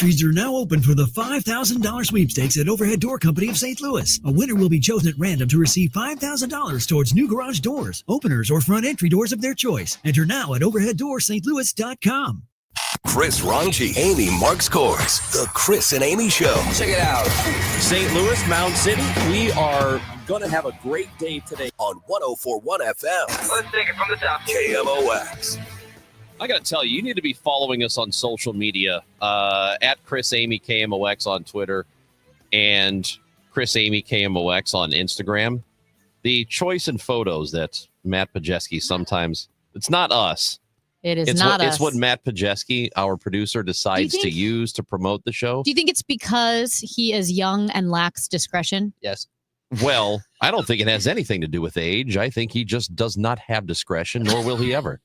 Entries are now open for the $5,000 sweepstakes at Overhead Door Company of St. Louis. A winner will be chosen at random to receive $5,000 towards new garage doors, openers, or front entry doors of their choice. Enter now at overheaddoorsstlouis.com. Chris Ronchi, Amy Marks Kors, The Chris and Amy Show. Check it out. St. Louis, Mound City, we are going to have a great day today. On 104.1 FM. Let's take it from the top. KMOX. I got to tell you, you need to be following us on social media at Chris Amy KMOX on Twitter and Chris Amy KMOX on Instagram. The choice in photos that Matt Pajeski sometimes, it's not us. It's not us. It's what Matt Pajeski, our producer, decides to use to promote the show. Do you think it's because he is young and lacks discretion? Yes. Well, I don't think it has anything to do with age. I think he just does not have discretion, nor will he ever.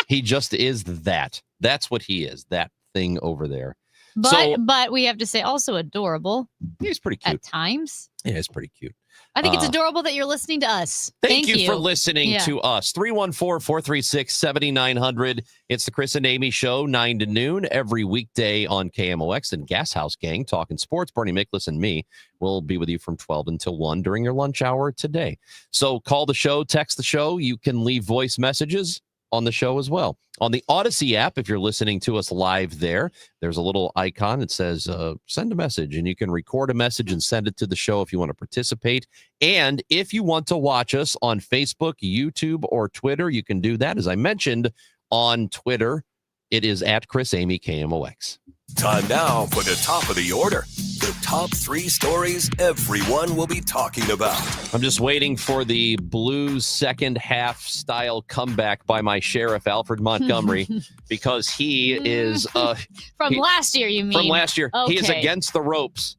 He just is that. That's what he is, that thing over there. But we have to say also adorable. He's pretty cute. At times. Yeah, he's pretty cute. I think it's adorable that you're listening to us. Thank you for listening to us. 314-436-7900. It's the Chris and Amy Show, 9 to noon, every weekday on KMOX and Gas House Gang, talking sports. Bernie Miklasz and me will be with you from 12 until 1 during your lunch hour today. So call the show, text the show. You can leave voice messages on the show as well. On the Odyssey app, if you're listening to us live there's a little icon that says send a message, and you can record a message and send it to the show if you want to participate. And if you want to watch us on Facebook, YouTube, or Twitter, you can do that. As I mentioned, on Twitter, it is at Chris Amy KMOX. Time now for the top of the order. The top 3 stories everyone will be talking about. I'm just waiting for the Blues second half style comeback by my sheriff, Alfred Montgomery, because he is... last year, you mean? From last year. Okay. He is against the ropes.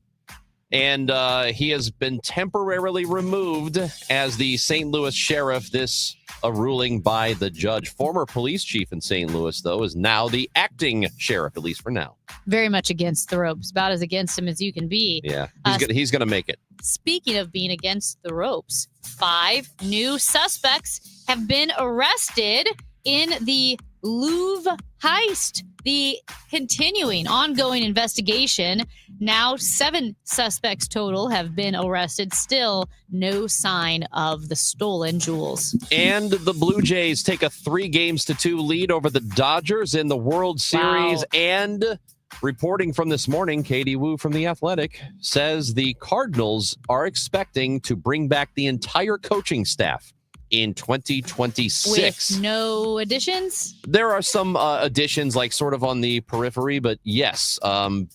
And he has been temporarily removed as the St. Louis sheriff. This a ruling by the judge. Former police chief in St. Louis, though, is now the acting sheriff, at least for now. Very much against the ropes. About as against him as you can be. Yeah, he's going to make it. Speaking of being against the ropes, 5 new suspects have been arrested in the Louvre heist. The continuing ongoing investigation. Now 7 suspects total have been arrested. Still no sign of the stolen jewels. And the Blue Jays take a 3-2 lead over the Dodgers in the World Series. Wow. And reporting from this morning, Katie Wu from The Athletic says the Cardinals are expecting to bring back the entire coaching staff in 2026. With no additions? There are some additions, like sort of on the periphery, but yes,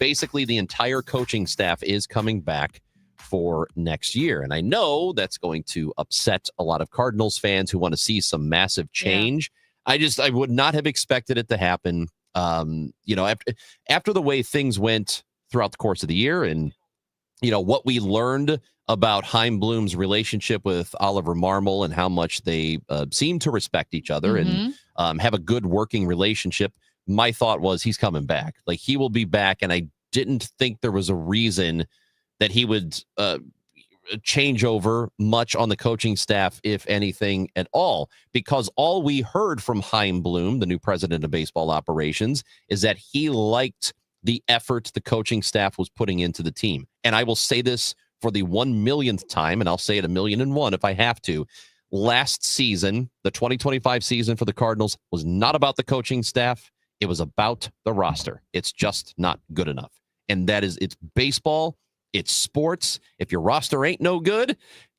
basically the entire coaching staff is coming back for next year. And I know that's going to upset a lot of Cardinals fans who want to see some massive change. Yeah. I would not have expected it to happen. After the way things went throughout the course of the year, and what we learned about Chaim Bloom's relationship with Oliver Marmol and how much they seem to respect each other and have a good working relationship. My thought was he's coming back. Like, he will be back, and I didn't think there was a reason that he would change over much on the coaching staff, if anything at all, because all we heard from Chaim Bloom, the new president of baseball operations, is that he liked the effort the coaching staff was putting into the team. And I will say this for the 1,000,000th time, and I'll say it 1,000,001 if I have to. Last season, the 2025 season for the Cardinals was not about the coaching staff. It was about the roster. It's just not good enough. And it's baseball. It's sports. If your roster ain't no good,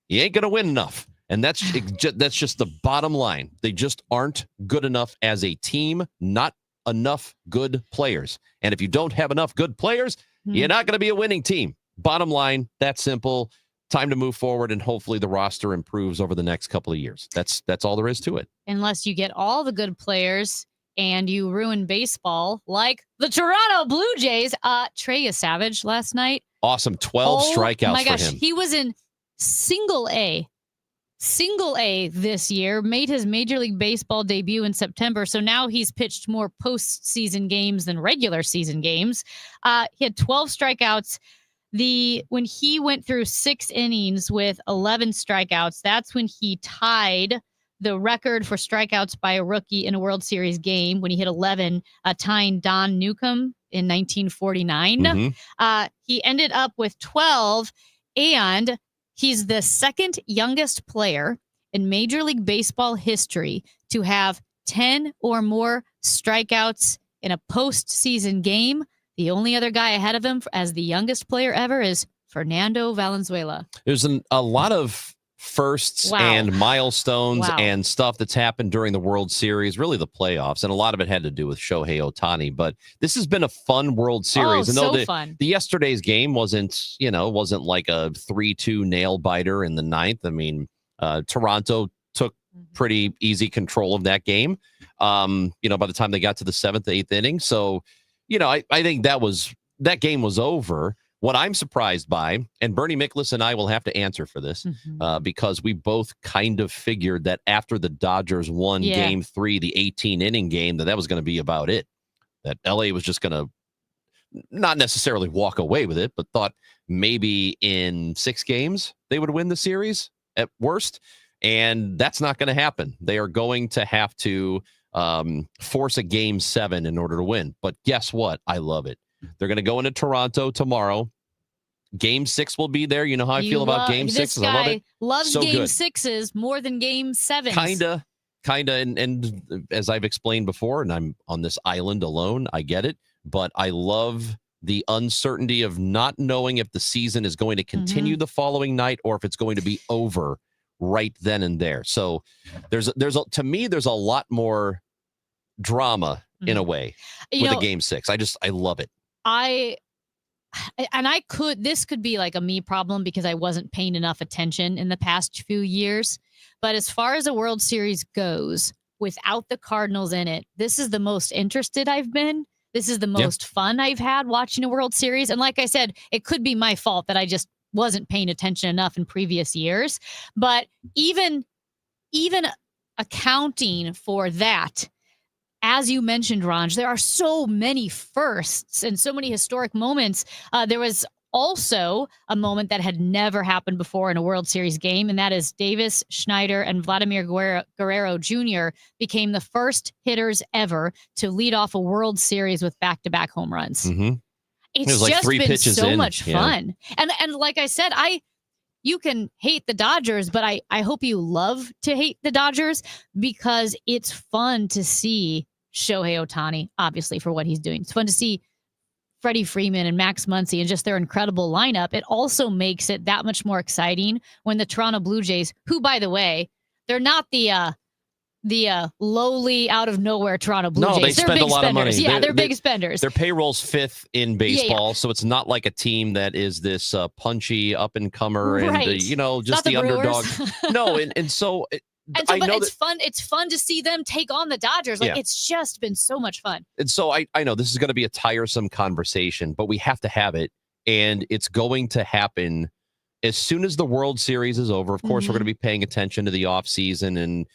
you ain't going to win enough. And that's just the bottom line. They just aren't good enough as a team, not enough good players. And if you don't have enough good players, you're not going to be a winning team. Bottom line, that's simple. Time to move forward, and hopefully the roster improves over the next couple of years. That's all there is to it. Unless you get all the good players and you ruin baseball like the Toronto Blue Jays. Trey Savage last night. Awesome. 12 strikeouts my gosh, for him. He was in single A this year, made his Major League Baseball debut in September. So now he's pitched more postseason games than regular season games. He had 12 strikeouts. When he went through 6 innings with 11 strikeouts, that's when he tied the record for strikeouts by a rookie in a World Series game when he hit 11, tying Don Newcomb in 1949. Mhm. He ended up with 12, and he's the second youngest player in Major League Baseball history to have 10 or more strikeouts in a postseason game. The only other guy ahead of him as the youngest player ever is Fernando Valenzuela. There's a lot of firsts Wow. and milestones Wow. and stuff that's happened during the World Series, really the playoffs, and a lot of it had to do with Shohei Ohtani. But this has been a fun World Series. Oh, and though so the, fun. the yesterday's game wasn't like a 3-2 nail biter in the ninth. I mean, Toronto took pretty easy control of that game. By the time they got to the 7th, 8th inning. So, I think that game was over. What I'm surprised by, and Bernie Miklasz and I will have to answer for this, because we both kind of figured that after the Dodgers won Game 3, the 18-inning game, that was going to be about it. That LA was just going to not necessarily walk away with it, but thought maybe in 6 games they would win the series at worst. And that's not going to happen. They are going to have to force a Game 7 in order to win. But guess what? I love it. They're going to go into Toronto tomorrow. Game 6 will be there. You know how I feel about Game 6. I love it. Loves So Game good. 6s more than Game 7s. Kinda. And as I've explained before, and I'm on this island alone, I get it. But I love the uncertainty of not knowing if the season is going to continue the following night or if it's going to be over right then and there. So to me, there's a lot more drama in a way with a Game 6. I love it. This could be like a me problem because I wasn't paying enough attention in the past few years. But as far as a World Series goes, without the Cardinals in it, this is the most interested I've been. This is the most fun I've had watching a World Series. And like I said, it could be my fault that I just wasn't paying attention enough in previous years. But even accounting for that, as you mentioned, Ranj, there are so many firsts and so many historic moments. There was also a moment that had never happened before in a World Series game, and that is Davis, Schneider, and Vladimir Guerrero Jr. became the first hitters ever to lead off a World Series with back-to-back home runs. Mm-hmm. It's it was like just 3 been pitches so in. much fun. And like I said, you can hate the Dodgers, but I hope you love to hate the Dodgers because it's fun to see Shohei Ohtani, obviously, for what he's doing. It's fun to see Freddie Freeman and Max Muncy and just their incredible lineup. It also makes it that much more exciting when the Toronto Blue Jays, who, by the way, they're not the lowly out of nowhere Toronto Blue Jays. No, they spend a lot of money. Yeah, they're big spenders. Their payroll's 5th in baseball, so it's not like a team that is this punchy up and comer and just the underdog. No, and so. It's fun. It's fun to see them take on the Dodgers. It's just been so much fun. And so I know this is going to be a tiresome conversation, but we have to have it. And it's going to happen as soon as the World Series is over. Of course, we're going to be paying attention to the offseason and,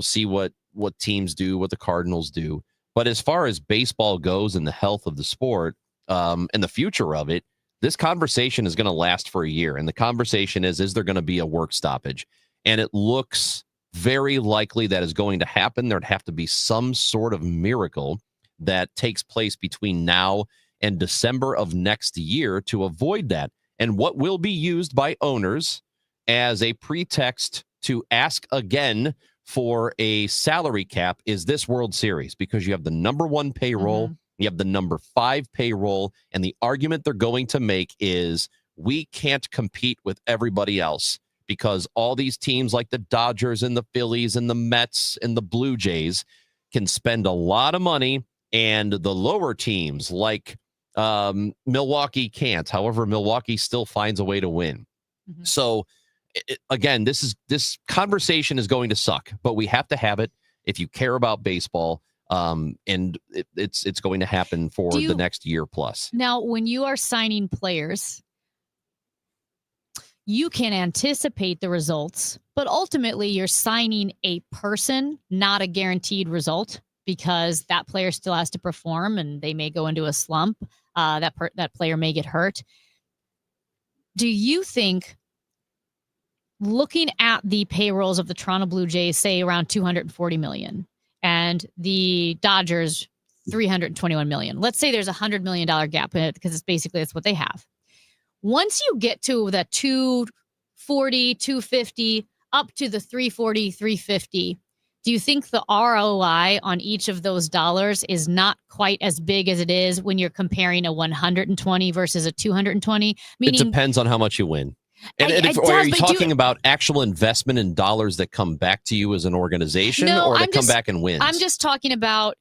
see what teams do, what the Cardinals do. But as far as baseball goes and the health of the sport and the future of it, this conversation is going to last for a year. And the conversation is there going to be a work stoppage? And it looks very likely that is going to happen. There'd have to be some sort of miracle that takes place between now and December of next year to avoid that. And what will be used by owners as a pretext to ask again for a salary cap is this World Series, because you have the number 1 payroll, you have the number 5 payroll, and the argument they're going to make is we can't compete with everybody else. Because all these teams like the Dodgers and the Phillies and the Mets and the Blue Jays can spend a lot of money, and the lower teams like Milwaukee can't. However, Milwaukee still finds a way to win. So, again, this conversation is going to suck, but we have to have it if you care about baseball, and it's going to happen for the next year plus. Now, when you are signing players, you can anticipate the results, but ultimately you're signing a person, not a guaranteed result, because that player still has to perform and they may go into a slump. That player may get hurt. Do you think, looking at the payrolls of the Toronto Blue Jays, say around $240 million, and the Dodgers $321 million. Let's say there's a $100 million gap in it because that's what they have. Once you get to the 240, 250, up to the 340, 350, do you think the ROI on each of those dollars is not quite as big as it is when you're comparing a 120 versus a 220? Meaning, it depends on how much you win. And are you talking about actual investment in dollars that come back to you as an organization or that come back and wins? I'm just talking about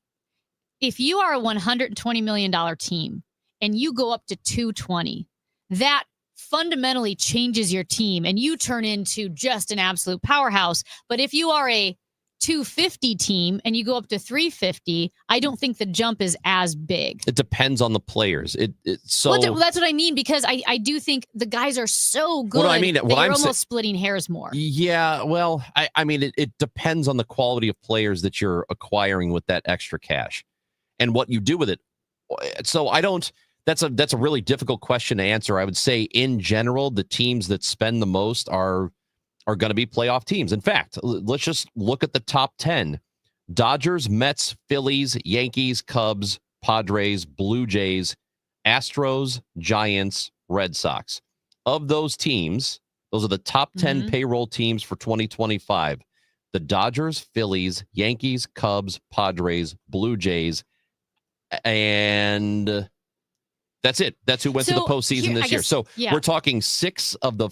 if you are a $120 million team and you go up to 220, that fundamentally changes your team and you turn into just an absolute powerhouse. But if you are a 250 team and you go up to 350, I don't think the jump is as big. It depends on the players. Well, that's what I mean, because I do think the guys are so good that you're almost splitting hairs more. Yeah, well, I mean, it depends on the quality of players that you're acquiring with that extra cash and what you do with it. So that's a really difficult question to answer. I would say in general, the teams that spend the most are going to be playoff teams. In fact, let's just look at the top 10. Dodgers, Mets, Phillies, Yankees, Cubs, Padres, Blue Jays, Astros, Giants, Red Sox. Of those teams, those are the top 10 payroll teams for 2025. The Dodgers, Phillies, Yankees, Cubs, Padres, Blue Jays, and that's it. That's who went to the postseason this year. So we're talking 6 of the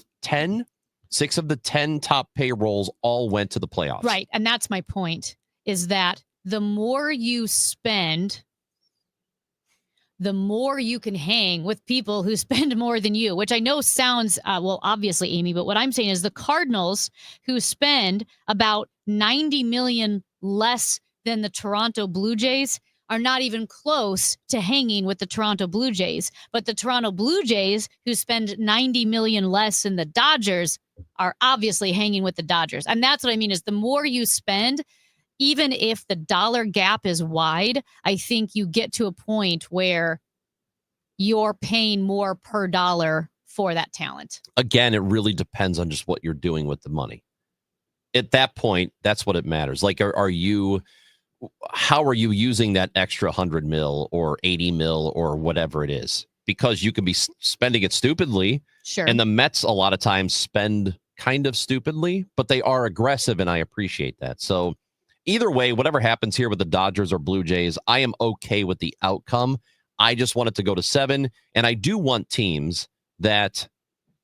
10 top payrolls all went to the playoffs. Right. And that's my point, is that the more you spend, the more you can hang with people who spend more than you, which I know sounds, obviously, Amy, but what I'm saying is the Cardinals, who spend about $90 million less than the Toronto Blue Jays, are not even close to hanging with the Toronto Blue Jays. But the Toronto Blue Jays, who spend $90 million less than the Dodgers, are obviously hanging with the Dodgers. And that's what I mean, is the more you spend, even if the dollar gap is wide, I think you get to a point where you're paying more per dollar for that talent. Again, it really depends on just what you're doing with the money. At that point, that's what it matters. Like, how are you using that extra 100 mil or 80 mil or whatever it is? Because you could be spending it stupidly. Sure. And the Mets a lot of times spend kind of stupidly, but they are aggressive, and I appreciate that. So either way, whatever happens here with the Dodgers or Blue Jays, I am okay with the outcome. I just want it to go to 7. And I do want teams that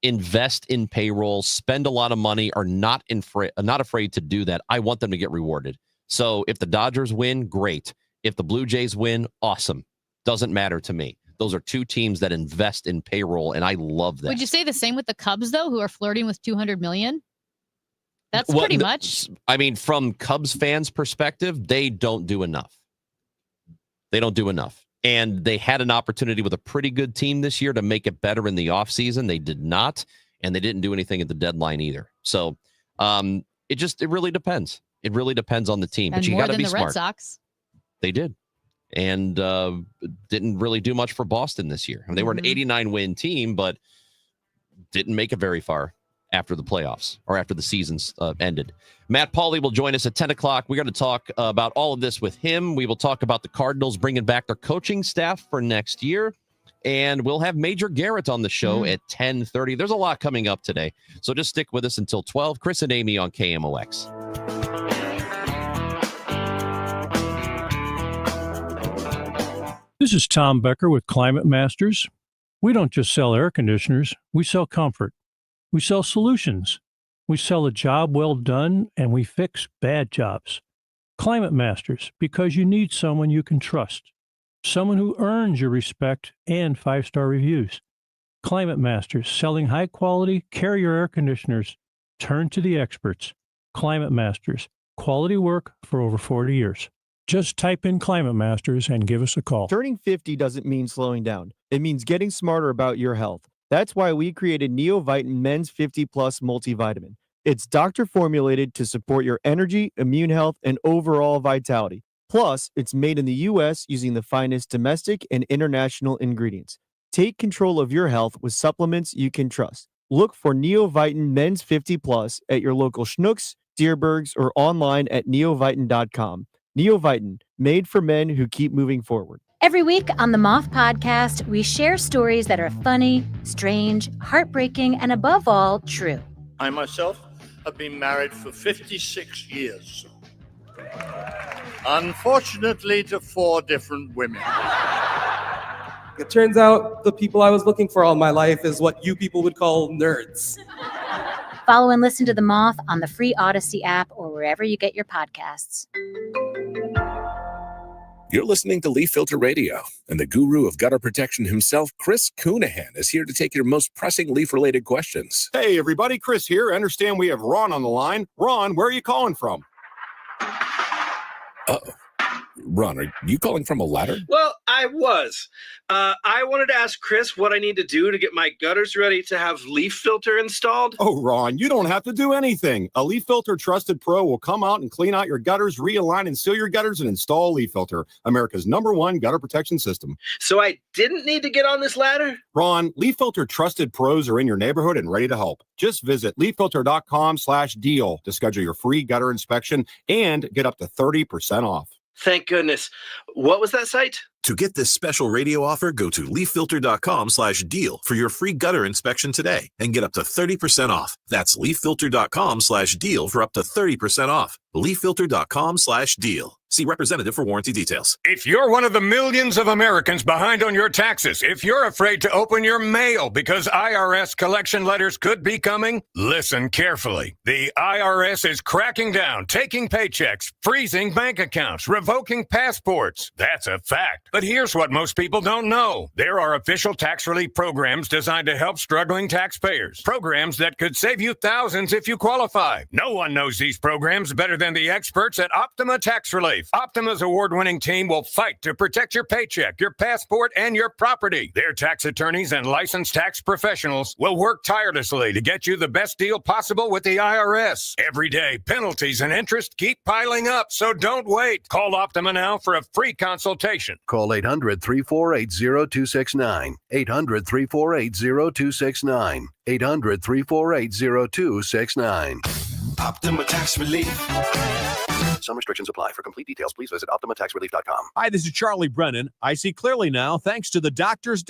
invest in payroll, spend a lot of money, are not afraid to do that. I want them to get rewarded. So if the Dodgers win, great. If the Blue Jays win, awesome. Doesn't matter to me. Those are 2 teams that invest in payroll, and I love that. Would you say the same with the Cubs, though, who are flirting with $200 million? That's pretty much. I mean, from Cubs fans' perspective, they don't do enough. And they had an opportunity with a pretty good team this year to make it better in the offseason. They did not, and they didn't do anything at the deadline either. So it really depends. It really depends on the team. And but you got to be smart. Red Sox. They did. And didn't really do much for Boston this year. I mean, they were an 89-win team, but didn't make it very far after the playoffs or after the seasons ended. Matt Pauley will join us at 10 o'clock. We're going to talk about all of this with him. We will talk about the Cardinals bringing back their coaching staff for next year. And we'll have Major Garrett on the show at 10:30. There's a lot coming up today. So just stick with us until 12. Chris and Amy on KMOX. This is Tom Becker with Climate Masters. We don't just sell air conditioners, we sell comfort. We sell solutions. We sell a job well done, and we fix bad jobs. Climate Masters, because you need someone you can trust. Someone who earns your respect and 5-star reviews. Climate Masters, selling high-quality Carrier air conditioners. Turn to the experts. Climate Masters, quality work for over 40 years. Just type in Climate Masters and give us a call. Turning 50 doesn't mean slowing down. It means getting smarter about your health. That's why we created Neovitin Men's 50 Plus Multivitamin. It's doctor formulated to support your energy, immune health, and overall vitality. Plus, it's made in the U.S. using the finest domestic and international ingredients. Take control of your health with supplements you can trust. Look for Neovitin Men's 50 Plus at your local Schnucks, Dierbergs, or online at neovitin.com. Neovitin, made for men who keep moving forward. Every week on the Moth Podcast, we share stories that are funny, strange, heartbreaking, and above all, true. I myself have been married for 56 years. Unfortunately, to 4 different women. It turns out the people I was looking for all my life is what you people would call nerds. Follow and listen to The Moth on the free Odyssey app or wherever you get your podcasts. You're listening to Leaf Filter Radio, and the guru of gutter protection himself, Chris Coonahan, is here to take your most pressing leaf-related questions. Hey, everybody, Chris here. I understand we have Ron on the line. Ron, where are you calling from? Uh-oh. Ron, are you calling from a ladder? Well, I was. I wanted to ask Chris what I need to do to get my gutters ready to have Leaf Filter installed. Oh, Ron, you don't have to do anything. A Leaf Filter Trusted Pro will come out and clean out your gutters, realign and seal your gutters, and install Leaf Filter, America's #1 gutter protection system. So I didn't need to get on this ladder? Ron, Leaf Filter Trusted Pros are in your neighborhood and ready to help. Just visit leaffilter.com/deal to schedule your free gutter inspection and get up to 30% off. Thank goodness. What was that site? To get this special radio offer, go to leaffilter.com/deal for your free gutter inspection today and get up to 30% off. That's leaffilter.com/deal for up to 30% off. leaffilter.com/deal. See representative for warranty details. If you're one of the millions of Americans behind on your taxes, if you're afraid to open your mail because IRS collection letters could be coming, listen carefully. The IRS is cracking down, taking paychecks, freezing bank accounts, revoking passports. That's a fact. But here's what most people don't know. There are official tax relief programs designed to help struggling taxpayers. Programs that could save you thousands if you qualify. No one knows these programs better than the experts at Optima Tax Relief. Optima's award-winning team will fight to protect your paycheck, your passport, and your property. Their tax attorneys and licensed tax professionals will work tirelessly to get you the best deal possible with the IRS. Every day, penalties and interest keep piling up, so don't wait. Call Optima now for a free consultation. Call 800-348-0269. 800-348-0269. 800-348-0269. Optima Tax Relief. Some restrictions apply. For complete details, please visit OptimaTaxRelief.com. Hi, this is Charlie Brennan. I see clearly now thanks to the doctors,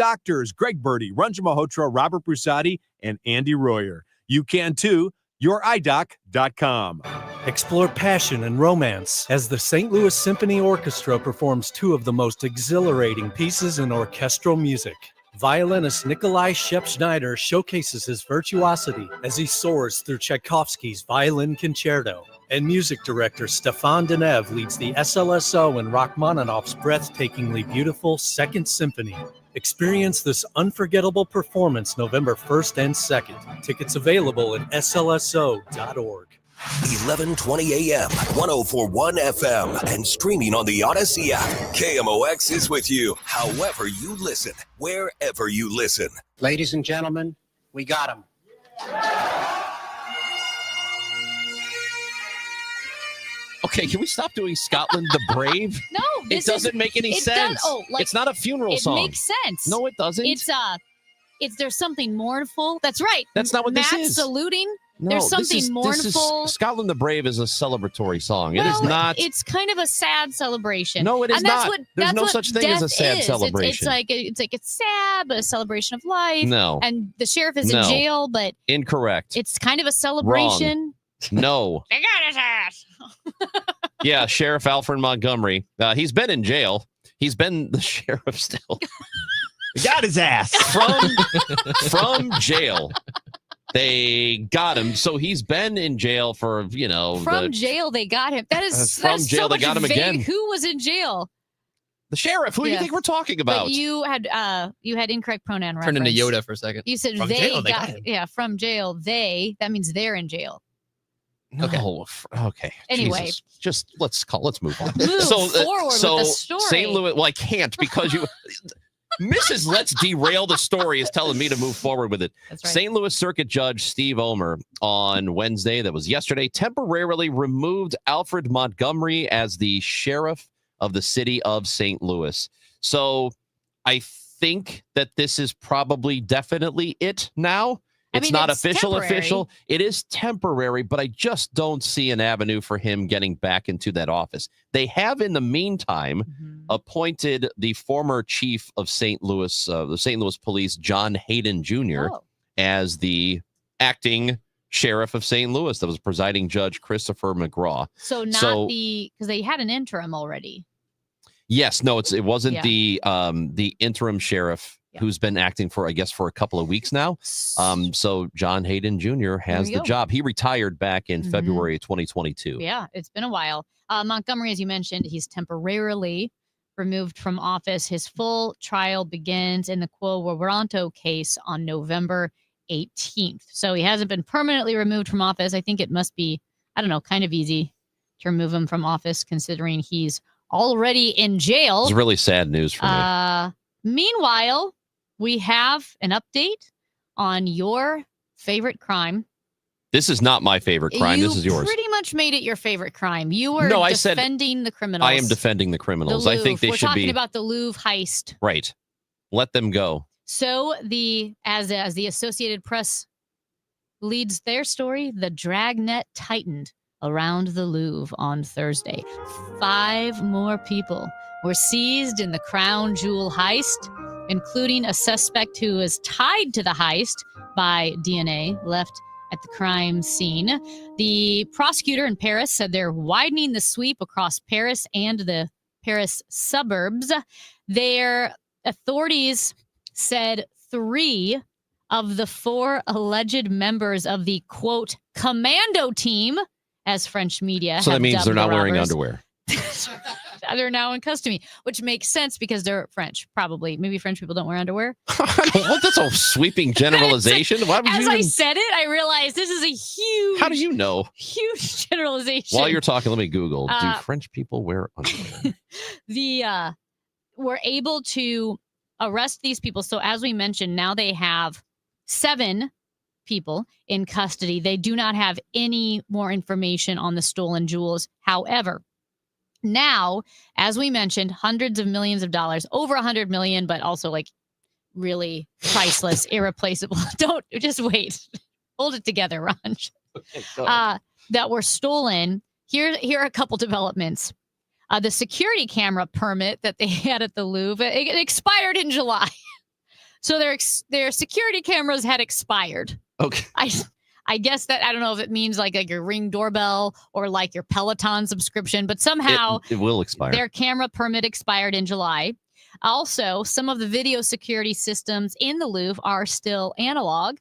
Greg Birdie, Ranjan Malhotra, Robert Brusati, and Andy Royer. You can too. YourEyeDoc.com. Explore passion and romance as the St. Louis Symphony Orchestra performs 2 of the most exhilarating pieces in orchestral music. Violinist Nikolai Shep-Schneider showcases his virtuosity as he soars through Tchaikovsky's Violin Concerto, and music director Stefan Deneuve leads the SLSO in Rachmaninoff's breathtakingly beautiful Second Symphony. Experience this unforgettable performance November 1st and 2nd. Tickets available at slso.org. 11:20 a.m., 104.1 FM, and streaming on the Odyssey app. KMOX is with you, however you listen, wherever you listen. Ladies and gentlemen, we got him. Okay, can we stop doing Scotland the Brave? No, it doesn't make any sense. It's not a funeral song. It makes sense. No, it doesn't. It's there's something mournful. That's right. That's not what Matt this is. saluting. No, there's something mournful. Scotland the Brave is a celebratory song. Well, it is not. It's kind of a sad celebration. No, it is and that's not. What, There's that's no what such thing as a sad is. celebration. It's like it's sad, but a celebration of life. No. And the sheriff is in jail, but incorrect. It's kind of a celebration. Wrong. No. They got his ass. Yeah, Sheriff Alfred Montgomery. He's been in jail. He's been the sheriff still. Got his ass from jail. They got him, so he's been in jail for From jail, they got him. That is from jail. So they got him vague. again. Who was in jail? The sheriff. Who do you think we're talking about? But you had incorrect pronoun reference. Turned into Yoda for a second. You said from they jail, got him. Yeah, from jail. They, that means they're in jail. No. Okay. Anyway. Jesus. Just let's move on. Move forward with the story. St. Louis. Well, I can't because you. Mrs. Let's Derail the Story is telling me to move forward with it. That's right. St. Louis Circuit Judge Steve Omer on Wednesday, that was yesterday, temporarily removed Alfred Montgomery as the sheriff of the city of St. Louis. So I think that this is probably definitely it now. It's not official. It is temporary, but I just don't see an avenue for him getting back into that office. They have, in the meantime, appointed the former chief of St. Louis, the St. Louis Police, John Hayden Jr., as the acting sheriff of St. Louis. That was presiding judge Christopher McGraw. So because they had an interim already. Yes, no, it wasn't the interim sheriff who's been acting for, I guess, for a couple of weeks now. So John Hayden Jr. has the job. He retired back in February of 2022. Yeah, it's been a while. Montgomery, as you mentioned, he's temporarily removed from office. His full trial begins in the Quo Warranto case on November 18th. So he hasn't been permanently removed from office. I think it must be, I don't know, kind of easy to remove him from office considering he's already in jail. It's really sad news for me. Meanwhile, we have an update on your favorite crime. This is not my favorite crime. This is yours. You pretty much made it your favorite crime. You were defending the criminals. I am defending the criminals. I think they We're should be. talking about the Louvre heist. Right. Let them go. So as the Associated Press leads their story, the dragnet tightened around the Louvre on Thursday. 5 more people were seized in the crown jewel heist, including a suspect who is tied to the heist by DNA left at the crime scene. The prosecutor in Paris said they're widening the sweep across Paris and the Paris suburbs. Their authorities said 3 of the 4 alleged members of the, quote, commando team, as French media So have that means dubbed they're not the wearing robbers. underwear. They're now in custody, which makes sense because they're French, probably. Maybe French people don't wear underwear. That's a sweeping generalization. Why would As you I even... said it, I realized this is a huge... How do you know? Huge generalization. While you're talking, let me Google. Do Uh, French people wear underwear? We're able to arrest these people. So as we mentioned, now they have 7 people in custody. They do not have any more information on the stolen jewels. However, now, as we mentioned, hundreds of millions of dollars, over 100 million, but also like really priceless, irreplaceable. Don't just wait. Hold it together, Ranj. That were stolen. Here are a couple developments. The security camera permit that they had at the Louvre, it expired in July. So their security cameras had expired. Okay. I guess that, I don't know if it means like your Ring doorbell or like your Peloton subscription, but somehow it will expire. Their camera permit expired in July. Also, some of the video security systems in the Louvre are still analog.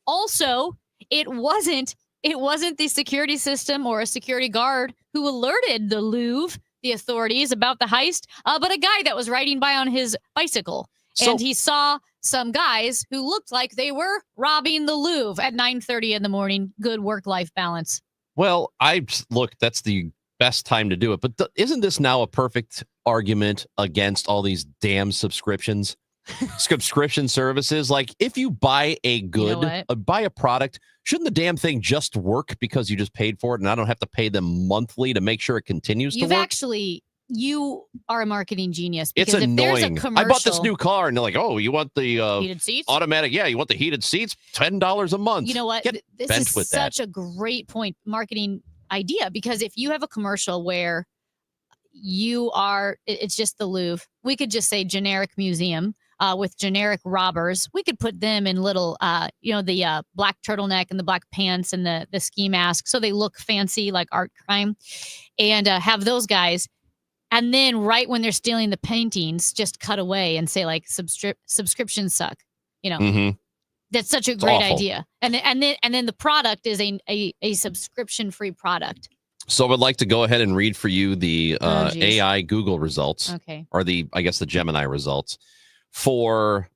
Also, it wasn't the security system or a security guard who alerted the Louvre, the authorities, about the heist, but a guy that was riding by on his bicycle. And he saw some guys who looked like they were robbing the Louvre at 9:30 in the morning. Good work-life balance. Well, that's the best time to do it. But isn't this now a perfect argument against all these damn subscriptions? Subscription services. Like, if you buy a good, buy a product, shouldn't the damn thing just work because you just paid for it and I don't have to pay them monthly to make sure it continues to work? You are a marketing genius. It's Because if there's a annoying. I commercial, bought this new car and they're like, oh, you want the heated seats? automatic? Yeah, you want the heated seats? $10 a month. You know what? Get This bent is with that. such a great point, marketing idea, because if you have a commercial where it's just the Louvre, we could just say generic museum with generic robbers. We could put them in little, the black turtleneck and the black pants and the ski mask, so they look fancy like art crime, and have those guys. And then right when they're stealing the paintings, just cut away and say like subscriptions suck. That's such a great idea. And then the product is a subscription-free product. So I would like to go ahead and read for you the AI Google results. Okay. Or the Gemini results for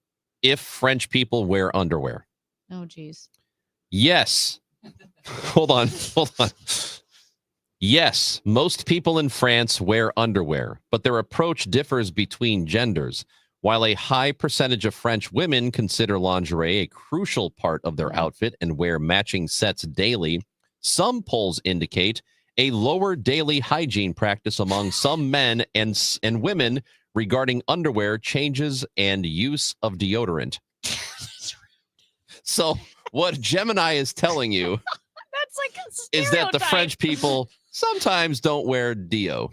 if French people wear underwear. Oh, geez. Yes. Hold on. Yes, most people in France wear underwear, but their approach differs between genders. While a high percentage of French women consider lingerie a crucial part of their outfit and wear matching sets daily, some polls indicate a lower daily hygiene practice among some men and women regarding underwear changes and use of deodorant. So What Gemini is telling you That's like a is that the stereotype. French people sometimes don't wear Dio.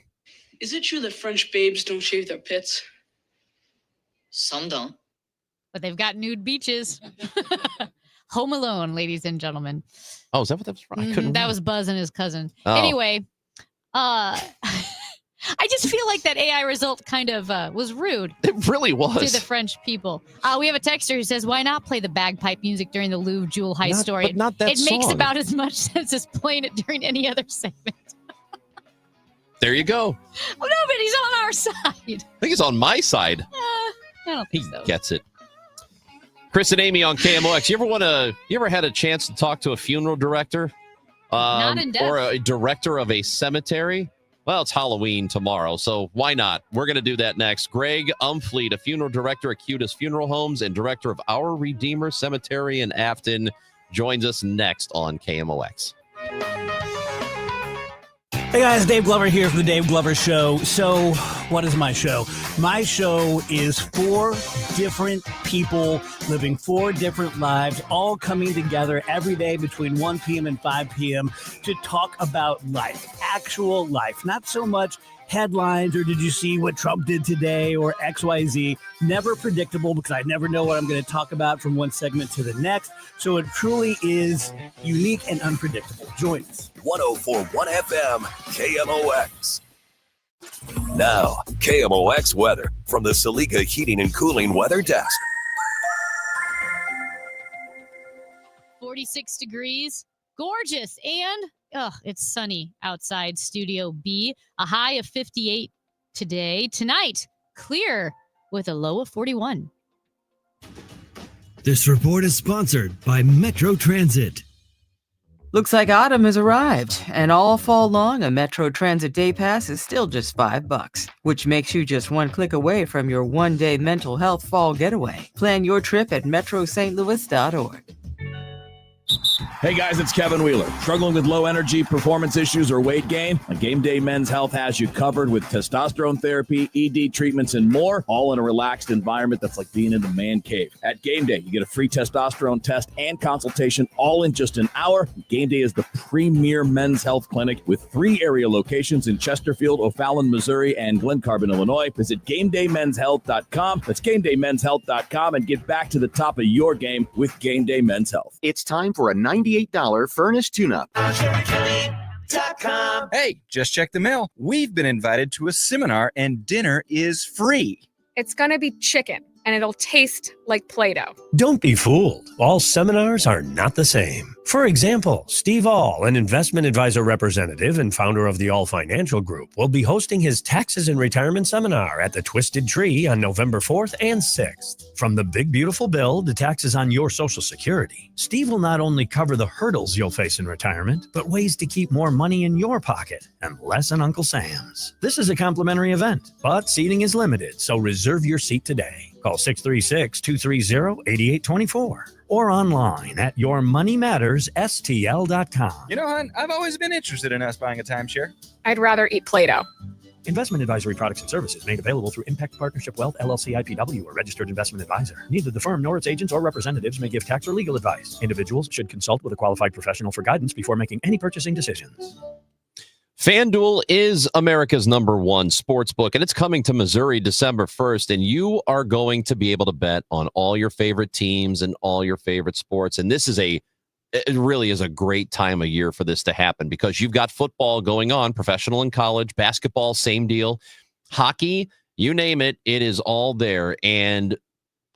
Is it true that French babes don't shave their pits? Some don't. But they've got nude beaches. Home Alone, ladies and gentlemen. Oh, is that what that was from? I couldn't. That was Buzz and his cousin. Oh. Anyway, I just feel like that AI result kind of was rude. It really was. To the French people. We have a texter who says, why not play the bagpipe music during the Louvre Jewel Heist story? but not that It makes song. about as much sense as playing it during any other segment. There you go. Oh, no, but he's on our side. I think it's on my side. I don't He think so. gets it. Chris and Amy on KMOX. You ever had a chance to talk to a funeral director? Not in depth. Or a director of a cemetery? Well, it's Halloween tomorrow, so why not? We're going to do that next. Greg Umfleet, a funeral director at Acutus Funeral Homes and director of Our Redeemer Cemetery in Afton, joins us next on KMOX. Hey guys, Dave Glover here for the Dave Glover Show. So, what is my show? My show is 4 different people living 4 different lives, all coming together every day between 1 p.m. and 5 p.m. to talk about life, actual life, not so much headlines or did you see what Trump did today or XYZ. Never predictable because I never know what I'm going to talk about from one segment to the next. So it truly is unique and unpredictable. Join us. 104.1 FM, KMOX. Now, KMOX weather from the Salika Heating and Cooling Weather Desk. 46 degrees. Gorgeous. And it's sunny outside Studio B. A high of 58 today. Tonight, clear with a low of 41. This report is sponsored by Metro Transit. Looks like autumn has arrived, and all fall long, a Metro Transit Day Pass is still just $5, which makes you just one click away from your one-day mental health fall getaway. Plan your trip at metrostlouis.org. Hey guys, it's Kevin Wheeler. Struggling with low energy, performance issues, or weight gain? Game Day Men's Health has you covered with testosterone therapy, ED treatments, and more, all in a relaxed environment that's like being in the man cave. At Game Day, you get a free testosterone test and consultation all in just an hour. Game Day is the premier men's health clinic with 3 area locations in Chesterfield, O'Fallon, Missouri, and Glen Carbon, Illinois. Visit GameDayMen'sHealth.com. That's GameDayMen'sHealth.com and get back to the top of your game with Game Day Men's Health. It's time for a $98 furnace tune-up. Hey, just check the mail. We've been invited to a seminar and dinner is free. It's going to be chicken, and it'll taste like Play-Doh. Don't be fooled. All seminars are not the same. For example, Steve All, an investment advisor representative and founder of the All Financial Group, will be hosting his Taxes and Retirement Seminar at the Twisted Tree on November 4th and 6th. From the big beautiful bill to taxes on your Social Security, Steve will not only cover the hurdles you'll face in retirement, but ways to keep more money in your pocket and less in Uncle Sam's. This is a complimentary event, but seating is limited, so reserve your seat today. Call 636-230-8824 or online at yourmoneymattersstl.com. You know, hon, I've always been interested in us buying a timeshare. I'd rather eat Play-Doh. Investment advisory products and services made available through Impact Partnership Wealth, LLC, IPW, or registered investment advisor. Neither the firm nor its agents or representatives may give tax or legal advice. Individuals should consult with a qualified professional for guidance before making any purchasing decisions. FanDuel is America's #1 sports book, and it's coming to Missouri December 1st, and you are going to be able to bet on all your favorite teams and all your favorite sports. And it really is a great time of year for this to happen because you've got football going on, professional and college, basketball, same deal, hockey, you name it, it is all there. And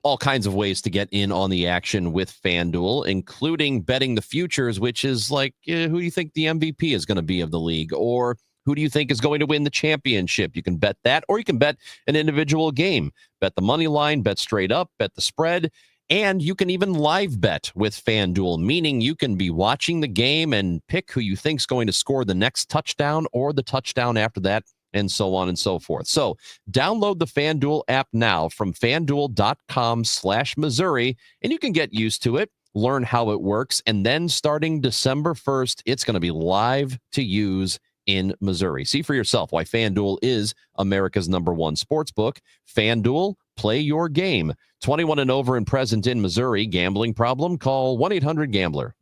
all kinds of ways to get in on the action with FanDuel, including betting the futures, which is like, who do you think the MVP is going to be of the league? Or who do you think is going to win the championship? You can bet that, or you can bet an individual game. Bet the money line, bet straight up, bet the spread, and you can even live bet with FanDuel, meaning you can be watching the game and pick who you think is going to score the next touchdown or the touchdown after that, and so on and so forth. So download the FanDuel app now from FanDuel.com/Missouri, and you can get used to it, learn how it works, and then starting December 1st, it's going to be live to use in Missouri. See for yourself why FanDuel is America's #1 sports book. FanDuel, Play your game. 21 and over and present in Missouri. Gambling problem? Call 1-800-GAMBLER.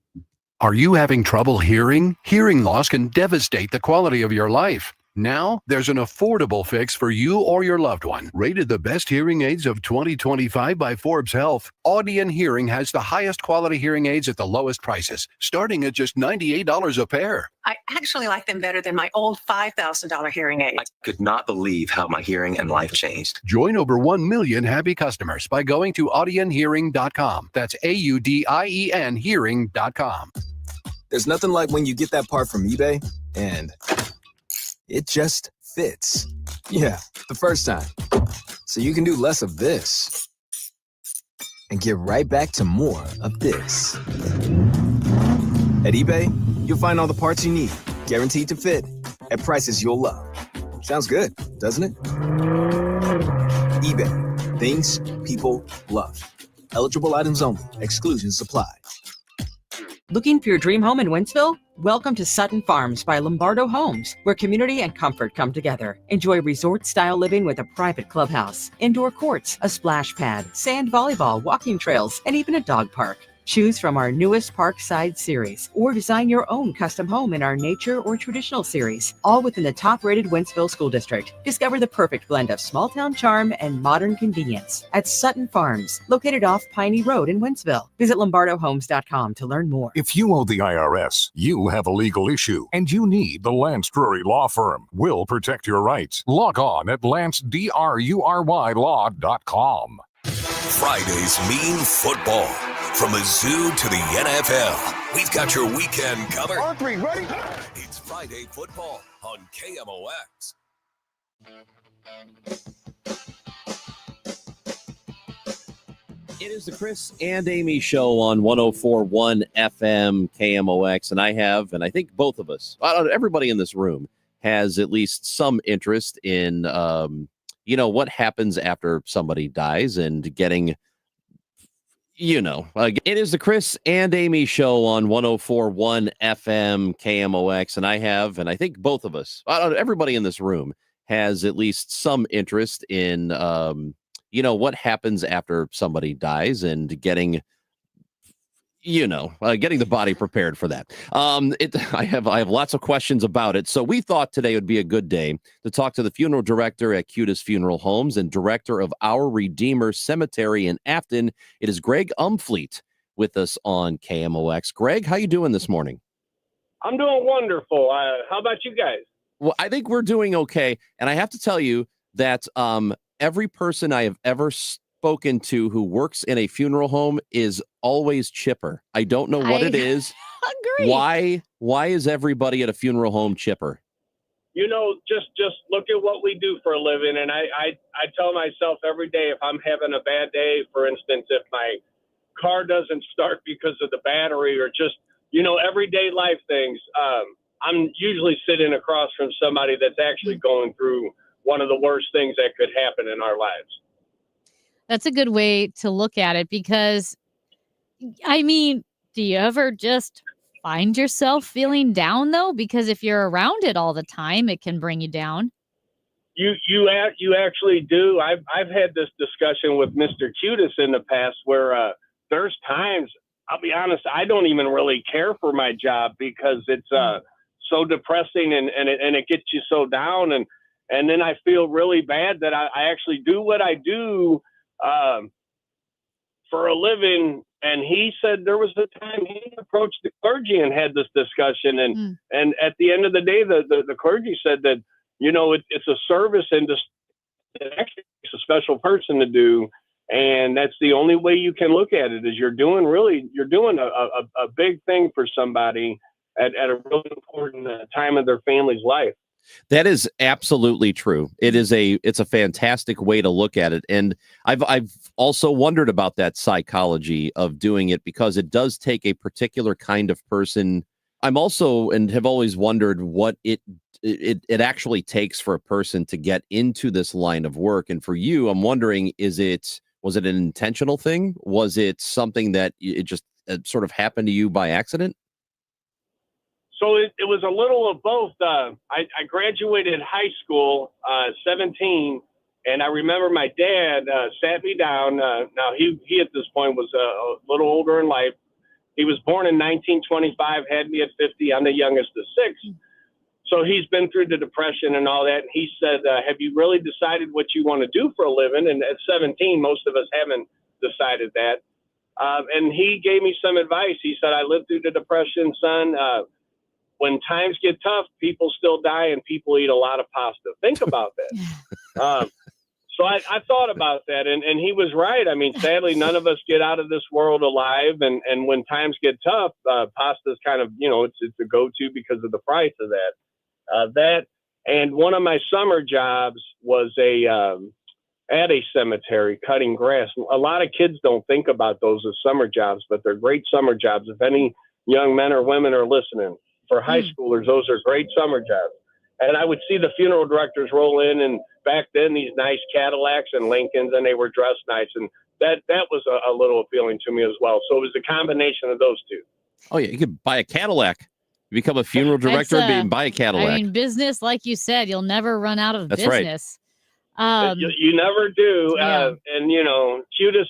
Are you having trouble hearing? Hearing loss can devastate the quality of your life. Now, there's an affordable fix for you or your loved one. Rated the best hearing aids of 2025 by Forbes Health, Audion Hearing has the highest quality hearing aids at the lowest prices, starting at just $98 a pair. I actually like them better than my old $5,000 hearing aid. I could not believe how my hearing and life changed. Join over 1 million happy customers by going to audionhearing.com. That's AUDIEN hearing.com. There's nothing like when you get that part from eBay and it just fits. Yeah, the first time. So you can do less of this and get right back to more of this. At eBay, you'll find all the parts you need, guaranteed to fit, at prices you'll love. Sounds good, doesn't it? eBay, things people love. Eligible items only. Exclusions apply. Looking for your dream home in Wentzville? Welcome to Sutton Farms by Lombardo Homes, where community and comfort come together. Enjoy resort-style living with a private clubhouse, indoor courts, a splash pad, sand volleyball, walking trails, and even a dog park. Choose from our newest Parkside series, or design your own custom home in our nature or traditional series, all within the top-rated Wentzville School District. Discover the perfect blend of small-town charm and modern convenience at Sutton Farms, located off Piney Road in Wentzville. Visit lombardohomes.com to learn more. If you owe the IRS, you have a legal issue, and you need the Lance Drury Law Firm. We'll protect your rights. Log on at lancedrurylaw.com. Fridays mean football. From a zoo to the NFL, we've got your weekend covered. R3, ready? It's Friday football on KMOX. It is the Chris and Amy show on 104.1 FM KMOX, and I think both of us, everybody in this room, has at least some interest in, what happens after somebody dies and getting. It is the Chris and Amy show on 104.1 FM KMOX, and I think both of us, everybody in this room, has at least some interest in, what happens after somebody dies and getting the body prepared for that. I have lots of questions about it. So we thought today would be a good day to talk to the funeral director at Cutis Funeral Homes and director of Our Redeemer Cemetery in Afton. It is Greg Umfleet with us on KMOX. Greg, how you doing this morning? I'm doing wonderful. How about you guys? Well, I think we're doing okay. And I have to tell you that every person I have ever spoken to who works in a funeral home is always chipper. I don't know what it is. Agree. Why is everybody at a funeral home chipper? Just look at what we do for a living. And I tell myself every day, if I'm having a bad day, for instance, if my car doesn't start because of the battery or just, everyday life things, I'm usually sitting across from somebody that's actually going through one of the worst things that could happen in our lives. That's a good way to look at it because, do you ever just find yourself feeling down, though? Because if you're around it all the time, it can bring you down. You actually do. I've had this discussion with Mr. Cutis in the past where there's times, I'll be honest, I don't even really care for my job because it's so depressing and it gets you so down. And then I feel really bad that I actually do what I do for a living. And he said there was a time he approached the clergy and had this discussion. And at the end of the day, the clergy said that, it's a service and just it actually takes a special person to do. And that's the only way you can look at it is you're doing a big thing for somebody at a really important time of their family's life. That is absolutely true. It's a fantastic way to look at it. And I've also wondered about that psychology of doing it because it does take a particular kind of person. I'm also and have always wondered what it actually takes for a person to get into this line of work. And for you, I'm wondering, was it an intentional thing? Was it something that it just sort of happened to you by accident? So it was a little of both. I graduated high school 17, And I remember my dad sat me down. Now, he at this point was a little older in life. He was born in 1925, had me at 50. I'm the youngest of 6. So he's been through the Depression and all that. And he said, have you really decided what you want to do for a living? And at 17, most of us haven't decided that. And he gave me some advice. He said, I lived through the Depression, son. When times get tough, people still die and people eat a lot of pasta. Think about that. So I thought about that, and he was right. I mean, sadly, none of us get out of this world alive, and when times get tough, pasta is kind of, it's a go-to because of the price of that. That, and one of my summer jobs was at a cemetery cutting grass. A lot of kids don't think about those as summer jobs, but they're great summer jobs. If any young men or women are listening, for high schoolers, those are great summer jobs. And I would see the funeral directors roll in, and back then these nice Cadillacs and Lincolns, and they were dressed nice, and that was a little appealing to me as well. So it was a combination of those two. Oh yeah, you could buy a Cadillac. You become a funeral director and buy a Cadillac. I mean, business, like you said, you'll never run out of business. Right. You never do. Yeah. And Cutis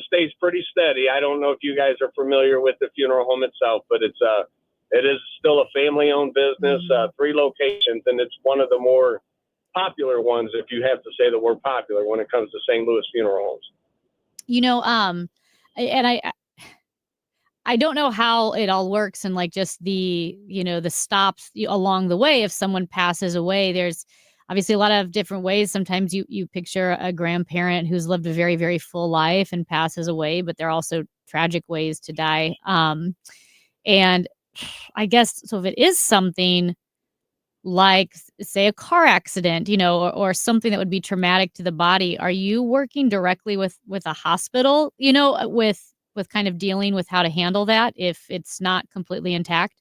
stays pretty steady. I don't know if you guys are familiar with the funeral home itself, but it is still a family-owned business, 3 locations, and it's one of the more popular ones, if you have to say the word popular, when it comes to St. Louis funeral homes. And I don't know how it all works, and like just the stops along the way. If someone passes away, there's obviously a lot of different ways. Sometimes you picture a grandparent who's lived a very, very full life and passes away, but there are also tragic ways to die. And I guess, so if it is something like, say, a car accident, or something that would be traumatic to the body, are you working directly with a hospital, with kind of dealing with how to handle that if it's not completely intact?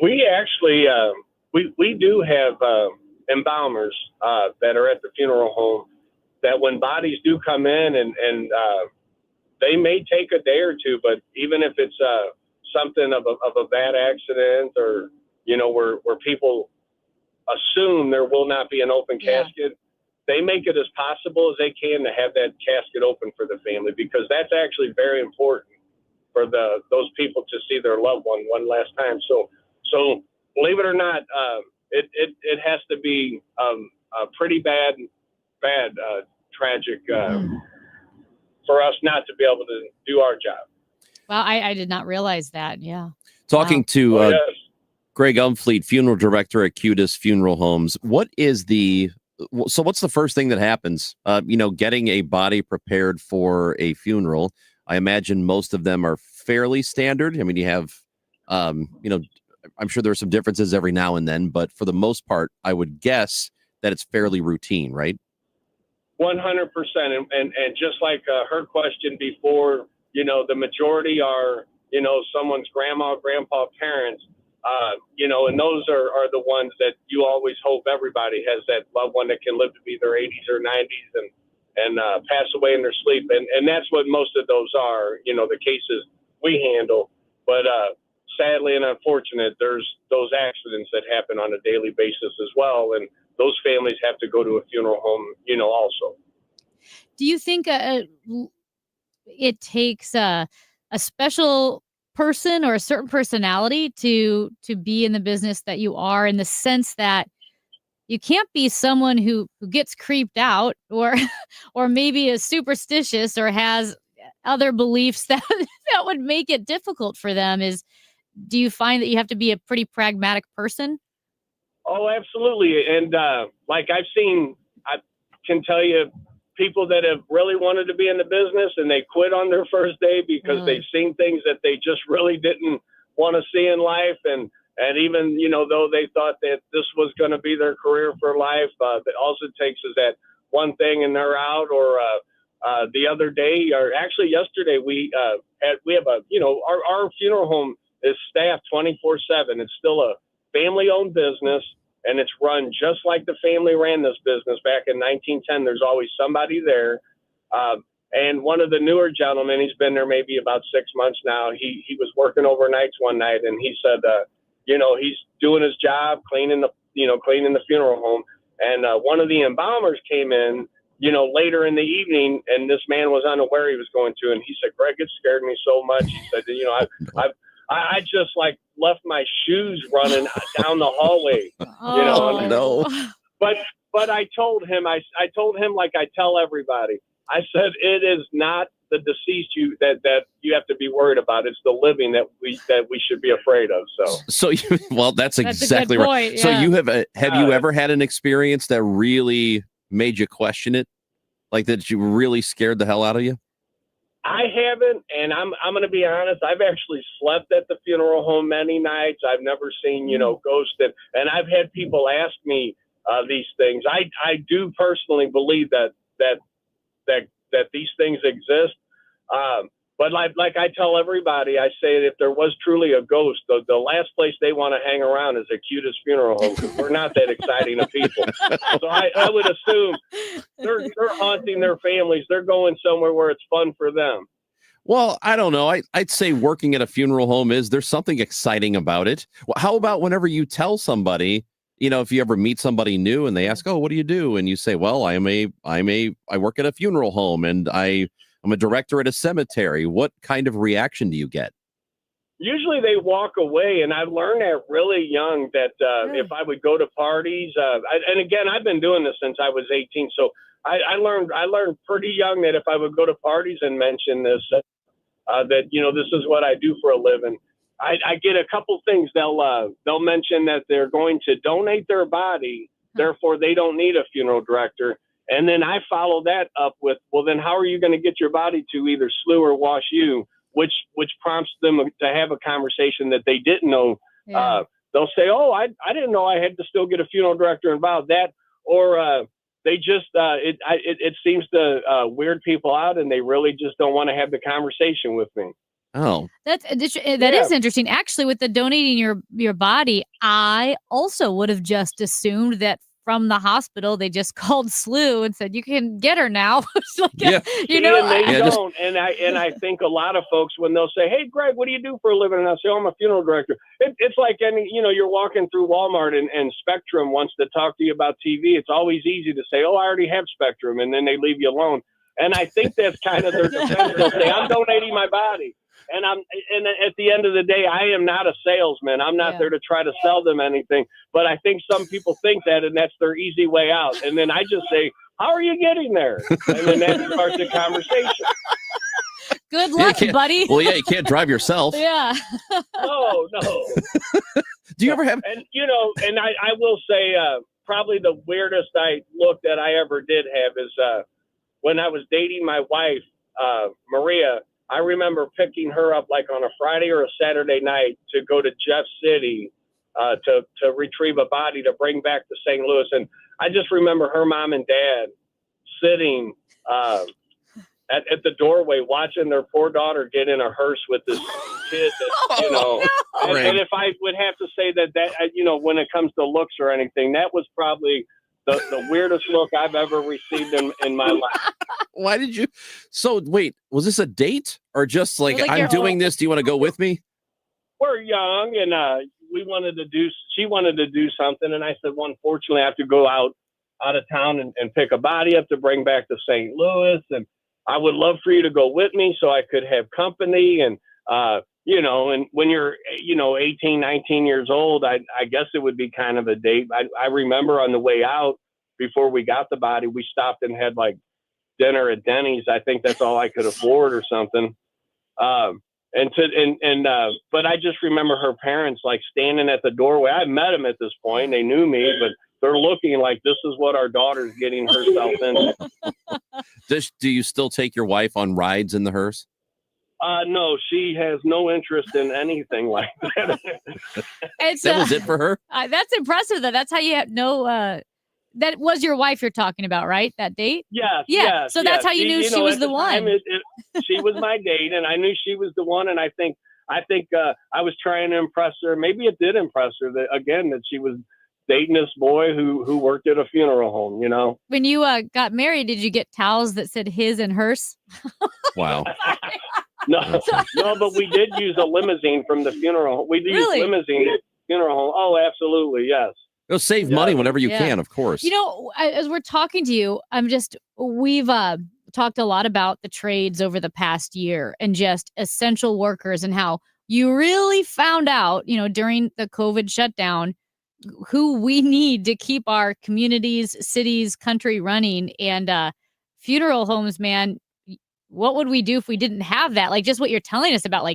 We actually, we do have embalmers that are at the funeral home, that when bodies do come in and they may take a day or two, but even if it's something of a bad accident, or where people assume there will not be an open casket, they make it as possible as they can to have that casket open for the family, because that's actually very important for those people to see their loved one last time. So believe it or not, it has to be a pretty bad tragic for us not to be able to do our job. Well, I did not realize that. Yeah. Talking to Greg Umfleet, funeral director at Cutis Funeral Homes. What's the first thing that happens? Getting a body prepared for a funeral. I imagine most of them are fairly standard. I mean, you have, I'm sure there are some differences every now and then, but for the most part, I would guess that it's fairly routine, right? 100%. And just like her question before, the majority are, someone's grandma, grandpa, parents, and those are the ones that you always hope everybody has, that loved one that can live to be their 80s or 90s and pass away in their sleep. And that's what most of those are, the cases we handle. But sadly and unfortunate, there's those accidents that happen on a daily basis as well. And those families have to go to a funeral home, also. Do you think it takes a special person or a certain personality to be in the business that you are, in the sense that you can't be someone who gets creeped out or maybe is superstitious or has other beliefs that would make it difficult for them? Do you find that you have to be a pretty pragmatic person? Oh, absolutely. And like I can tell you people that have really wanted to be in the business and they quit on their first day because they've seen things that they just really didn't want to see in life. And even, though they thought that this was going to be their career for life, all it takes is that one thing and they're out. Or the other day, or actually yesterday, we have our funeral home is staffed 24/7. It's still a family-owned business, and it's run just like the family ran this business back in 1910. There's always somebody there. And one of the newer gentlemen, he's been there maybe about 6 months now. He was working overnights one night, and he said, he's doing his job, cleaning the funeral home. And one of the embalmers came in, later in the evening, and this man was unaware he was going to, and he said, Greg, it scared me so much. He said, I just like left my shoes running down the hallway, no. But I told him, I told him, like I tell everybody, I said, it is not the deceased that you have to be worried about. It's the living that we should be afraid of. So that's exactly right. Point, So yeah. you have you ever had an experience that really made you question it? Like that you really scared the hell out of you? I haven't, and I'm going to be honest. I've actually slept at the funeral home many nights. I've never seen, ghosts, and I've had people ask me these things. I do personally believe that these things exist. But like I tell everybody, I say that if there was truly a ghost, the last place they want to hang around is a cutest funeral home, because we're not that exciting of people. So I would assume they're haunting their families. They're going somewhere where it's fun for them. Well, I don't know. I'd say working at a funeral home there's something exciting about it. Well, how about whenever you tell somebody, if you ever meet somebody new and they ask, oh, what do you do? And you say, well, I work at a funeral home and I'm a director at a cemetery. What kind of reaction do you get? Usually they walk away, and I learned that really young that if I would go to parties, and again, I've been doing this since I was 18, so I learned pretty young that if I would go to parties and mention this, that this is what I do for a living, I get a couple things. They'll mention that they're going to donate their body, therefore they don't need a funeral director. And then I follow that up with, well, then how are you going to get your body to either slew or wash you, which prompts them to have a conversation that they didn't know. Yeah. They'll say, oh, I didn't know I had to still get a funeral director involved. That, or they just, it seems to weird people out, and they really just don't want to have the conversation with me. Oh, that is interesting. Actually, with the donating your body, I also would have just assumed that from the hospital they just called SLU and said you can get her now. And they don't. And I think a lot of folks, when they'll say, "Hey, Greg, what do you do for a living?" and I'll say, "Oh, I'm a funeral director." It's like you're walking through Walmart and Spectrum wants to talk to you about TV. It's always easy to say, "Oh, I already have Spectrum," and then they leave you alone. And I think that's kind of their defense. They'll say, "I'm donating my body." And at the end of the day, I am not a salesman. I'm not there to try to sell them anything. But I think some people think that, and that's their easy way out. And then I just say, how are you getting there? And then that starts the conversation. Good luck, buddy. Well, yeah, you can't drive yourself. Yeah. No. Do you ever have? And, and I will say probably the weirdest look that I ever did have is when I was dating my wife, Maria. I remember picking her up like on a Friday or a Saturday night to go to Jeff City to retrieve a body to bring back to St. Louis. And I just remember her mom and dad sitting at the doorway watching their poor daughter get in a hearse with this kid that, and if I would have to say that when it comes to looks or anything, that was probably the weirdest look I've ever received in my life. Why did you? So wait, was this a date or just like I'm doing this? Do you want to go with me? We're young, and she wanted to do something, and I said, well, unfortunately, I have to go out of town and pick a body up to bring back to St. Louis, and I would love for you to go with me so I could have company. And and when you're 18, 19 years old, I guess it would be kind of a date. I remember on the way out before we got the body, we stopped and had like dinner at Denny's. I think that's all I could afford or something. But I just remember her parents like standing at the doorway. I met them at this point. They knew me, but they're looking like this is what our daughter's getting herself into. Do you still take your wife on rides in the hearse? No, she has no interest in anything like that. That was it for her? That's impressive, though. That's how you have no... that was your wife you're talking about, right? That date? Yes. Yeah. Yes, so that's how you knew she was the one. She was my date, and I knew she was the one. And I think I was trying to impress her. Maybe it did impress her that she was dating this boy who worked at a funeral home. When you got married, did you get towels that said his and hers? Wow. No, but we did use a limousine from the funeral. We used limousine at the funeral home. Oh, absolutely, yes. Save money whenever you can, of course. As we're talking to you, we've talked a lot about the trades over the past year and just essential workers and how you really found out, during the COVID shutdown, who we need to keep our communities, cities, country running. And funeral homes, man, what would we do if we didn't have that? Like just what you're telling us about,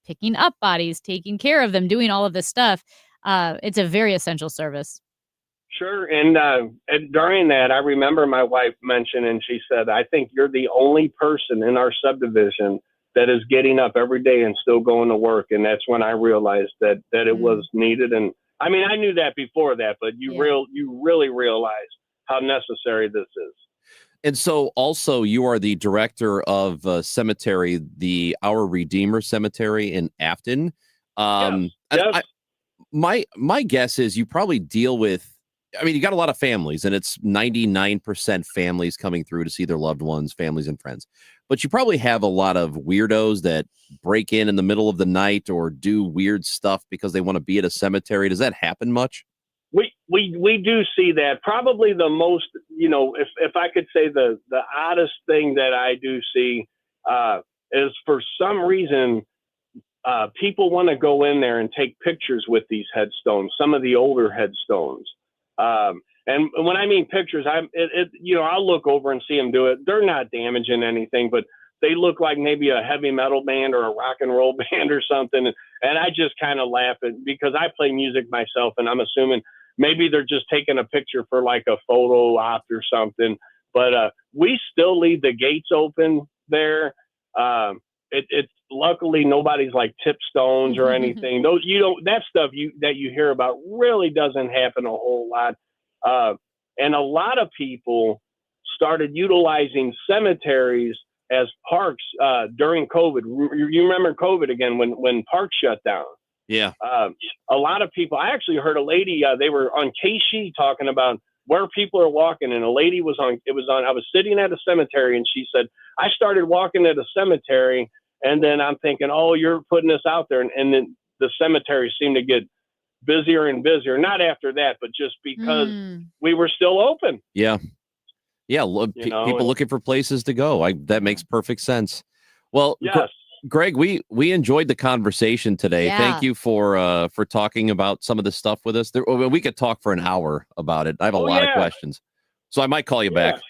picking up bodies, taking care of them, doing all of this stuff. It's a very essential service. Sure. And during that, I remember my wife mentioned, and she said, I think you're the only person in our subdivision that is getting up every day and still going to work. And that's when I realized that it was needed. And I mean, I knew that before that, but you really realize how necessary this is. And so also you are the director of cemetery, the Our Redeemer Cemetery in Afton. Yes. My guess is you probably deal with, you got a lot of families, and it's 99% families coming through to see their loved ones, families and friends. But you probably have a lot of weirdos that break in the middle of the night or do weird stuff because they want to be at a cemetery. Does that happen much? We do see that. Probably the most, if I could say the oddest thing that I do see is for some reason people want to go in there and take pictures with these headstones, some of the older headstones. And when I mean pictures, I'll look over and see them do it. They're not damaging anything, but they look like maybe a heavy metal band or a rock and roll band or something. And I just kind of laugh because I play music myself, and I'm assuming maybe they're just taking a picture for like a photo op or something. But we still leave the gates open there. It's luckily nobody's like tipstones or anything. Those that stuff that you hear about really doesn't happen a whole lot. And a lot of people started utilizing cemeteries as parks during COVID. You remember COVID again when parks shut down. Yeah. A lot of people. I actually heard a lady. They were on KSHE talking about where people are walking, and a lady was on. I was sitting at a cemetery, and she said, "I started walking at a cemetery." And then I'm thinking, oh, you're putting this out there. And then the cemeteries seem to get busier and busier. Not after that, but just because we were still open. Yeah. Yeah. People looking for places to go. That makes perfect sense. Well, yes. Greg, we enjoyed the conversation today. Yeah. Thank you for talking about some of this stuff with us. We could talk for an hour about it. I have a lot of questions. So I might call you back.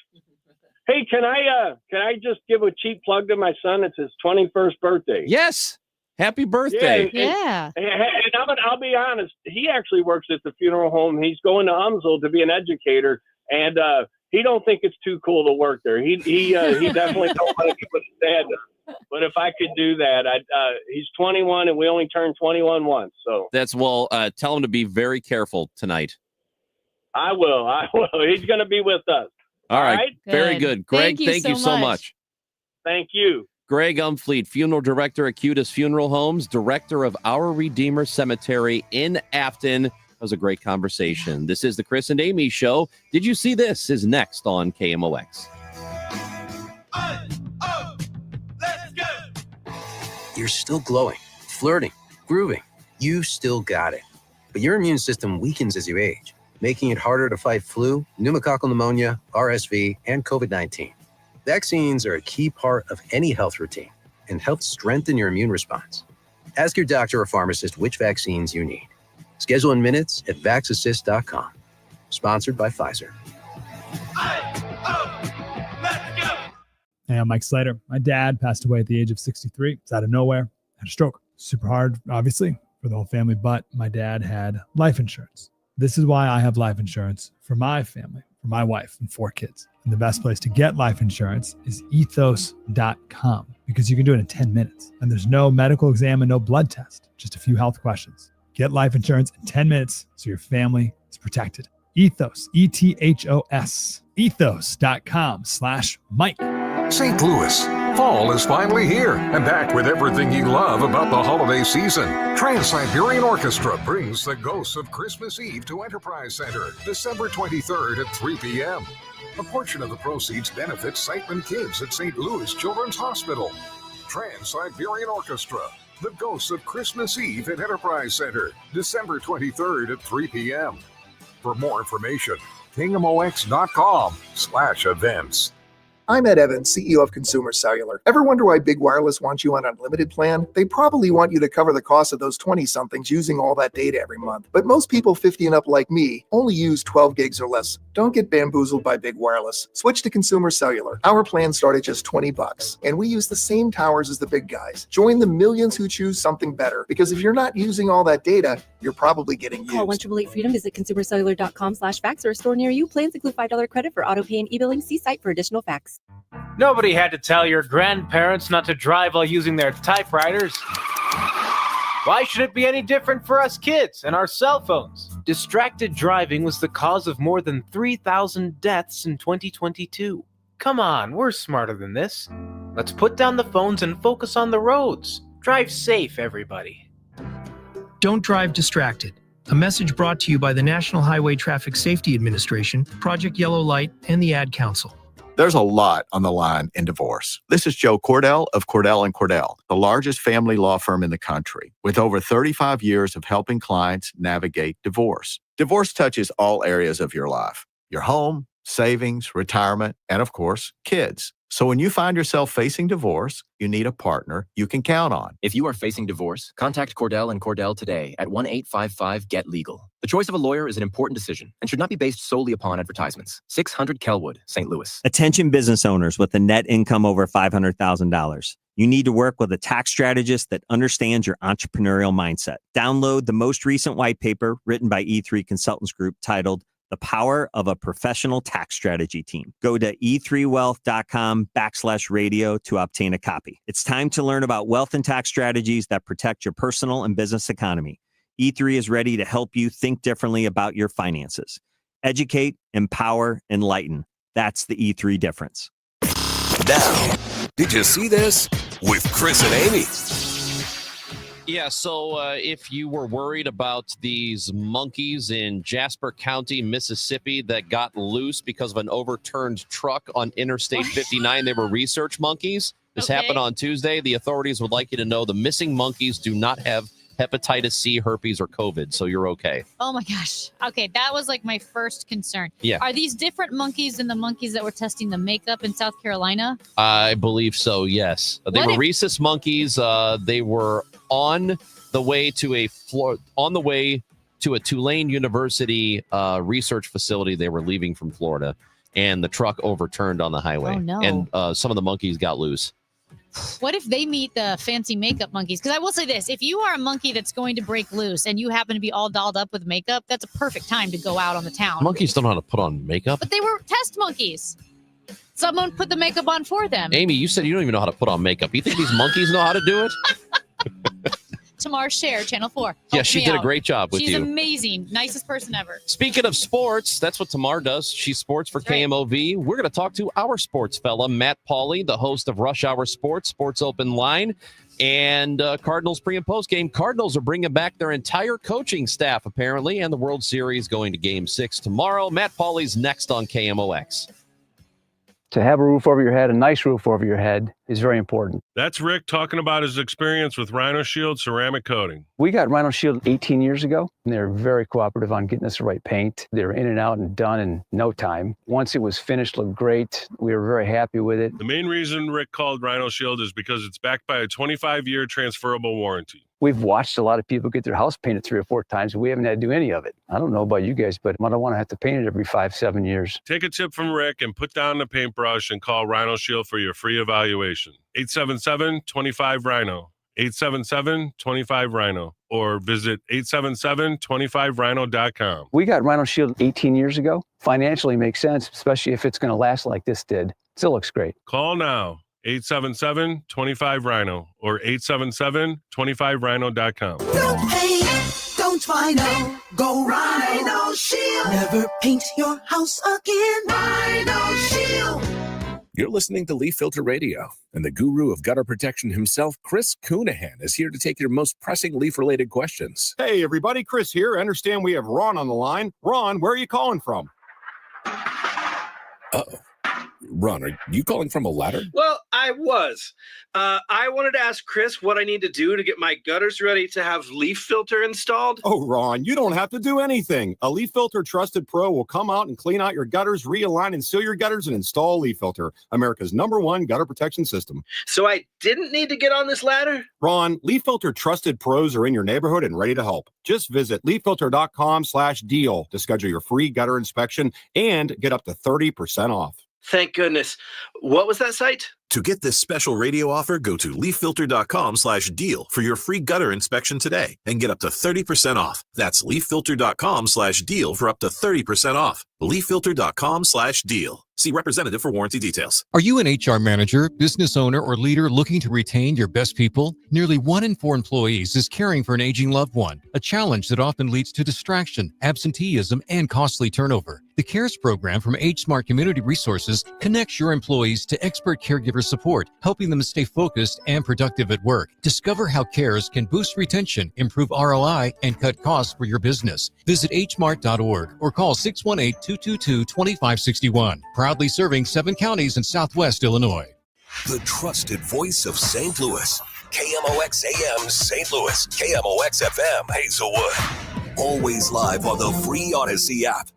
Hey, can I just give a cheap plug to my son? It's his 21st birthday. Yes. Happy birthday. Yeah. And I'll be honest, he actually works at the funeral home. He's going to UMSL to be an educator, and he don't think it's too cool to work there. He definitely don't want to do what his dad does. But if I could do that, he's 21 and we only turned 21 once. So tell him to be very careful tonight. I will. He's going to be with us. All right. Very good. Greg, thank you so much. Thank you. Greg Umfleet, funeral director at Cutis Funeral Homes, director of Our Redeemer Cemetery in Afton. That was a great conversation. This is the Chris and Amy Show. Did you see this? Is next on KMOX. Let's go. You're still glowing, flirting, grooving. You still got it. But your immune system weakens as you age, making it harder to fight flu, pneumococcal pneumonia, RSV, and COVID-19. Vaccines are a key part of any health routine and help strengthen your immune response. Ask your doctor or pharmacist which vaccines you need. Schedule in minutes at VaxAssist.com. Sponsored by Pfizer. Hey, I'm Mike Slater. My dad passed away at the age of 63. It's out of nowhere. Had a stroke. Super hard, obviously, for the whole family, but my dad had life insurance. This is why I have life insurance for my family, for my wife and 4 kids. And the best place to get life insurance is ethos.com because you can do it in 10 minutes. And there's no medical exam and no blood test, just a few health questions. Get life insurance in 10 minutes so your family is protected. Ethos, ETHOS, ethos.com/Mike. St. Louis, fall is finally here and back with everything you love about the holiday season. Trans-Siberian Orchestra brings the Ghosts of Christmas Eve to Enterprise Center, December 23rd at 3 p.m. A portion of the proceeds benefits Siteman Kids at St. Louis Children's Hospital. Trans-Siberian Orchestra, the Ghosts of Christmas Eve at Enterprise Center, December 23rd at 3 p.m. For more information, KMOX.com/events. I'm Ed Evans, CEO of Consumer Cellular. Ever wonder why Big Wireless wants you on an unlimited plan? They probably want you to cover the cost of those 20-somethings using all that data every month. But most people 50 and up like me only use 12 gigs or less. Don't get bamboozled by Big Wireless. Switch to Consumer Cellular. Our plans start at just $20, and we use the same towers as the big guys. Join the millions who choose something better, because if you're not using all that data, you're probably getting used. Call 1-888-FREEDOM. Visit consumercellular.com/facts or store near you. Plans include $5 credit for auto pay and e-billing. See site for additional facts. Nobody had to tell your grandparents not to drive while using their typewriters. Why should it be any different for us kids and our cell phones? Distracted driving was the cause of more than 3,000 deaths in 2022. Come on, we're smarter than this. Let's put down the phones and focus on the roads. Drive safe, everybody. Don't drive distracted. A message brought to you by the National Highway Traffic Safety Administration, Project Yellow Light, and the Ad Council. There's a lot on the line in divorce. This is Joe Cordell of Cordell & Cordell, the largest family law firm in the country, with over 35 years of helping clients navigate divorce. Divorce touches all areas of your life: your home, savings, retirement, and of course, kids. So when you find yourself facing divorce, you need a partner you can count on. If you are facing divorce, contact Cordell & Cordell today at 1-855-GET-LEGAL. The choice of a lawyer is an important decision and should not be based solely upon advertisements. 600 Kelwood, St. Louis. Attention business owners with a net income over $500,000. You need to work with a tax strategist that understands your entrepreneurial mindset. Download the most recent white paper written by E3 Consultants Group titled The Power of a Professional Tax Strategy Team. Go to e3wealth.com/radio to obtain a copy. It's time to learn about wealth and tax strategies that protect your personal and business economy. E3 is ready to help you think differently about your finances. Educate, empower, enlighten. That's the E3 difference. Now, did you see this? With Chris and Amy. Yeah, so if you were worried about these monkeys in Jasper County, Mississippi, that got loose because of an overturned truck on Interstate 59, they were research monkeys. This happened on Tuesday. The authorities would like you to know the missing monkeys do not have hepatitis C, herpes, or COVID, so you're okay. Oh my gosh. Okay, that was like my first concern. Yeah. Are these different monkeys than the monkeys that were testing the makeup in South Carolina? I believe so, yes. They were rhesus monkeys. They were on the way to a Tulane University research facility. They were leaving from Florida, and the truck overturned on the highway. Oh, no. And some of the monkeys got loose. What if they meet the fancy makeup monkeys? Because I will say this, if you are a monkey that's going to break loose and you happen to be all dolled up with makeup, that's a perfect time to go out on the town. Monkeys don't know how to put on makeup. But they were test monkeys. Someone put the makeup on for them. Amy, you said you don't even know how to put on makeup. You think these monkeys know how to do it? Tamar Scher, Channel 4. Yeah, she did a great job with you. She's amazing. Nicest person ever. Speaking of sports, that's what Tamar does. She's sports for KMOV. We're going to talk to our sports fella, Matt Pauley, the host of Rush Hour Sports, Sports Open Line, and Cardinals pre- and post-game. Cardinals are bringing back their entire coaching staff, apparently, and the World Series going to Game 6 tomorrow. Matt Pauley's next on KMOX. To have a roof over your head, a nice roof over your head, is very important. That's Rick talking about his experience with Rhino Shield ceramic coating. We got Rhino Shield 18 years ago, and they're very cooperative on getting us the right paint. They're in and out and done in no time. Once it was finished, looked great. We were very happy with it. The main reason Rick called Rhino Shield is because it's backed by a 25-year transferable warranty. We've watched a lot of people get their house painted 3 or 4 times, and we haven't had to do any of it. I don't know about you guys, but I don't want to have to paint it every 5-7 years. Take a tip from Rick and put down the paintbrush and call Rhino Shield for your free evaluation. 877-25-RHINO. 877-25-RHINO. Or visit 877-25rhino.com. We got Rhino Shield 18 years ago. Financially makes sense, especially if it's going to last like this did. Still looks great. Call now. 877-25-RHINO or 877-25rhino.com. Don't paint, don't Rhino, go Rhino Shield. Never paint your house again. Rhino Shield. You're listening to Leaf Filter Radio, and the guru of gutter protection himself, Chris Coonahan, is here to take your most pressing leaf-related questions. Hey, everybody, Chris here. I understand we have Ron on the line. Ron, where are you calling from? Uh-oh. Ron, are you calling from a ladder? Well, I was. I wanted to ask Chris what I need to do to get my gutters ready to have leaf filter installed. Oh, Ron, you don't have to do anything. A Leaf Filter Trusted Pro will come out and clean out your gutters, realign and seal your gutters, and install Leaf Filter, America's #1 gutter protection system. So I didn't need to get on this ladder? Ron, Leaf Filter Trusted Pros are in your neighborhood and ready to help. Just visit leaffilter.com/deal to schedule your free gutter inspection and get up to 30% off. Thank goodness. What was that site? To get this special radio offer, go to leaffilter.com/deal for your free gutter inspection today and get up to 30% off. That's leaffilter.com/deal for up to 30% off. leaffilter.com/deal. See representative for warranty details. Are you an HR manager, business owner, or leader looking to retain your best people? Nearly 1 in 4 employees is caring for an aging loved one, a challenge that often leads to distraction, absenteeism, and costly turnover. The CARES program from Age Smart Community Resources connects your employees to expert caregiver support, helping them stay focused and productive at work. Discover how CARES can boost retention, improve ROI, and cut costs for your business. Visit hmart.org or call 618-222-2561. Proudly serving 7 counties in Southwest Illinois. The trusted voice of St. Louis. KMOX AM St. Louis. KMOX FM Hazelwood. Always live on the free Odyssey app.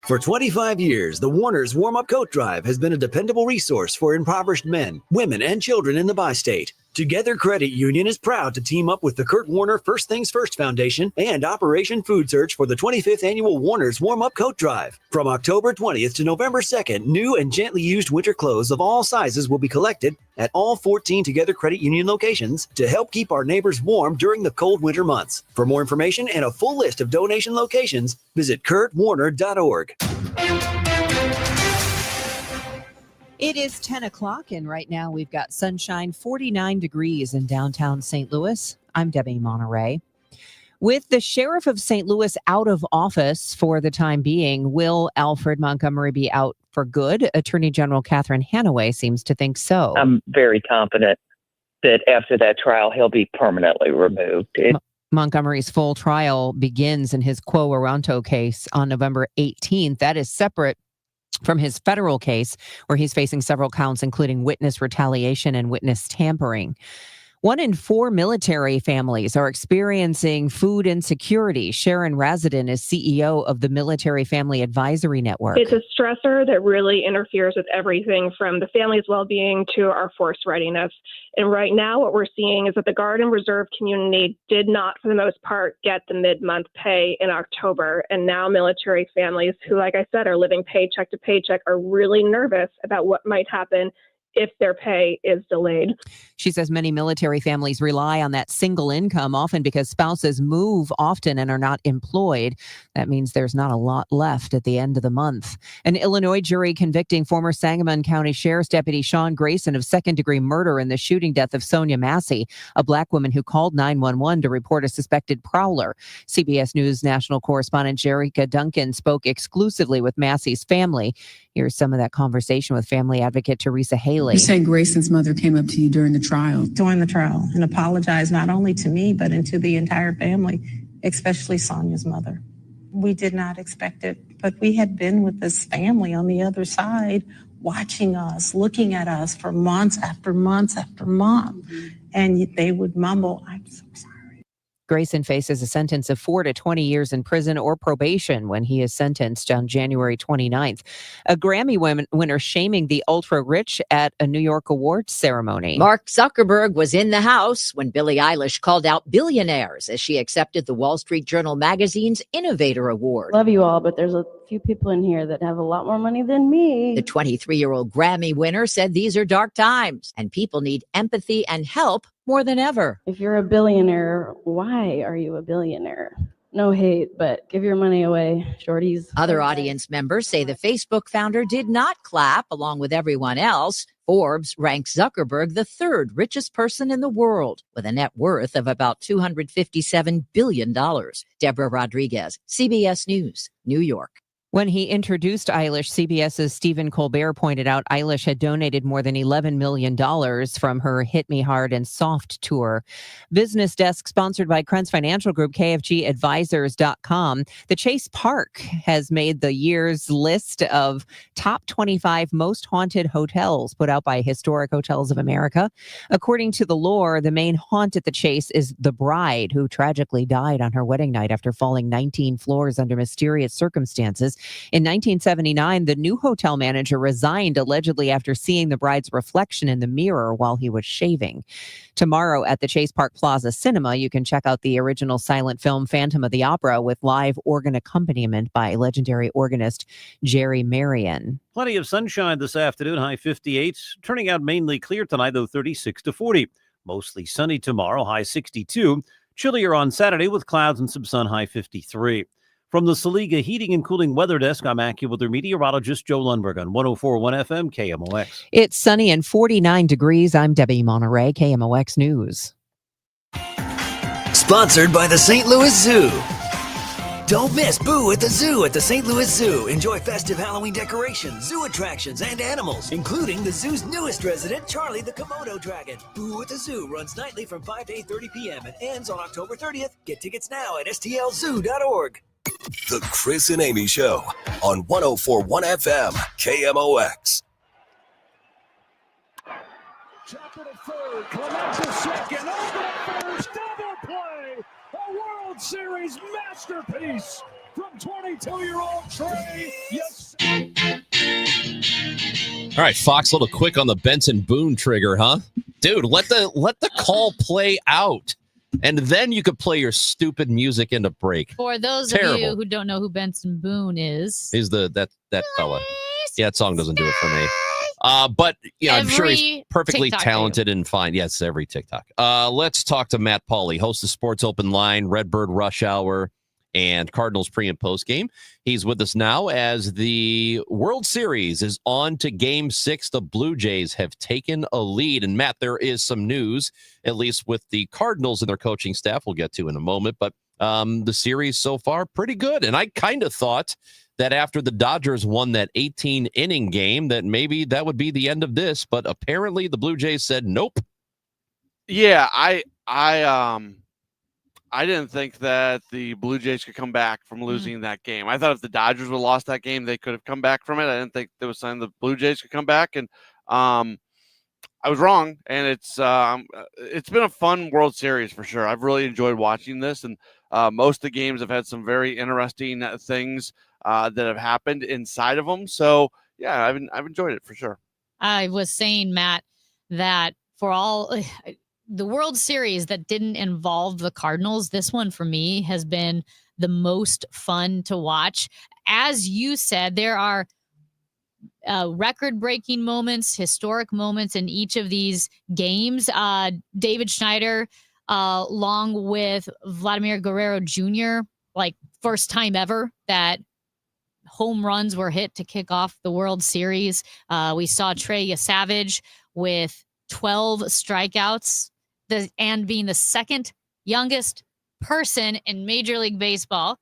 For 25 years, the Warner's Warm-Up Coat Drive has been a dependable resource for impoverished men, women, and children in the bi-state. Together Credit Union is proud to team up with the Kurt Warner First Things First Foundation and Operation Food Search for the 25th Annual Warner's Warm-Up Coat Drive. From October 20th to November 2nd, new and gently used winter clothes of all sizes will be collected at all 14 Together Credit Union locations to help keep our neighbors warm during the cold winter months. For more information and a full list of donation locations, visit kurtwarner.org. It is 10 o'clock, and right now we've got sunshine, 49 degrees in downtown St. Louis. I'm Debbie Monterey. With the sheriff of St. Louis out of office for the time being, will Alfred Montgomery be out for good? Attorney General Catherine Hanaway seems to think so. I'm very confident that after that trial, he'll be permanently removed. Montgomery's full trial begins in his Quo Warranto case on November 18th. That is separate from his federal case, where he's facing several counts, including witness retaliation and witness tampering. 1 in 4 military families are experiencing food insecurity. Sharon Razadin is CEO of the Military Family Advisory Network. It's a stressor that really interferes with everything from the family's well-being to our force readiness. And right now what we're seeing is that the Guard and Reserve community did not, for the most part, get the mid-month pay in October. And now military families who, like I said, are living paycheck to paycheck are really nervous about what might happen if their pay is delayed. She says many military families rely on that single income, often because spouses move often and are not employed. That means there's not a lot left at the end of the month. An Illinois jury convicting former Sangamon County Sheriff's Deputy Sean Grayson of second-degree murder in the shooting death of Sonia Massey, a Black woman who called 911 to report a suspected prowler. CBS News national correspondent Jerrica Duncan spoke exclusively with Massey's family. Here's some of that conversation with family advocate Teresa Haley. You say Grayson's mother came up to you during the trial. During the trial, and apologized not only to me, but to the entire family, especially Sonia's mother. We did not expect it, but we had been with this family on the other side, watching us, looking at us for months after months after month. And they would mumble, "I'm so sorry." Grayson faces a sentence of 4 to 20 years in prison or probation when he is sentenced on January 29th. A Grammy winner shaming the ultra-rich at a New York awards ceremony. Mark Zuckerberg was in the house when Billie Eilish called out billionaires as she accepted the Wall Street Journal magazine's Innovator Award. Love you all, but there's a few people in here that have a lot more money than me. The 23-year-old Grammy winner said these are dark times and people need empathy and help more than ever. If you're a billionaire, why are you a billionaire? No hate, but give your money away, shorties. Other audience members say the Facebook founder did not clap along with everyone else. Forbes ranks Zuckerberg the 3rd richest person in the world with a net worth of about $257 billion. Deborah Rodriguez, CBS News, New York. When he introduced Eilish, CBS's Stephen Colbert pointed out Eilish had donated more than $11 million from her Hit Me Hard and Soft tour. Business Desk, sponsored by Krenz Financial Group, KFGadvisors.com. The Chase Park has made the year's list of top 25 most haunted hotels put out by Historic Hotels of America. According to the lore, the main haunt at the Chase is the bride, who tragically died on her wedding night after falling 19 floors under mysterious circumstances. In 1979, the new hotel manager resigned allegedly after seeing the bride's reflection in the mirror while he was shaving. Tomorrow at the Chase Park Plaza Cinema, you can check out the original silent film Phantom of the Opera with live organ accompaniment by legendary organist Jerry Marion. Plenty of sunshine this afternoon, high 58. Turning out mainly clear tonight, though 36 to 40. Mostly sunny tomorrow, high 62. Chillier on Saturday with clouds and some sun, high 53. From the Saliga Heating and Cooling Weather Desk, I'm AccuWeather meteorologist Joe Lundberg on 104.1 FM KMOX. It's sunny and 49 degrees. I'm Debbie Monterey, KMOX News. Sponsored by the St. Louis Zoo. Don't miss Boo at the Zoo at the St. Louis Zoo. Enjoy festive Halloween decorations, zoo attractions, and animals, including the zoo's newest resident, Charlie the Komodo Dragon. Boo at the Zoo runs nightly from 5 to 8:30 p.m. and ends on October 30th. Get tickets now at stlzoo.org. The Chris and Amy Show on 104.1 FM KMOX. Top of the third, Clemente second, over the first, double play, a World Series masterpiece from 22-year-old Trey. Yes. All right, Fox, a little quick on the Benson Boone trigger, huh? Dude, let the call play out. And then you could play your stupid music into break. For those of you who don't know who Benson Boone is, He's that fella. Yeah, that song doesn't do it for me. But I'm sure he's perfectly TikTok talented and fine. Yes, every TikTok. Let's talk to Matt Pauley, host of Sports Open Line, Redbird Rush Hour, and Cardinals pre and post game. He's with us now as the World Series is on to Game 6. The Blue Jays have taken a lead. And Matt, there is some news, at least with the Cardinals and their coaching staff we'll get to in a moment. But the series so far, pretty good. And I kind of thought that after the Dodgers won that 18-inning game, that maybe that would be the end of this. But apparently the Blue Jays said nope. Yeah, I didn't think that the Blue Jays could come back from losing that game. I thought if the Dodgers would have lost that game, they could have come back from it. I didn't think there was something the Blue Jays could come back, and I was wrong. And it's been a fun World Series for sure. I've really enjoyed watching this, and most of the games have had some very interesting things that have happened inside of them. So yeah, I've enjoyed it for sure. I was saying, Matt, that for all the World Series that didn't involve the Cardinals, this one for me has been the most fun to watch. As you said, there are record-breaking moments, historic moments in each of these games. David Schneider, along with Vladimir Guerrero Jr., like first time ever that home runs were hit to kick off the World Series. We saw Trey Savage with 12 strikeouts and being the second youngest person in Major League Baseball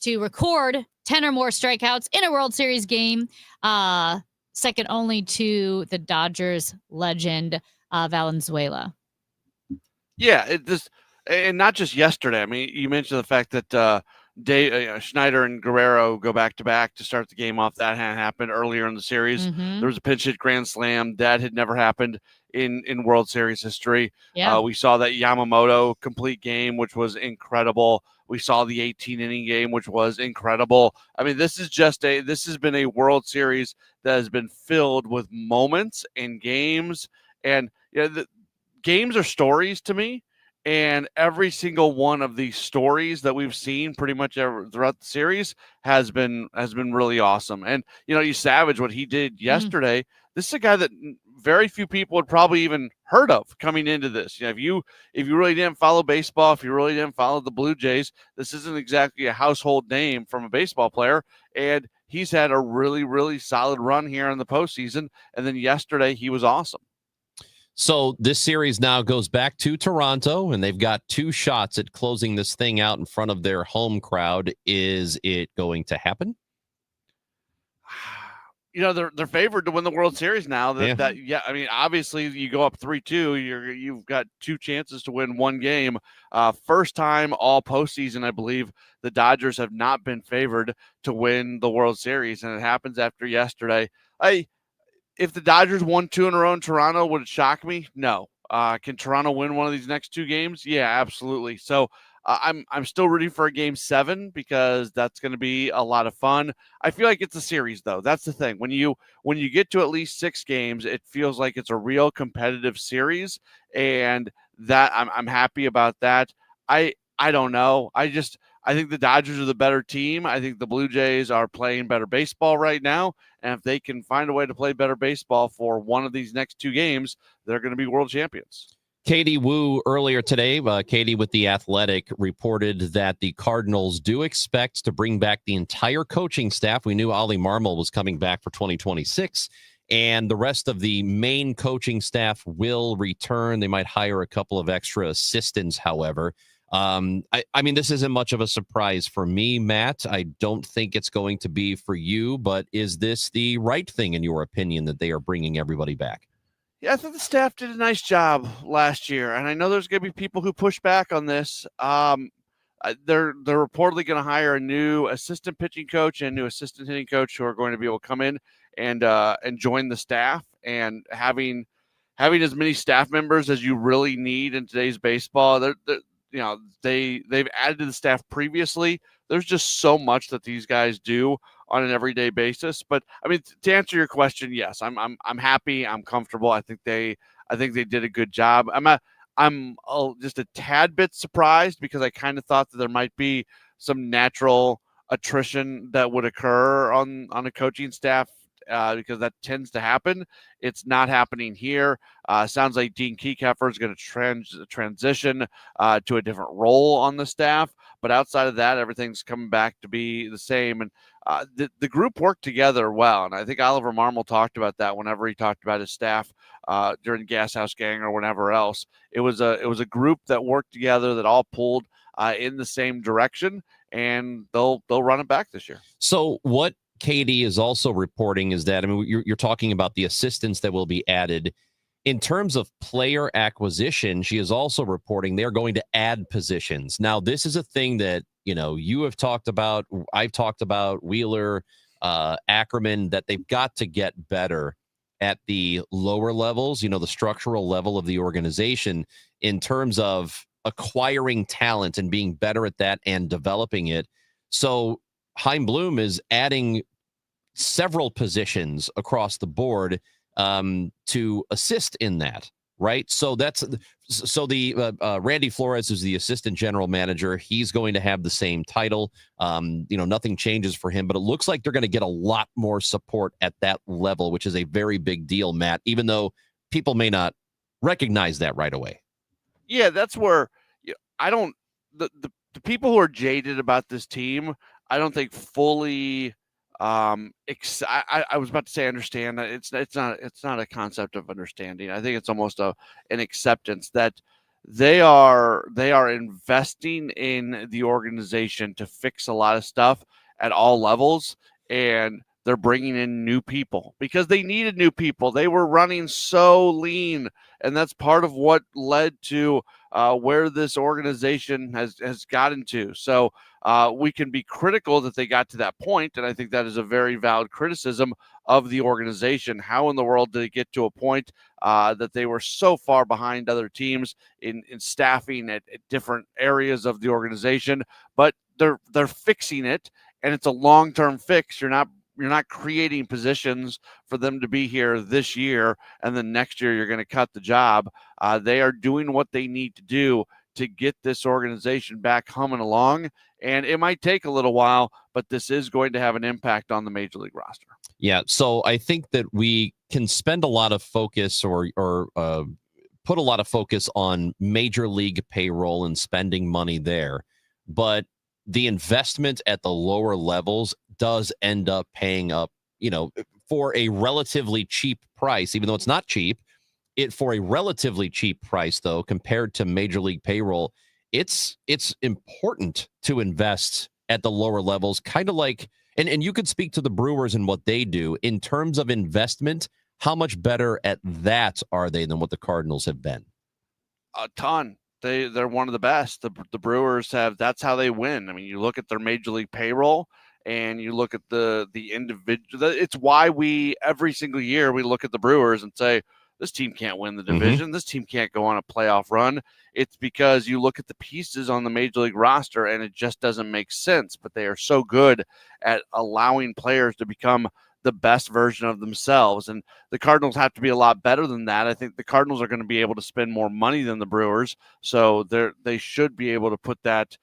to record 10 or more strikeouts in a World Series game, second only to the Dodgers legend Valenzuela. Yeah, and not just yesterday. I mean, you mentioned the fact that Schneider and Guerrero go back-to-back to start the game off. That had happened earlier in the series. Mhm. There was a pinch hit grand slam. That had never happened in World Series history. Yeah. We saw that Yamamoto complete game, which was incredible. We saw the 18-inning game, which was incredible. I mean, this has been a World Series that has been filled with moments and games. And the games are stories to me. And every single one of these stories that we've seen pretty much throughout the series has been really awesome. And, Savage, what he did yesterday, this is a guy that very few people would probably even heard of coming into this. If you really didn't follow baseball, if you really didn't follow the Blue Jays, this isn't exactly a household name from a baseball player. And he's had a really, really solid run here in the postseason. And then yesterday he was awesome. So this series now goes back to Toronto, and they've got two shots at closing this thing out in front of their home crowd. Is it going to happen? you know, they're favored to win the World Series now. Yeah. I mean, obviously you go up 3-2, you've got 2 chances to win one game. First time all postseason, I believe the Dodgers have not been favored to win the World Series, and it happens after yesterday. If the Dodgers won 2 in a row in Toronto, would it shock me? No. Can Toronto win one of these next 2 games? Yeah, absolutely. So I'm still rooting for a Game 7 because that's going to be a lot of fun. I feel like it's a series, though. That's the thing. When you get to at least 6 games, it feels like it's a real competitive series, and that I'm happy about that. I don't know. I think the Dodgers are the better team. I think the Blue Jays are playing better baseball right now, and if they can find a way to play better baseball for one of these next 2 games, they're going to be world champions. Katie Woo earlier today, Katie with The Athletic, reported that the Cardinals do expect to bring back the entire coaching staff. We knew Ollie Marmol was coming back for 2026, and the rest of the main coaching staff will return. They might hire a couple of extra assistants, however. I mean, this isn't much of a surprise for me, Matt. I don't think it's going to be for you, but is this the right thing, in your opinion, that they are bringing everybody back? Yeah, I think the staff did a nice job last year, and I know there's going to be people who push back on this. They're reportedly going to hire a new assistant pitching coach and new assistant hitting coach who are going to be able to come in and join the staff. And having as many staff members as you really need in today's baseball, they've added to the staff previously. There's just so much that these guys do on an everyday basis. But I mean, to answer your question, yes, I'm happy. I'm comfortable. I think they did a good job. I'm just a tad bit surprised because I kind of thought that there might be some natural attrition that would occur on a coaching staff because that tends to happen. It's not happening here. Sounds like Dean Kekeffer is going to transition to a different role on the staff. But outside of that, everything's coming back to be the same. And the group worked together well. And I think Oliver Marmol talked about that whenever he talked about his staff during Gas House Gang or whenever else. It was a group that worked together, that all pulled in the same direction, and they'll run it back this year. So what Katie is also reporting is that, I mean, you're talking about the assistants that will be added. In terms of player acquisition, she is also reporting they're going to add positions. Now, this is a thing that, you have talked about, I've talked about, Wheeler, Ackerman, that they've got to get better at the lower levels, the structural level of the organization, in terms of acquiring talent and being better at that and developing it. So Chaim Bloom is adding several positions across the board to assist in that, right? So the Randy Flores is the assistant general manager. He's going to have the same title. Nothing changes for him, but it looks like they're going to get a lot more support at that level, which is a very big deal, Matt, even though people may not recognize that right away. Yeah, that's where the people who are jaded about this team, I don't think fully I was about to say understand. It's not a concept of understanding. I think it's almost an acceptance that they are investing in the organization to fix a lot of stuff at all levels, and they're bringing in new people because they needed new people. They were running so lean, and that's part of what led to where this organization has gotten to. So we can be critical that they got to that point, and I think that is a very valid criticism of the organization. How in the world did it get to a point that they were so far behind other teams in staffing at different areas of the organization? But they're fixing it, and it's a long-term fix. You're not creating positions for them to be here this year, and then next year you're going to cut the job. They are doing what they need to do to get this organization back humming along, and it might take a little while, but this is going to have an impact on the Major League roster. Yeah, so I think that we can spend a lot of focus or put a lot of focus on Major League payroll and spending money there, but the investment at the lower levels does end up paying up, for a relatively cheap price, even though it's not cheap. For a relatively cheap price, though, compared to Major League payroll, it's important to invest at the lower levels, kind of like And you could speak to the Brewers and what they do in terms of investment. How much better at that are they than what the Cardinals have been? A ton. They're one of the best. The Brewers that's how they win. I mean, you look at their major league payroll and you look at the individual. It's why every single year we look at the Brewers and say, this team can't win the division. This team can't go on a playoff run. It's because you look at the pieces on the major league roster and it just doesn't make sense. But they are so good at allowing players to become the best version of themselves. And the Cardinals have to be a lot better than that. I think the Cardinals are going to be able to spend more money than the Brewers. So they should be able to put that,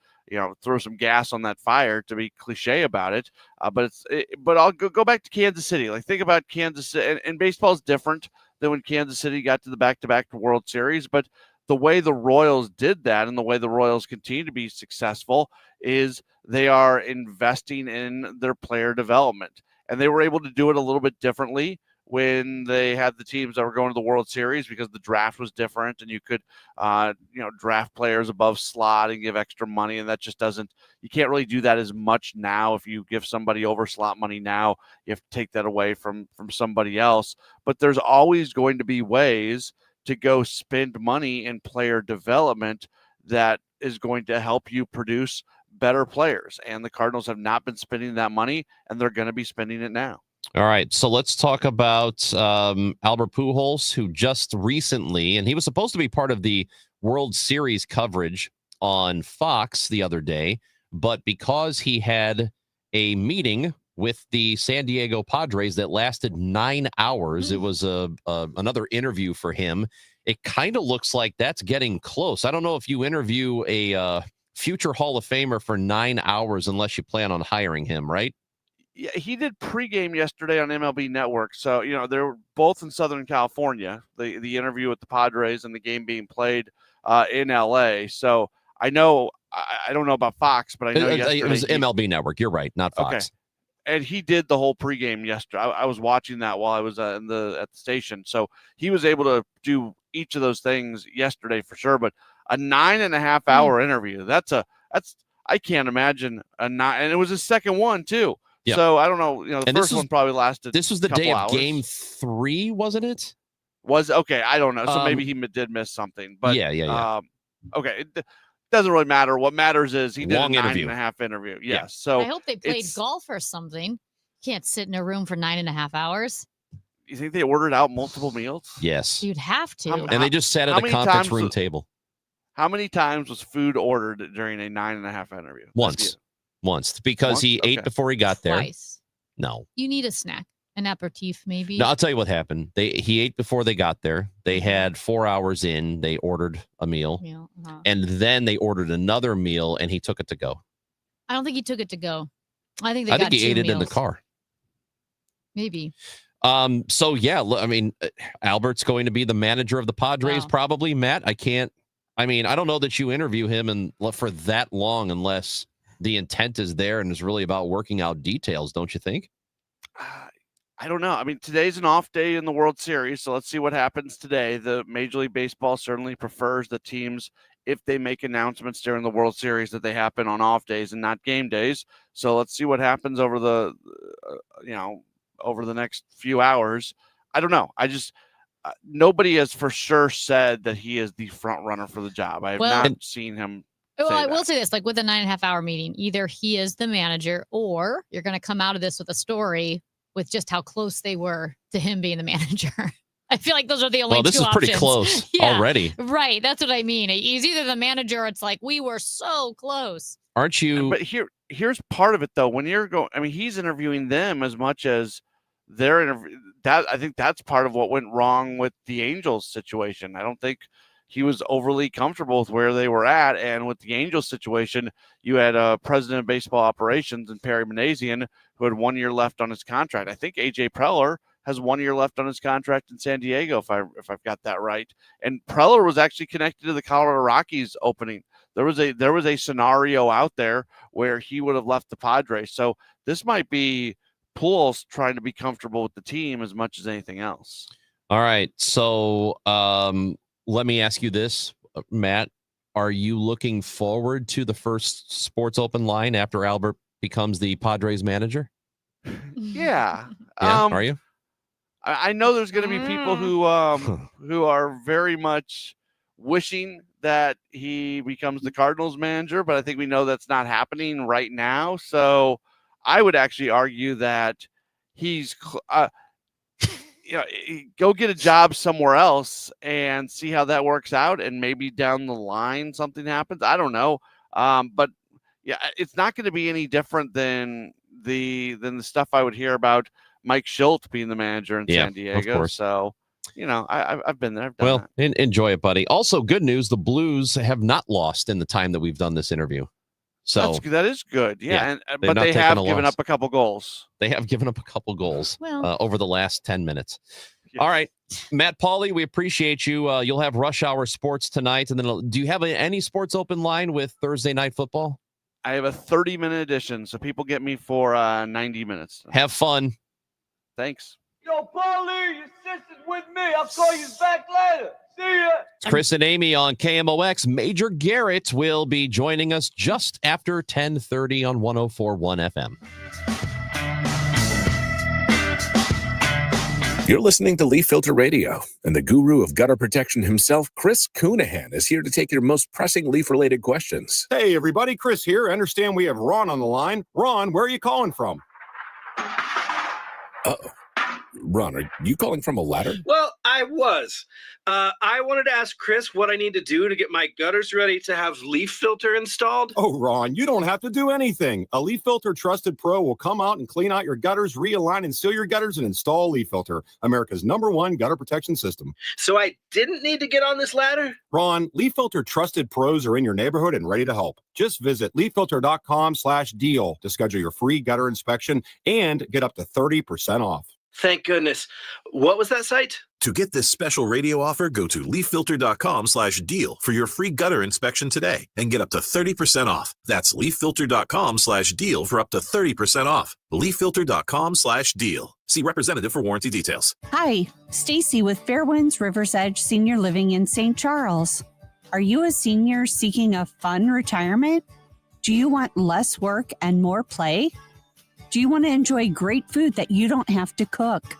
throw some gas on that fire, to be cliche about it. But I'll go back to Kansas City. Like, think about Kansas City, and baseball is different than when Kansas City got to the back-to-back World Series. But the way the Royals did that and the way the Royals continue to be successful is they are investing in their player development. And they were able to do it a little bit differently when they had the teams that were going to the World Series, because the draft was different and you could, draft players above slot and give extra money. And that just you can't really do that as much now. If you give somebody over slot money now, you have to take that away from somebody else. But there's always going to be ways to go spend money in player development that is going to help you produce better players. And the Cardinals have not been spending that money, and they're going to be spending it now. All right, so let's talk about Albert Pujols, who just recently, and he was supposed to be part of the World Series coverage on Fox the other day, but because he had a meeting with the San Diego Padres that lasted 9 hours, it was another interview for him. It kind of looks like that's getting close. I don't know if you interview a future Hall of Famer for 9 hours unless you plan on hiring him, right? Yeah, he did pregame yesterday on MLB Network. So, they're both in Southern California, the interview with the Padres and the game being played in LA. So I know, I don't know about Fox, but I know yesterday it was MLB Network. You're right, not Fox. Okay. And he did the whole pregame yesterday. I was watching that while I was at the station. So he was able to do each of those things yesterday for sure. But a 9.5 hour interview, I can't imagine and it was his second one too. Yep. So I don't know. The first one probably lasted. This was the day of hours. Game 3, wasn't it? Was okay. I don't know. So maybe he did miss something. But yeah. Okay. It doesn't really matter. What matters is he did Long a 9.5 interview. interview. Yes. Yeah. So I hope they played golf or something. Can't sit in a room for 9.5 hours. You think they ordered out multiple meals? Yes. You'd have to. And they just sat at a conference room table. How many times was food ordered during a 9.5 interview? Once, because he ate before he got there. Twice. No. You need a snack, an aperitif maybe. No, I'll tell you what happened. He ate before they got there. They had 4 hours in. They ordered a meal. And then they ordered another meal, and he took it to go. I don't think he took it to go. I think he ate it in the car. Maybe. So yeah, I mean, Albert's going to be the manager of the Padres, probably. Matt, I don't know that you interview him for that long unless the intent is there and is really about working out details, don't you think? I don't know. I mean, today's an off day in the World Series, so let's see what happens today. The Major League Baseball certainly prefers the teams, if they make announcements during the World Series, that they happen on off days and not game days. So let's see what happens over the next few hours. I don't know. I just nobody has for sure said that he is the front runner for the job. I have not seen him. Well, I will say this, like with a 9.5 hour meeting, either he is the manager or you're going to come out of this with a story with just how close they were to him being the manager. I feel like those are the only two options. Well, this is pretty close already. Right. That's what I mean. He's either the manager or it's like, we were so close. Aren't you? But here's part of it, though. When you're going, I mean, he's interviewing them as much as they're interviewing. I think that's part of what went wrong with the Angels situation. I don't think he was overly comfortable with where they were at. And with the Angels situation, you had president of baseball operations and Perry Manassian, who had 1 year left on his contract. I think AJ Preller has 1 year left on his contract in San Diego, if I've got that right. And Preller was actually connected to the Colorado Rockies opening. There was a scenario out there where he would have left the Padres. So this might be Pujols trying to be comfortable with the team as much as anything else. All right. So let me ask you this, Matt. Are you looking forward to the first Sports Open line after Albert becomes the Padres manager? Yeah. Are you? I know there's going to be people who are very much wishing that he becomes the Cardinals manager, but I think we know that's not happening right now. So I would actually argue that he's go get a job somewhere else and see how that works out, and maybe down the line something happens. I don't know, but yeah, it's not going to be any different than the stuff I would hear about Mike Schultz being the manager in San Diego. Of course. So, I've been there. I've done that. Enjoy it, buddy. Also, good news: the Blues have not lost in the time that we've done this interview. So that is good. Yeah, they've but they have given up a couple goals. They have given up a couple goals Well. over the last 10 minutes. All right, Matt Pauley, we appreciate you. You'll have Rush Hour Sports tonight, and then do you have any sports open line with Thursday Night Football? I have a 30-minute edition, so people get me for 90 minutes. Have fun. Thanks. Yo, Paulie, your sister's with me. I'll call you back later. See ya. It's Chris and Amy on KMOX. Major Garrett will be joining us just after 10:30 on 104.1 FM. You're listening to Leaf Filter Radio, and the guru of gutter protection himself, Chris Cunahan, is here to take your most pressing leaf-related questions. Hey, everybody, Chris here. I understand we have Ron on the line. Ron, where are you calling from? Uh-oh. Ron, are you calling from a ladder? Well, I was. I wanted to ask Chris what I need to do to get my gutters ready to have leaf filter installed. Oh, Ron, you don't have to do anything. A Leaf Filter Trusted Pro will come out and clean out your gutters, realign and seal your gutters, and install Leaf Filter, America's #1 gutter protection system. So I didn't need to get on this ladder? Ron, Leaf Filter Trusted Pros are in your neighborhood and ready to help. Just visit leaffilter.com/deal to schedule your free gutter inspection and get up to 30% off. Thank goodness. What was that site? To get this special radio offer, go to leaffilter.com/deal for your free gutter inspection today and get up to 30% off. That's leaffilter.com/deal for up to 30% off. leaffilter.com/deal. See representative for warranty details. Hi, Stacy with Fairwinds Rivers Edge Senior Living in St. Charles. Are you a senior seeking a fun retirement? Do you want less work and more play? Do you want to enjoy great food that you don't have to cook?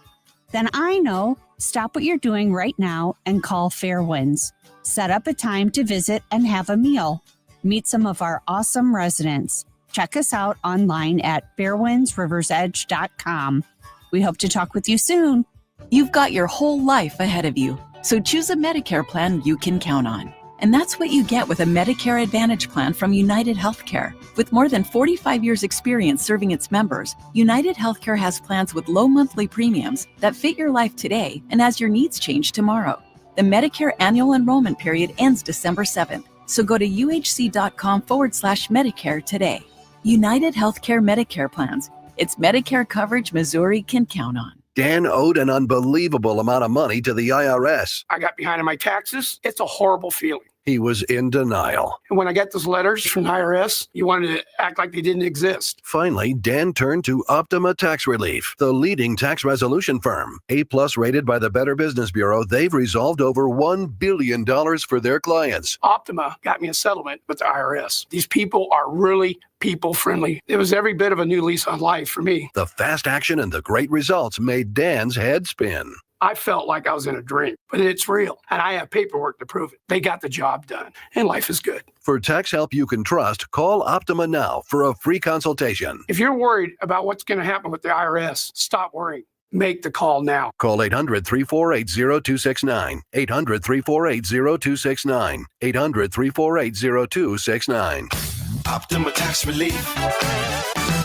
Then I know. Stop what you're doing right now and call Fairwinds. Set up a time to visit and have a meal. Meet some of our awesome residents. Check us out online at fairwindsriversedge.com. We hope to talk with you soon. You've got your whole life ahead of you, so choose a Medicare plan you can count on. And that's what you get with a Medicare Advantage plan from United Healthcare. With more than 45 years' experience serving its members, United Healthcare has plans with low monthly premiums that fit your life today and as your needs change tomorrow. The Medicare annual enrollment period ends December 7th, so go to uhc.com/Medicare today. United Healthcare Medicare plans. It's Medicare coverage Missouri can count on. Dan owed an unbelievable amount of money to the IRS. I got behind on my taxes. It's a horrible feeling. He was in denial. And when I got those letters from the IRS, you wanted to act like they didn't exist. Finally, Dan turned to Optima Tax Relief, the leading tax resolution firm. A+ rated by the Better Business Bureau, they've resolved over $1 billion for their clients. Optima got me a settlement with the IRS. These people are really people-friendly. It was every bit of a new lease on life for me. The fast action and the great results made Dan's head spin. I felt like I was in a dream, but it's real. And I have paperwork to prove it. They got the job done, and life is good. For tax help you can trust, call Optima now for a free consultation. If you're worried about what's going to happen with the IRS, stop worrying. Make the call now. Call 800-348-0269. 800-348-0269. 800-348-0269. Optima Tax Relief.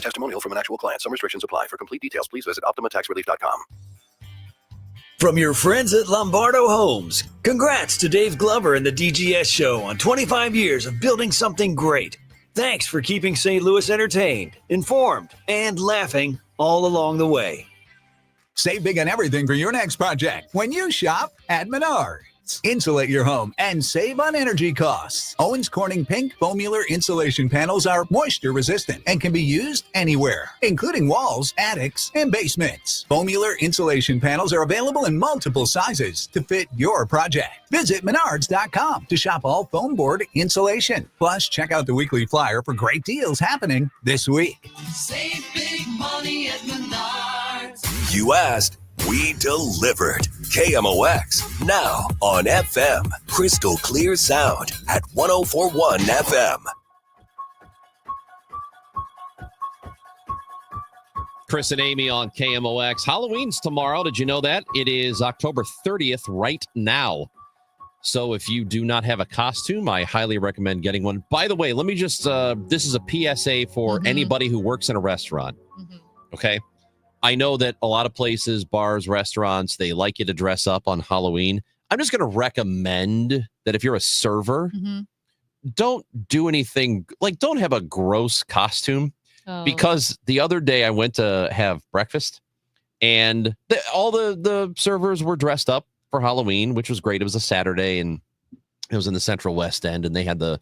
Testimonial from an actual client. Some restrictions apply. For complete details, please visit OptimaTaxRelief.com. From your friends at Lombardo Homes, congrats to Dave Glover and the DGS Show on 25 years of building something great. Thanks for keeping St. Louis entertained, informed, and laughing all along the way. Save big on everything for your next project when you shop at Menards. Insulate your home and save on energy costs. Owens Corning Pink Foamular insulation panels are moisture resistant and can be used anywhere, including walls, attics, and basements. Foamular insulation panels are available in multiple sizes to fit your project. Visit Menards.com to shop all foam board insulation. Plus, check out the weekly flyer for great deals happening this week. Save big money at Menards. You asked, we delivered. KMOX, now on FM. Crystal clear sound at 104.1 FM. Chris and Amy on KMOX. Halloween's tomorrow. Did you know that? It is October 30th right now. So if you do not have a costume, I highly recommend getting one. By the way, let me just, this is a PSA for anybody who works in a restaurant. Okay. I know that a lot of places, bars, restaurants, they like you to dress up on Halloween. I'm just going to recommend that if you're a server, don't do anything, like don't have a gross costume. Because the other day I went to have breakfast and all the servers were dressed up for Halloween, which was great. It was a Saturday and it was in the Central West End, and they had the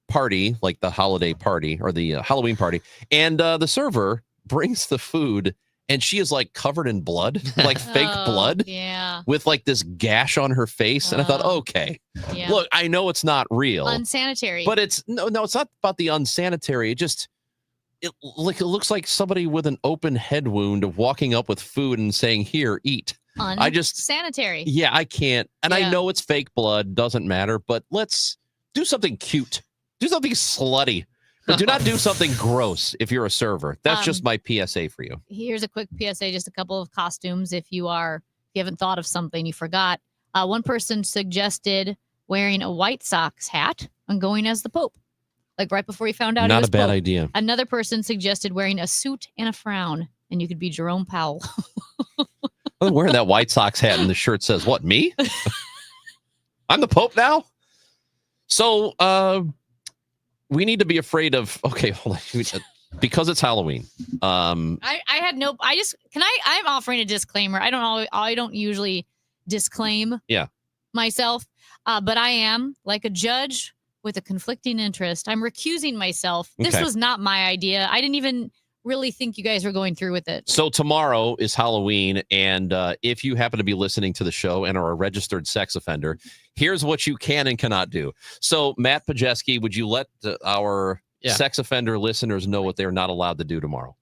party, like the holiday party or the Halloween party. And the server brings the food and she is like covered in blood, like fake blood. Yeah. With like this gash on her face. And I thought, okay, look, I know it's not real. Unsanitary. But it's no, it's not about the unsanitary. It looks like somebody with an open head wound walking up with food and saying, here, eat. Unsanitary. Yeah, I can't. And I know it's fake blood, doesn't matter, but let's do something cute. Do something slutty. But do not do something gross if you're a server. That's just my PSA for you. Here's a quick PSA, just a couple of costumes. If you haven't thought of something, you forgot. One person suggested wearing a White Sox hat and going as the Pope. Like right before he found out. Not a bad idea. Another person suggested wearing a suit and a frown, and you could be Jerome Powell. I'm wearing that White Sox hat and the shirt says, what, me? I'm the Pope now? So, we need to be afraid of, okay, hold on. Because it's Halloween. I'm offering a disclaimer. I don't usually disclaim myself, but I am like a judge with a conflicting interest. I'm recusing myself. This was not my idea. I didn't even really think you guys were going through with it. So tomorrow is Halloween, and if you happen to be listening to the show and are a registered sex offender, here's what you can and cannot do. So, Matt Pajeski, would you let our sex offender listeners know what they're not allowed to do tomorrow?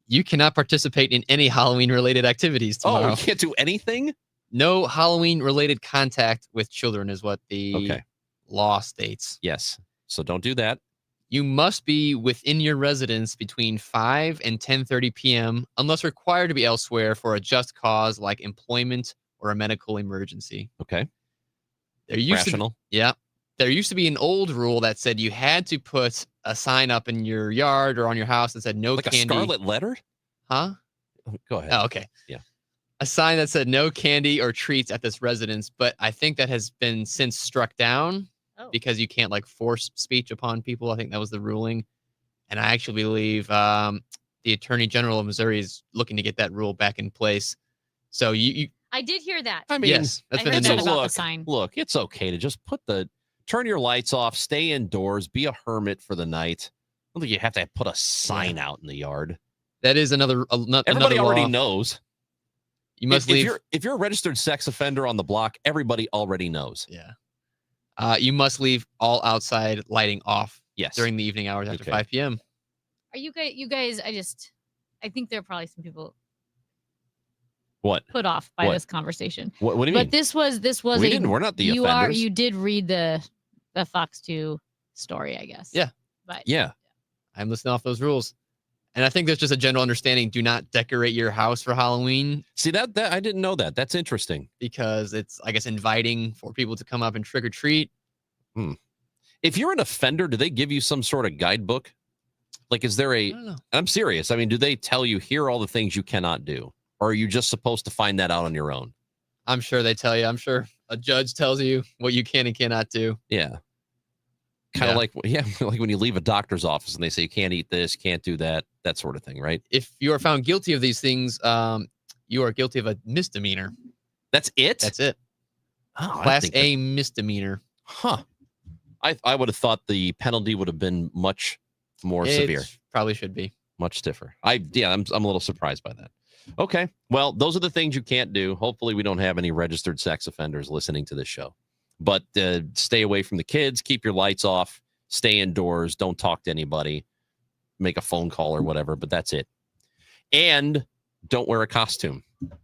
You cannot participate in any Halloween-related activities tomorrow. Oh, you can't do anything? No Halloween-related contact with children is what the law states. Yes. So don't do that. You must be within your residence between 5 and 10:30 p.m. unless required to be elsewhere for a just cause like employment or a medical emergency. Okay. There used Rational. There used to be an old rule that said you had to put a sign up in your yard or on your house that said no like candy. A scarlet letter? Huh? Go ahead. Oh, okay. Yeah. A sign that said no candy or treats at this residence, but I think that has been since struck down. Because you can't like force speech upon people. I think that was the ruling. And I actually believe the Attorney General of Missouri is looking to get that rule back in place. So I did hear that. I mean, yes, that's been heard the that news. about the sign. Look, it's okay to just turn your lights off, stay indoors, be a hermit for the night. I don't think you have to put a sign out in the yard. That is another Everybody already law. knows. You must leave. If you're a registered sex offender on the block, everybody already knows. Yeah. You must leave all outside lighting off during the evening hours after 5 p.m. Are you guys, I think there are probably some people What? put off by What? this conversation. What do you mean? But this was We're not the offenders. You did read the Fox 2 story, I guess. Yeah. But yeah. I'm listening off those rules. And I think there's just a general understanding, do not decorate your house for Halloween. See, that I didn't know that. That's interesting. Because it's, I guess, inviting for people to come up and trick or treat. If you're an offender, do they give you some sort of guidebook? Like, is there I don't know. I'm serious. I mean, do they tell you, here are all the things you cannot do? Or are you just supposed to find that out on your own? I'm sure they tell you. I'm sure a judge tells you what you can and cannot do. Yeah. Kind of like when you leave a doctor's office and they say you can't eat this, can't do that, that sort of thing, right? If you are found guilty of these things, you are guilty of a misdemeanor. That's it? That's it. Oh, Class A misdemeanor. Huh. I would have thought the penalty would have been much more severe. Probably should be. Much stiffer. I'm a little surprised by that. Okay. Well, those are the things you can't do. Hopefully we don't have any registered sex offenders listening to this show. But stay away from the kids, keep your lights off, stay indoors, don't talk to anybody, make a phone call or whatever, but that's it. And don't wear a costume.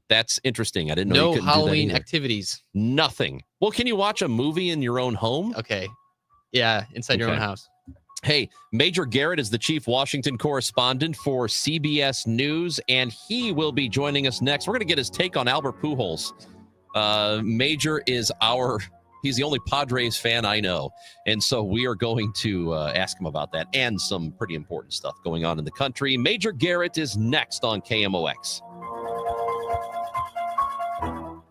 That's interesting. I didn't know you No couldn't do that Halloween either. activities. Nothing. Well, can you watch a movie in your own home? Okay. Yeah, inside your own house. Hey, Major Garrett is the chief Washington correspondent for CBS News, and he will be joining us next. We're going to get his take on Albert Pujols. Major is he's the only Padres fan I know. And so we are going to ask him about that and some pretty important stuff going on in the country. Major Garrett is next on KMOX.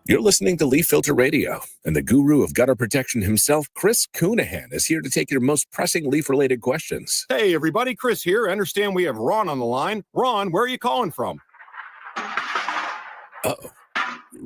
You're listening to Leaf Filter Radio, and the guru of gutter protection himself, Chris Coonahan, is here to take your most pressing leaf-related questions. Hey, everybody, Chris here. I understand we have Ron on the line. Ron, where are you calling from? Uh-oh.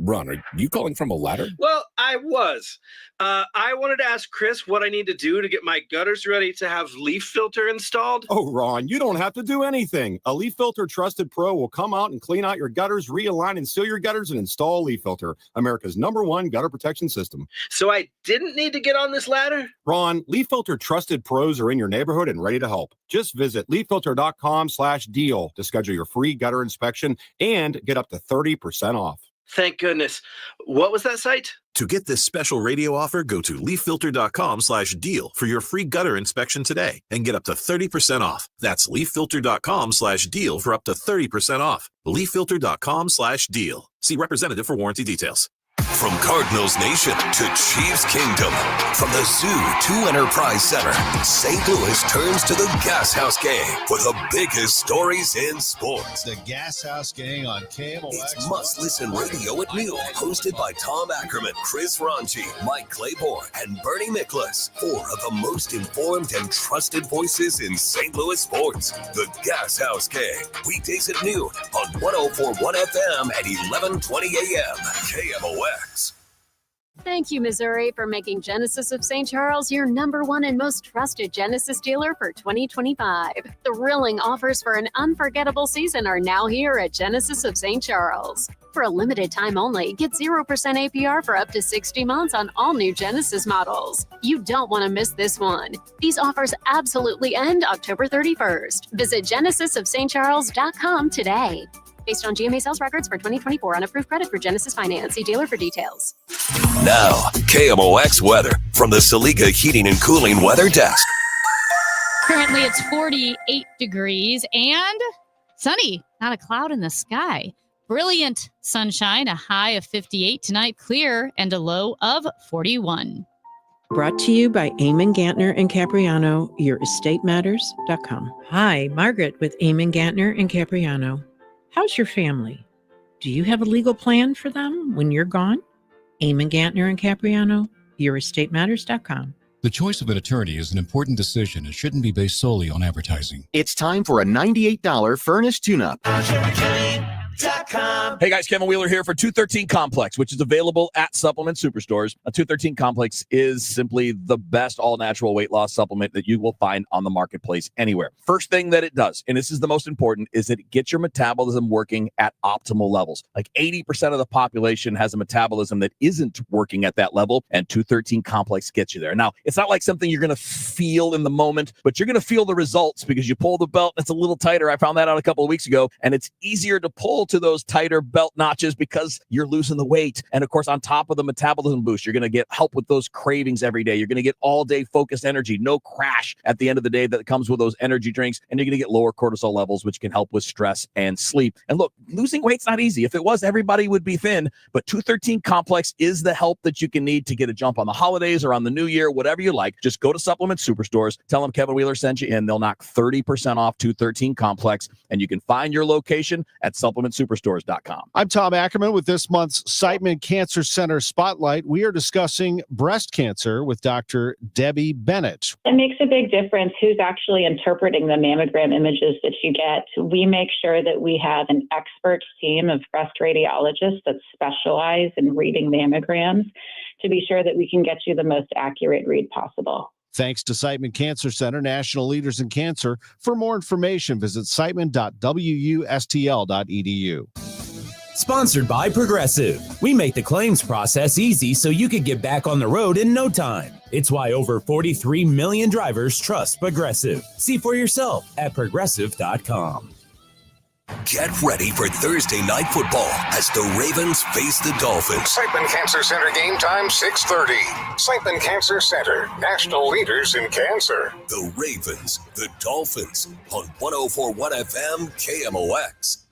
Ron, are you calling from a ladder? Well, I was. I wanted to ask Chris what I need to do to get my gutters ready to have leaf filter installed. Oh, Ron, you don't have to do anything. A Leaf Filter Trusted Pro will come out and clean out your gutters, realign and seal your gutters, and install a Leaf Filter, America's #1 gutter protection system. So I didn't need to get on this ladder? Ron, Leaf Filter Trusted Pros are in your neighborhood and ready to help. Just visit leaffilter.com/deal to schedule your free gutter inspection and get up to 30% off. Thank goodness. What was that site? To get this special radio offer, go to leaffilter.com/deal for your free gutter inspection today and get up to 30% off. That's leaffilter.com/deal for up to 30% off. leaffilter.com/deal. See representative for warranty details. From Cardinals Nation to Chiefs Kingdom, from the Zoo to Enterprise Center, St. Louis turns to the Gas House Gang for the biggest stories in sports. The Gas House Gang on KMOX. It's must-listen radio at noon, hosted by Tom Ackerman, Chris Ranji, Mike Claiborne, and Bernie Nicholas. 4 of the most informed and trusted voices in St. Louis sports. The Gas House Gang, weekdays at noon on 104.1 FM and 11:20 a.m. KMOX. Thank you, Missouri, for making Genesis of St. Charles your #1 and most trusted Genesis dealer for 2025. Thrilling offers for an unforgettable season are now here at Genesis of St. Charles. For a limited time only, get 0% APR for up to 60 months on all new Genesis models. You don't want to miss this one. These offers absolutely end October 31st. Visit genesisofstcharles.com today. Based on GMA sales records for 2024 on approved credit for Genesis Finance. See dealer for details. Now, KMOX weather from the Saliga Heating and Cooling Weather Desk. Currently, it's 48 degrees and sunny, not a cloud in the sky. Brilliant sunshine, a high of 58 tonight, clear, and a low of 41. Brought to you by Eamon Gantner and Capriano, YourEstateMatters.com. Hi, Margaret with Eamon Gantner and Capriano. How's your family? Do you have a legal plan for them when you're gone? Eamon Gantner and Capriano, YourEstateMatters.com. The choice of an attorney is an important decision and shouldn't be based solely on advertising. It's time for a $98 furnace tune-up. Hey guys, Kevin Wheeler here for 213 Complex, which is available at Supplement Superstores. A 213 Complex is simply the best all-natural weight loss supplement that you will find on the marketplace anywhere. First thing that it does, and this is the most important, is that it gets your metabolism working at optimal levels. Like 80% of the population has a metabolism that isn't working at that level, and 213 Complex gets you there. Now, it's not like something you're going to feel in the moment, but you're going to feel the results because you pull the belt and it's a little tighter. I found that out a couple of weeks ago, and it's easier to pull to those tighter belt notches because you're losing the weight. And of course, on top of the metabolism boost, you're going to get help with those cravings every day. You're going to get all day focused energy, no crash at the end of the day that comes with those energy drinks. And you're going to get lower cortisol levels, which can help with stress and sleep. And look, losing weight's not easy. If it was, everybody would be thin. But 213 Complex is the help that you can need to get a jump on the holidays or on the new year, whatever you like. Just go to Supplement Superstores. Tell them Kevin Wheeler sent you in. They'll knock 30% off 213 Complex. And you can find your location at supplementsuperstores.com. I'm Tom Ackerman with this month's Siteman Cancer Center Spotlight. We are discussing breast cancer with Dr. Debbie Bennett. It makes a big difference who's actually interpreting the mammogram images that you get. We make sure that we have an expert team of breast radiologists that specialize in reading mammograms to be sure that we can get you the most accurate read possible. Thanks to Siteman Cancer Center, national leaders in cancer. For more information, visit siteman.wustl.edu. Sponsored by Progressive. We make the claims process easy so you can get back on the road in no time. It's why over 43 million drivers trust Progressive. See for yourself at progressive.com. Get ready for Thursday Night Football as the Ravens face the Dolphins. Siteman Cancer Center game time 6:30. Siteman Cancer Center, national leaders in cancer. The Ravens, the Dolphins on 104.1 FM KMOX.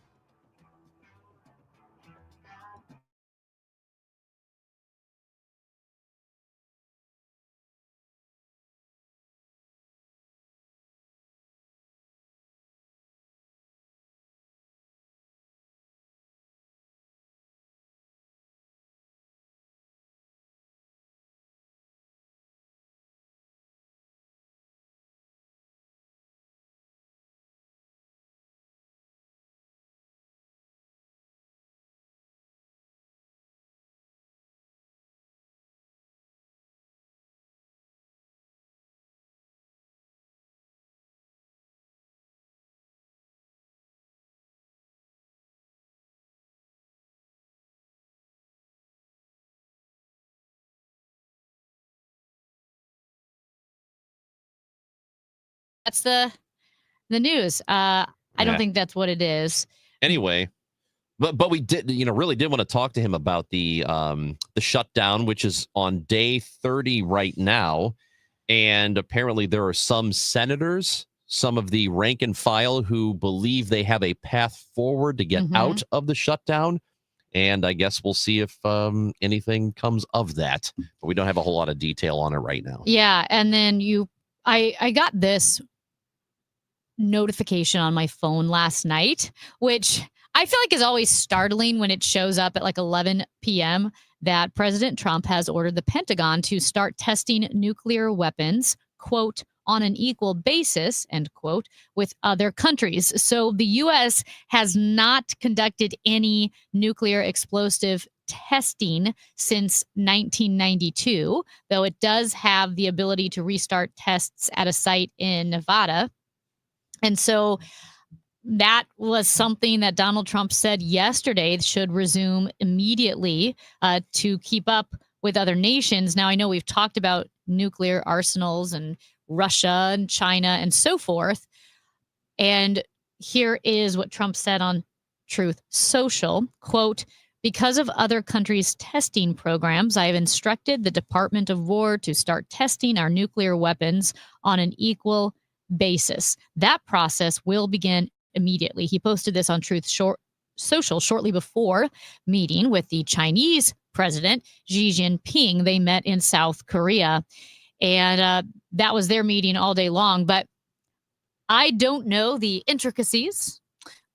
That's the news. I don't Yeah. think that's what it is. Anyway, but we did, really did want to talk to him about the shutdown, which is on day 30 right now. And apparently there are some senators, some of the rank and file, who believe they have a path forward to get out of the shutdown. And I guess we'll see if anything comes of that. But we don't have a whole lot of detail on it right now. Yeah, and then I got this notification on my phone last night, which I feel like is always startling when it shows up at like 11 p.m. that President Trump has ordered the Pentagon to start testing nuclear weapons, quote, on an equal basis, end quote, with other countries. So the U.S. has not conducted any nuclear explosive testing since 1992, though it does have the ability to restart tests at a site in Nevada. And so that was something that Donald Trump said yesterday should resume immediately to keep up with other nations. Now, I know we've talked about nuclear arsenals and Russia and China and so forth. And here is what Trump said on Truth Social, quote, "Because of other countries' testing programs, I have instructed the Department of War to start testing our nuclear weapons on an equal basis. That process will begin immediately." He posted this on Truth Social shortly before meeting with the Chinese president, Xi Jinping. They met in South Korea, and that was their meeting all day long. But I don't know the intricacies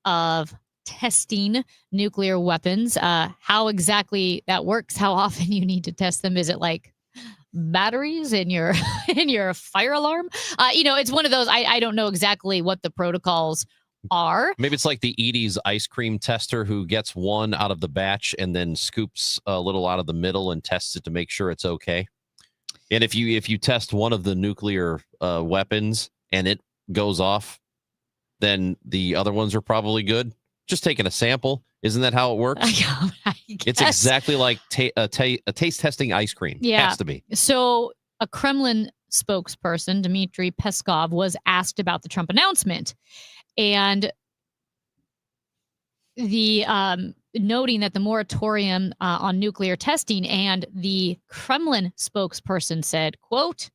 of testing nuclear weapons, how exactly that works, how often you need to test them. Is it like batteries in your fire alarm? It's one of those. I don't know exactly what the protocols are. Maybe it's like the Edie's ice cream tester who gets one out of the batch and then scoops a little out of the middle and tests it to make sure it's okay. And if you test one of the nuclear weapons and it goes off, then the other ones are probably good. Just taking a sample. Isn't that how it works? It's exactly like a taste testing ice cream. Yeah. Has to be. So a Kremlin spokesperson, Dmitry Peskov, was asked about the Trump announcement. And the noting that the moratorium on nuclear testing, and the Kremlin spokesperson said, quote,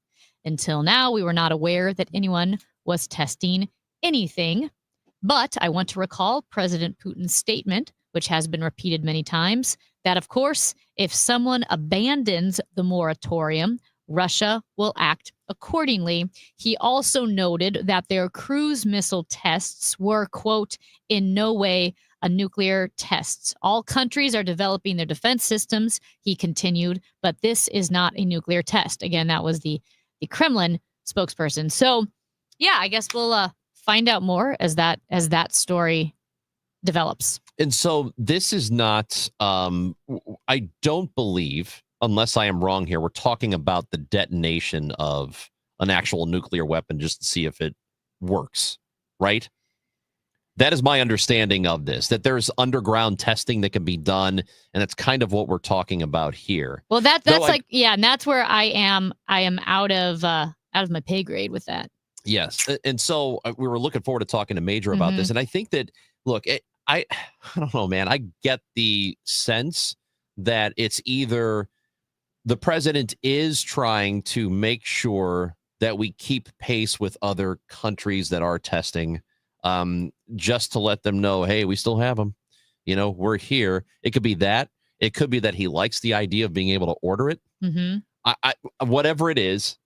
"Until now, we were not aware that anyone was testing anything. But I want to recall President Putin's statement, which has been repeated many times, that, of course, if someone abandons the moratorium, Russia will act accordingly." He also noted that their cruise missile tests were, quote, "in no way a nuclear tests. All countries are developing their defense systems," he continued, "but this is not a nuclear test." Again, that was the Kremlin spokesperson. So, yeah, I guess we'll find out more as that story develops. And so this is not, I don't believe, unless I am wrong here, we're talking about the detonation of an actual nuclear weapon just to see if it works, right? That is my understanding of this, that there's underground testing that can be done, and that's kind of what we're talking about here. Well, that's and that's where I am out of my pay grade with that. Yes. And so we were looking forward to talking to Major about this. And I think that look, I don't know, man. I get the sense that it's either the president is trying to make sure that we keep pace with other countries that are testing, just to let them know, hey, we still have them. We're here. It could be that. It could be that he likes the idea of being able to order it. Mm-hmm. Whatever it is,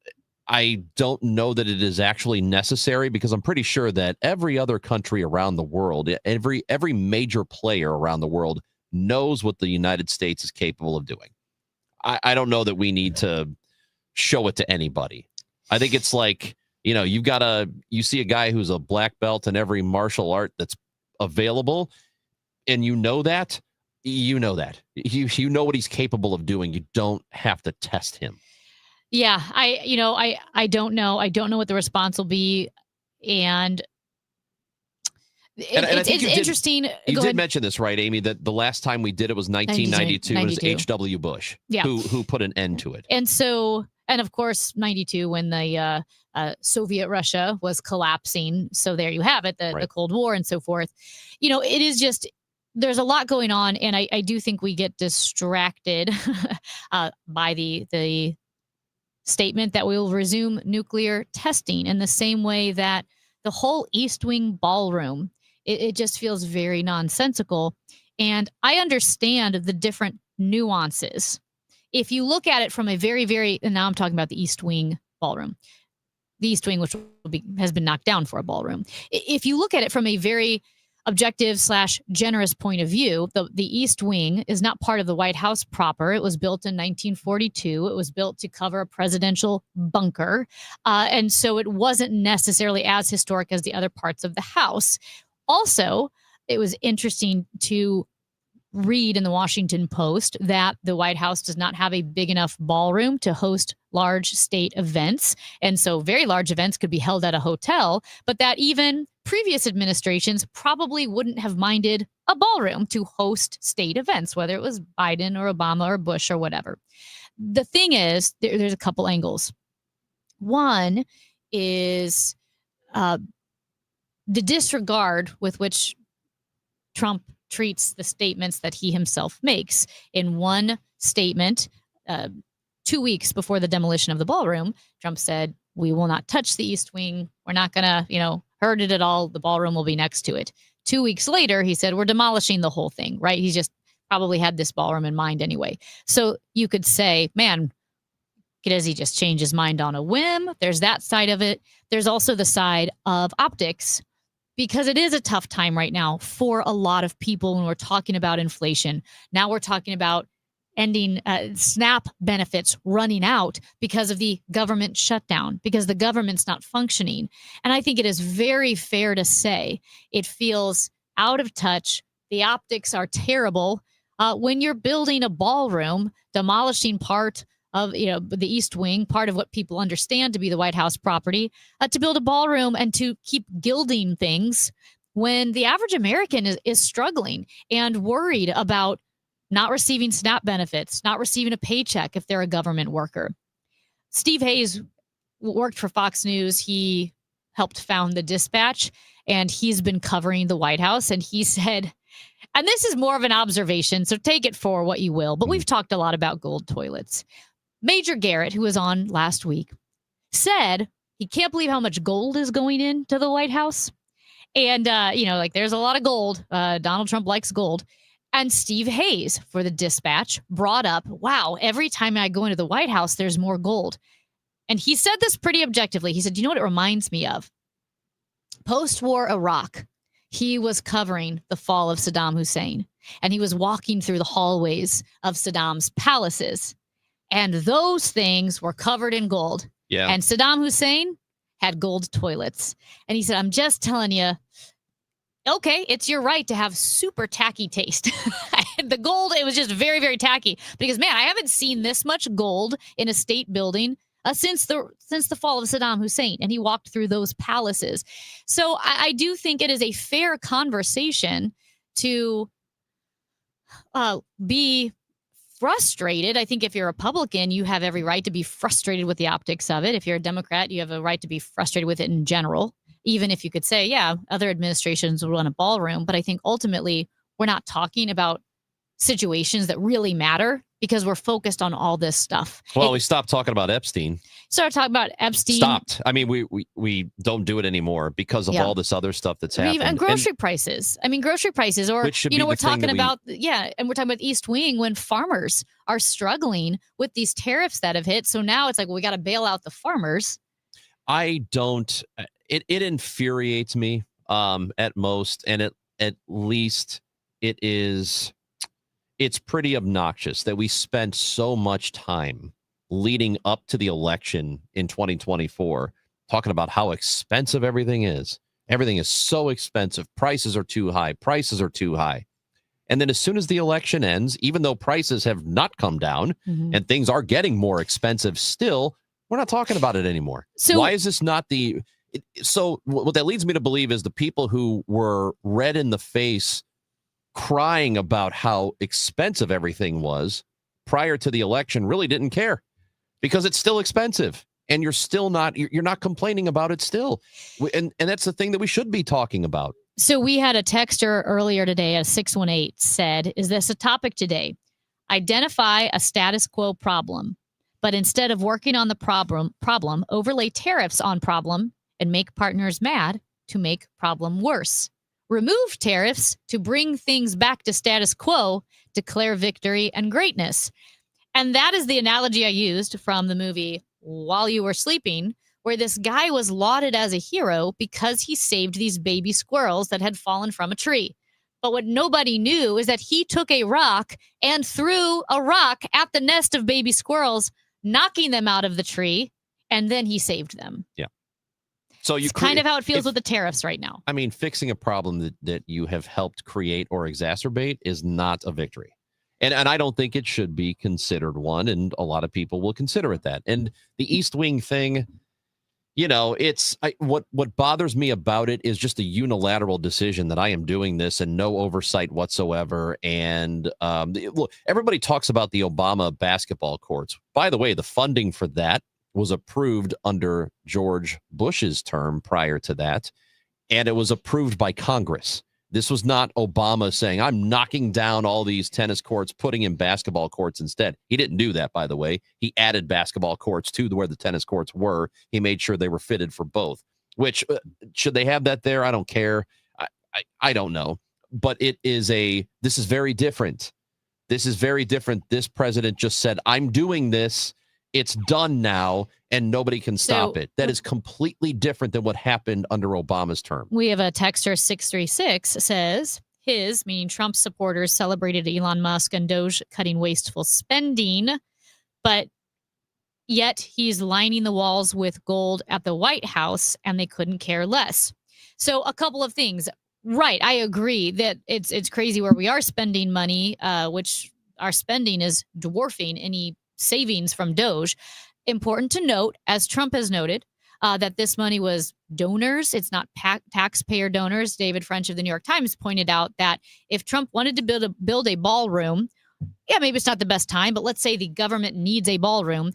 I don't know that it is actually necessary, because I'm pretty sure that every other country around the world, every major player around the world knows what the United States is capable of doing. I don't know that we need to show it to anybody. I think it's like, you see a guy who's a black belt in every martial art that's available, and you know that you know what he's capable of doing. You don't have to test him. Yeah, I don't know. I don't know what the response will be, and I think it's interesting. You did mention this, right, Amy? That the last time we did it was 1992. It was H.W. Bush, who put an end to it. And so, and of course, 92 when the Soviet Russia was collapsing. So there you have it, the Cold War and so forth. It is just. There's a lot going on, and I do think we get distracted by the statement that we will resume nuclear testing in the same way that the whole East Wing ballroom, it just feels very nonsensical. And I understand the different nuances. If you look at it from a very, very, and now I'm talking about the East Wing ballroom, the East Wing, which has been knocked down for a ballroom. If you look at it from a very objective/generous point of view, the East Wing is not part of the White House proper. It was built in 1942. It was built to cover a presidential bunker. And so it wasn't necessarily as historic as the other parts of the house. Also, it was interesting to read in the Washington Post that the White House does not have a big enough ballroom to host large state events. And so very large events could be held at a hotel, but that even previous administrations probably wouldn't have minded a ballroom to host state events, whether it was Biden or Obama or Bush or whatever. The thing is, there's a couple angles. One is the disregard with which Trump treats the statements that he himself makes. In one statement, 2 weeks before the demolition of the ballroom, Trump said, "We will not touch the East Wing. We're not going to, hurt it at all. The ballroom will be next to it." 2 weeks later, he said, "We're demolishing the whole thing," right? He just probably had this ballroom in mind anyway. So you could say, man, does he just change his mind on a whim? There's that side of it. There's also the side of optics, because it is a tough time right now for a lot of people when we're talking about inflation. Now we're talking about ending SNAP benefits running out because of the government shutdown, because the government's not functioning. And I think it is very fair to say it feels out of touch. The optics are terrible when you're building a ballroom, demolishing part of the East Wing, part of what people understand to be the White House property, to build a ballroom and to keep gilding things when the average American is struggling and worried about not receiving SNAP benefits, not receiving a paycheck if they're a government worker. Steve Hayes worked for Fox News. He helped found the Dispatch, and he's been covering the White House. And he said, and this is more of an observation, so take it for what you will, but we've talked a lot about gold toilets. Major Garrett, who was on last week, said he can't believe how much gold is going into the White House. And, there's a lot of gold. Donald Trump likes gold. And Steve Hayes for the Dispatch brought up, wow, every time I go into the White House, there's more gold. And he said this pretty objectively. He said, you know what it reminds me of? Post-war Iraq. He was covering the fall of Saddam Hussein, and he was walking through the hallways of Saddam's palaces. And those things were covered in gold. Yeah. And Saddam Hussein had gold toilets. And he said, I'm just telling you, okay, it's your right to have super tacky taste. The gold, it was just very, very tacky. Because, man, I haven't seen this much gold in a state building since the fall of Saddam Hussein. And he walked through those palaces. So I do think it is a fair conversation to be frustrated. I think if you're a Republican, you have every right to be frustrated with the optics of it. If you're a Democrat, you have a right to be frustrated with it in general. even if you could say, yeah, other administrations would run a ballroom. But I think ultimately we're not talking about situations that really matter because we're focused on all this stuff. Well, we stopped talking about Epstein. Started talking about Epstein. Stopped. I mean, we don't do it anymore because of all this other stuff that's happened. And grocery prices. I mean, grocery prices, or, Which should you know, be we're the thing talking that we- about, and we're talking about East Wing when farmers are struggling with these tariffs that have hit. So now it's like, well, we got to bail out the farmers. I don't. It infuriates me at most, and at least it's pretty obnoxious that we spent so much time leading up to the election in 2024 talking about how expensive everything is. Everything is so expensive. Prices are too high. Prices are too high. And then as soon as the election ends, even though prices have not come down and things are getting more expensive still, we're not talking about it anymore. So why is this not so what that leads me to believe is the people who were red in the face crying about how expensive everything was prior to the election really didn't care because it's still expensive and you're not complaining about it still. And that's the thing that we should be talking about. So we had a texter earlier today at 618 said, is this a topic today? Identify a status quo problem, but instead of working on the problem, overlay tariffs on problem and make partners mad to make problem worse. Remove tariffs to bring things back to status quo, declare victory and greatness. And that is the analogy I used from the movie While You Were Sleeping, where this guy was lauded as a hero because he saved these baby squirrels that had fallen from a tree. But what nobody knew is that he took a rock and threw a rock at the nest of baby squirrels, knocking them out of the tree, and then he saved them. Yeah. So It's kind of how it feels with the tariffs right now. I mean, fixing a problem that you have helped create or exacerbate is not a victory. And I don't think it should be considered one. And a lot of people will consider it that. And the East Wing thing, you know, what bothers me about it is just a unilateral decision that I am doing this and no oversight whatsoever. And look, everybody talks about the Obama basketball courts. By the way, the funding for that was approved under George Bush's term prior to that, and it was approved by Congress. This was not Obama saying, I'm knocking down all these tennis courts, putting in basketball courts instead. He didn't do that, by the way. He added basketball courts to where the tennis courts were. He made sure they were fitted for both, which should they have that there? I don't care. I don't know. But this is very different. This is very different. This president just said, I'm doing this. It's done now, and nobody can stop it. That is completely different than what happened under Obama's term. We have a texter 636 says his, meaning Trump's supporters, celebrated Elon Musk and Doge cutting wasteful spending, but yet he's lining the walls with gold at the White House, and they couldn't care less. So a couple of things. Right, I agree that it's crazy where we are spending money, which our spending is dwarfing any savings from Doge. Important to note, as Trump has noted, that this money was donors. It's not taxpayer donors. David French of the New York Times pointed out that if Trump wanted to build a ballroom, yeah, maybe it's not the best time, but let's say the government needs a ballroom.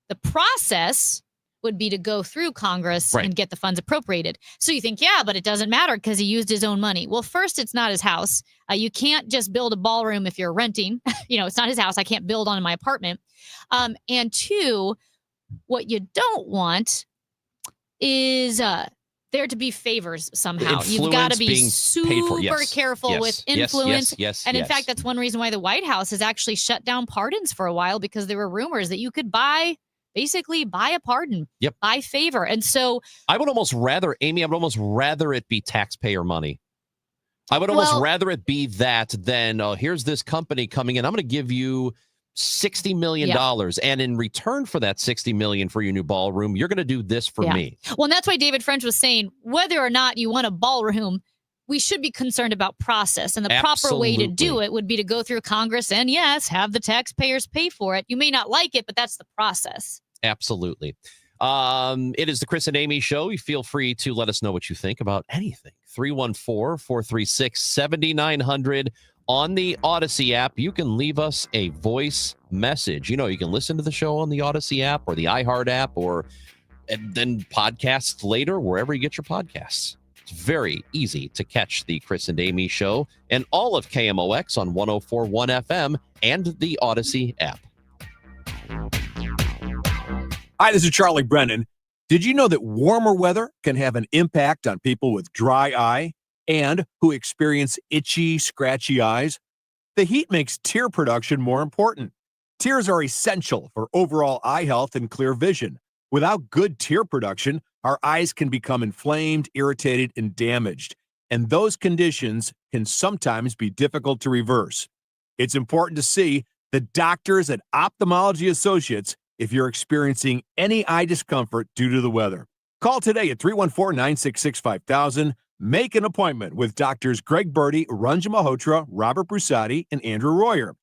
The process would be to go through Congress and get the funds appropriated. So you think, yeah, but it doesn't matter because he used his own money. Well, first, it's not his house. You can't just build a ballroom if you're renting. It's not his house. I can't build on my apartment. And two, what you don't want is there to be favors somehow. You've got to be super careful with influence. And in fact, that's one reason why the White House has actually shut down pardons for a while, because there were rumors that you could basically buy a pardon, buy favor. And so I would almost rather it be taxpayer money. I would almost rather it be that than here's this company coming in. I'm going to give you $60 million. And in return for that $60 million for your new ballroom, you're going to do this for me. Well, and that's why David French was saying, whether or not you want a ballroom, we should be concerned about process. And the proper way to do it would be to go through Congress and, yes, have the taxpayers pay for it. You may not like it, but that's the process. Absolutely. It is the Chris and Amy Show. You feel free to let us know what you think about anything. 314-436-7900 on the Odyssey app. You can leave us a voice message. You can listen to the show on the Odyssey app or the iHeart app or and then podcasts later, wherever you get your podcasts. It's very easy to catch the Chris and Amy Show and all of KMOX on 104.1 FM and the Odyssey app. Hi, this is Charlie Brennan. Did you know that warmer weather can have an impact on people with dry eye and who experience itchy, scratchy eyes? The heat makes tear production more important. Tears are essential for overall eye health and clear vision. Without good tear production, our eyes can become inflamed, irritated, and damaged, and those conditions can sometimes be difficult to reverse. It's important to see the doctors at Ophthalmology Associates if you're experiencing any eye discomfort due to the weather. Call today at 314-966-5000. Make an appointment with doctors Greg Birdie, Ranjan Malhotra, Robert Brusati, and Andrew Royer.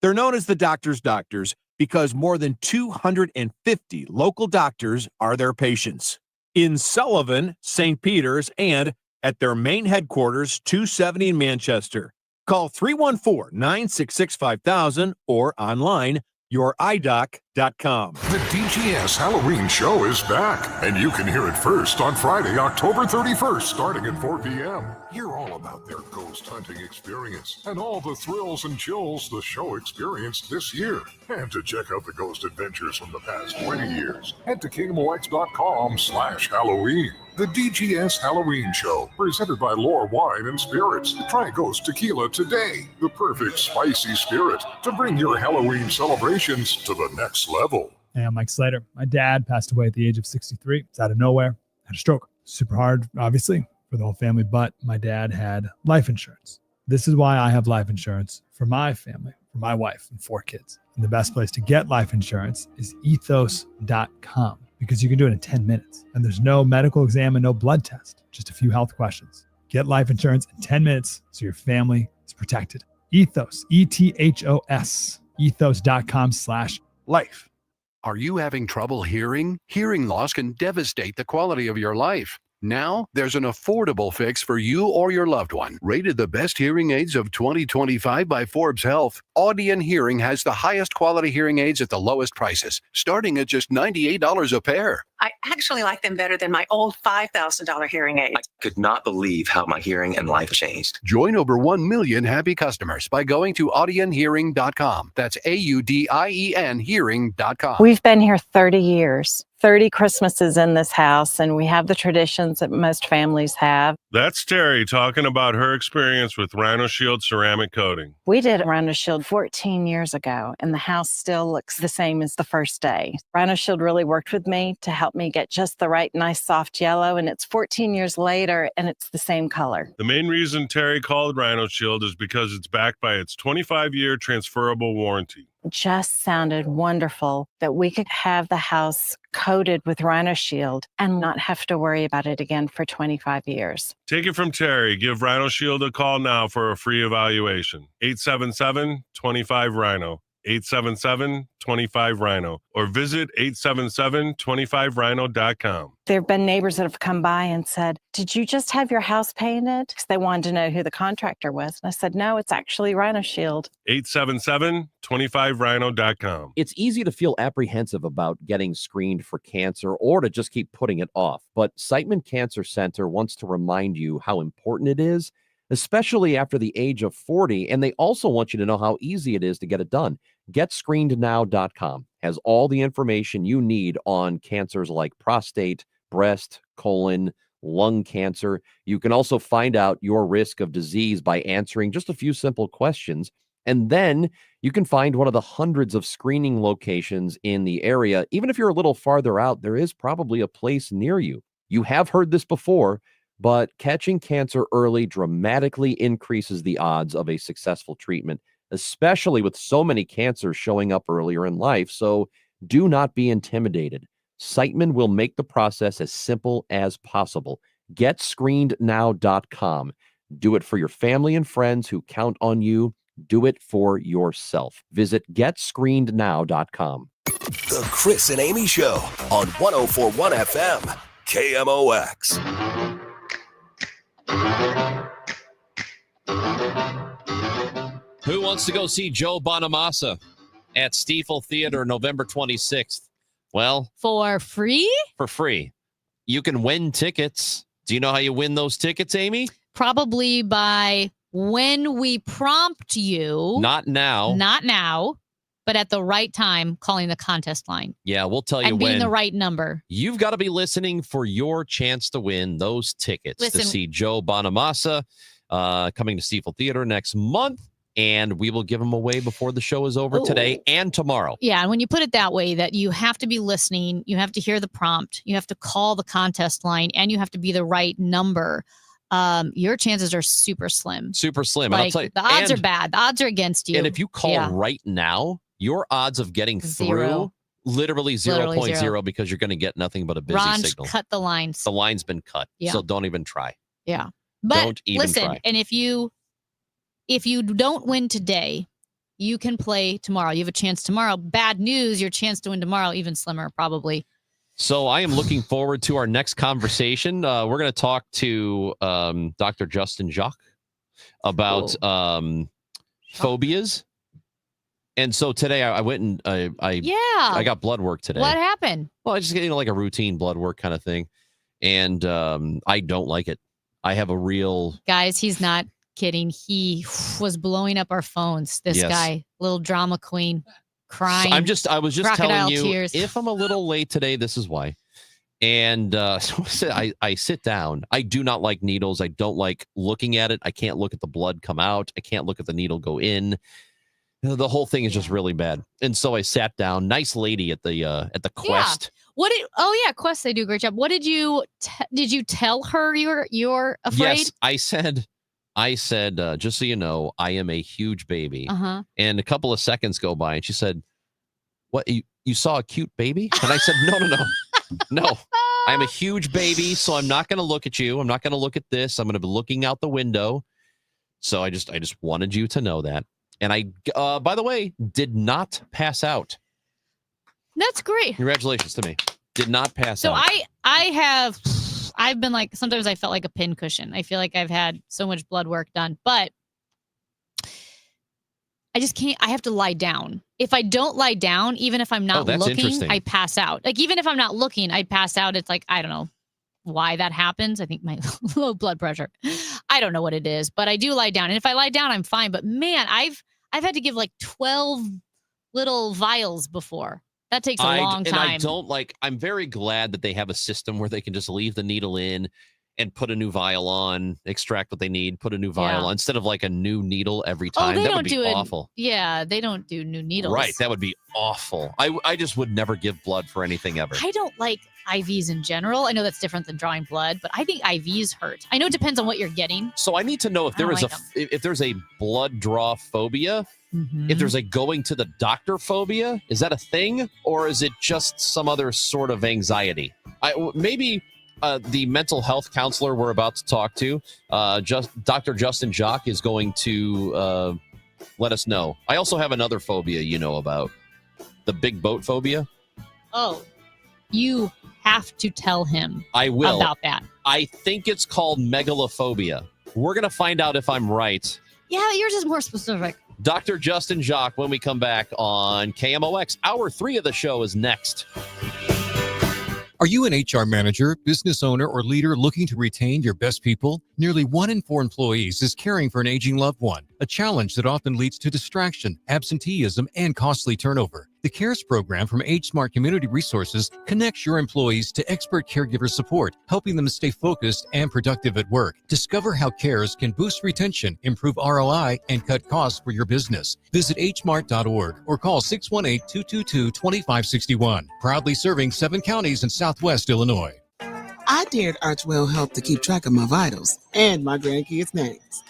They're known as the doctor's doctors because more than 250 local doctors are their patients. In Sullivan, St. Peter's, and at their main headquarters, 270 in Manchester. Call 314-966-5000 or online, yourEyeDoc.com. The DGS Halloween show is back, and you can hear it first on Friday, October 31st, starting at 4 p.m. Hear all about their ghost hunting experience and all the thrills and chills the show experienced this year. And to check out the ghost adventures from the past 20 years, head to KMOX.com/Halloween. The DGS Halloween Show, presented by Lore Wine and Spirits. Try Ghost Tequila today, the perfect spicy spirit to bring your Halloween celebrations to the next level. Hey, I'm Mike Slater. My dad passed away at the age of 63. It's out of nowhere. Had a stroke. Super hard, obviously, for the whole family, but my dad had life insurance. This is why I have life insurance for my family, for my wife and 4 kids. And the best place to get life insurance is ethos.com. because you can do it in 10 minutes. And there's no medical exam and no blood test, just a few health questions. Get life insurance in 10 minutes so your family is protected. Ethos, ETHOS, ethos.com/life. Are you having trouble hearing? Hearing loss can devastate the quality of your life. Now, there's an affordable fix for you or your loved one. Rated the best hearing aids of 2025 by Forbes Health, Audion Hearing has the highest quality hearing aids at the lowest prices, starting at just $98 a pair. I actually like them better than my old $5,000 hearing aid. I could not believe how my hearing and life changed. Join over 1 million happy customers by going to audionhearing.com. That's AUDIEN hearing.com. We've been here 30 years. 30 Christmases in this house, and we have the traditions that most families have. That's Terry talking about her experience with Rhino Shield ceramic coating. We did Rhino Shield 14 years ago, and the house still looks the same as the first day. Rhino Shield really worked with me to help me get just the right, nice, soft yellow, and it's 14 years later, and it's the same color. The main reason Terry called Rhino Shield is because it's backed by its 25-year transferable warranty. Just sounded wonderful that we could have the house coated with Rhino Shield and not have to worry about it again for 25 years. Take it from Terry. Give Rhino Shield a call now for a free evaluation. 877-25-RHINO. 877-25-RHINO. Or visit 877-25rhino.com. There have been neighbors that have come by and said, "Did you just have your house painted?" Because they wanted to know who the contractor was. And I said, "No, it's actually Rhino Shield." 877-25rhino.com. It's easy to feel apprehensive about getting screened for cancer or to just keep putting it off. But Siteman Cancer Center wants to remind you how important it is, especially after the age of 40. And they also want you to know how easy it is to get it done. GetScreenedNow.com has all the information you need on cancers like prostate, breast, colon, lung cancer. You can also find out your risk of disease by answering just a few simple questions. And then you can find one of the hundreds of screening locations in the area. Even if you're a little farther out, there is probably a place near you. You have heard this before, but catching cancer early dramatically increases the odds of a successful treatment, especially with so many cancers showing up earlier in life. So do not be intimidated. Siteman will make the process as simple as possible. GetScreenedNow.com. Do it for your family and friends who count on you. Do it for yourself. Visit GetScreenedNow.com. The Chris and Amy Show on 104.1 FM, KMOX. Who wants to go see Joe Bonamassa at Stiefel Theater November 26th? Well, For free? for free. You can win tickets. Do you know how you win those tickets, Amy? Probably by when we prompt you. Not now. Not now, but at the right time, calling the contest line. Yeah, we'll tell you And when. being the right number. You've got to be listening for your chance to win those tickets to Listen. see Joe Bonamassa coming to Stiefel Theater next month. And we will give them away before the show is over today and tomorrow. Yeah, and when you put it that way, that you have to be listening, you have to hear the prompt, you have to call the contest line, and you have to be the right number. Your chances are super slim. Super slim. And I'll Like, tell you, the odds and- are bad. The odds are against you. And if you call Yeah. right now, your odds of getting Zero. through literally 0.0 Literally zero. because you're going to get nothing but a busy Ron, signal. cut the lines. The line's been cut. Yeah. So don't even try. Yeah. But Don't even listen, try. and if you don't win today, you can play tomorrow. You have a chance tomorrow. Bad news, your chance to win tomorrow even slimmer probably. So I am looking forward to our next conversation. We're going to talk to Dr. Justin Jacques about phobias. And so today I went and I got blood work today. What happened? Well, I just get like a routine blood work kind of thing. And I don't like it. I have a real Guys, he's not kidding. He was blowing up our phones. This Yes. guy, little drama queen, crying. I was just crocodile telling you, tears. if I'm a little late today, this is why. And so I sit down. I do not like needles. I don't like looking at it. I can't look at the blood come out. I can't look at the needle go in. The whole thing is just really bad. And so I sat down. Nice lady at the Quest. Quest, they do a great job. What did you tell her you're afraid? Yes, I said, just so you know, I am a huge baby. Uh-huh. And a couple of seconds go by, and she said, "What? You saw a cute baby?" And I said, "No. I'm a huge baby, so I'm not going to look at you. I'm not going to look at this. I'm going to be looking out the window." So I just wanted you to know that. And I, by the way, did not pass out. That's great. Congratulations to me. Did not pass So out. I've been like, sometimes I felt like a pincushion. I feel like I've had so much blood work done, but I just can't. I have to lie down. If I don't lie down, even if I'm not that's looking, interesting. I pass out. Like, even if I'm not looking, I pass out. It's like, I don't know why that happens. I think my low blood pressure. I don't know what it is, but I do lie down. And if I lie down, I'm fine. But man, I've had to give like 12 little vials before. That takes a long time. And I don't like, I'm very glad that they have a system where they can just leave the needle in and put a new vial on, extract what they need, put a new vial on, instead of like a new needle every time. they That don't would be do it. awful. Yeah, they don't do new needles. Right. That would be awful. I just would never give blood for anything ever. I don't like IVs in general. I know that's different than drawing blood, but I think IVs hurt. I know it depends on what you're getting. So I need to know if there I is don't if there's a blood draw phobia, if there's a going to the doctor phobia. Is that a thing, or is it just some other sort of anxiety? Maybe the mental health counselor we're about to talk to, Dr. Justin Jacques, is going to let us know. I also have another phobia you know about, the big boat phobia. Oh, you have to tell him I will. about that. I think it's called megalophobia. We're going to find out if I'm right. Yeah, yours is more specific. Dr. Justin Jacques when we come back on KMOX. Hour 3 of the show is next. Are you an HR manager, business owner, or leader looking to retain your best people? Nearly 1 in 4 employees is caring for an aging loved one, a challenge that often leads to distraction, absenteeism, and costly turnover. The CARES program from Age Smart Community Resources connects your employees to expert caregiver support, helping them stay focused and productive at work. Discover how CARES can boost retention, improve ROI, and cut costs for your business. Visit hsmart.org or call 618-222-2561. Proudly serving 7 counties in Southwest Illinois. I dared Archwell Health to keep track of my vitals and my grandkids' names.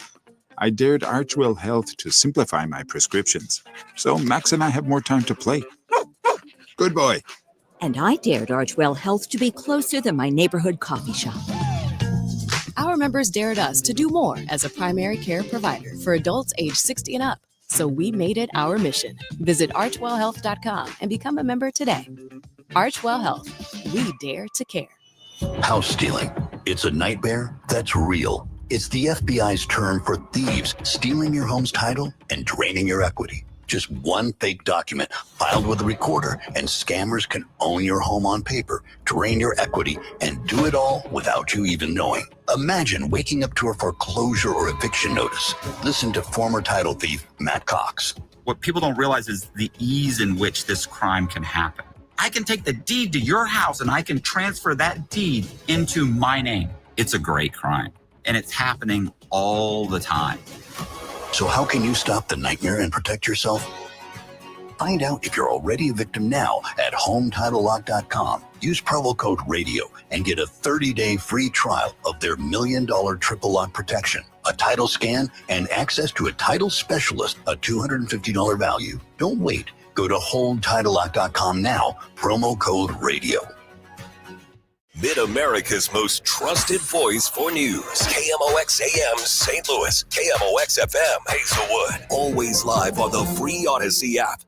I dared Archwell Health to simplify my prescriptions, so Max and I have more time to play. Good boy. And I dared Archwell Health to be closer than my neighborhood coffee shop. Our members dared us to do more as a primary care provider for adults age 60 and up. So we made it our mission. Visit archwellhealth.com and become a member today. Archwell Health. We dare to care. House stealing. It's a nightmare that's real. It's the FBI's term for thieves stealing your home's title and draining your equity. Just one fake document filed with a recorder, and scammers can own your home on paper, drain your equity, and do it all without you even knowing. Imagine waking up to a foreclosure or eviction notice. Listen to former title thief Matt Cox. What people don't realize is the ease in which this crime can happen. I can take the deed to your house and I can transfer that deed into my name. It's a great crime, and it's happening all the time. So how can you stop the nightmare and protect yourself? Find out if you're already a victim now at HomeTitleLock.com. Use promo code RADIO and get a 30-day free trial of their $1 million triple lock protection, a title scan, and access to a title specialist, a $250 value. Don't wait. Go to HomeTitleLock.com now, promo code RADIO. Mid-America's most trusted voice for news. KMOX AM St. Louis. KMOX FM Hazelwood. Always live on the free Odyssey app.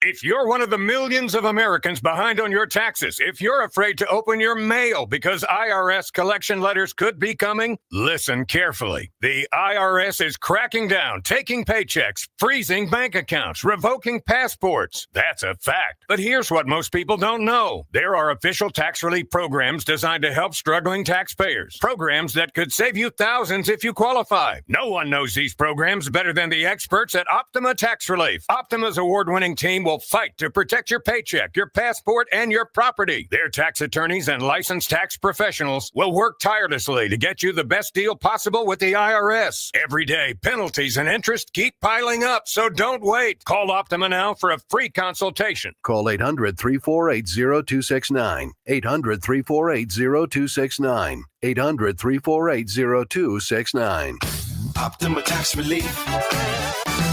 If you're one of the millions of Americans behind on your taxes, if you're afraid to open your mail because IRS collection letters could be coming, listen carefully. The IRS is cracking down, taking paychecks, freezing bank accounts, revoking passports. That's a fact. But here's what most people don't know. There are official tax relief programs designed to help struggling taxpayers. Programs that could save you thousands if you qualify. No one knows these programs better than the experts at Optima Tax Relief. Optima's award-winning team will fight to protect your paycheck, your passport, and your property. Their tax attorneys and licensed tax professionals will work tirelessly to get you the best deal possible with the IRS. Every day, penalties and interest keep piling up, so don't wait. Call Optima now for a free consultation. Call 800-348-0269. 800-348-0269. 800-348-0269. Optima Tax Relief.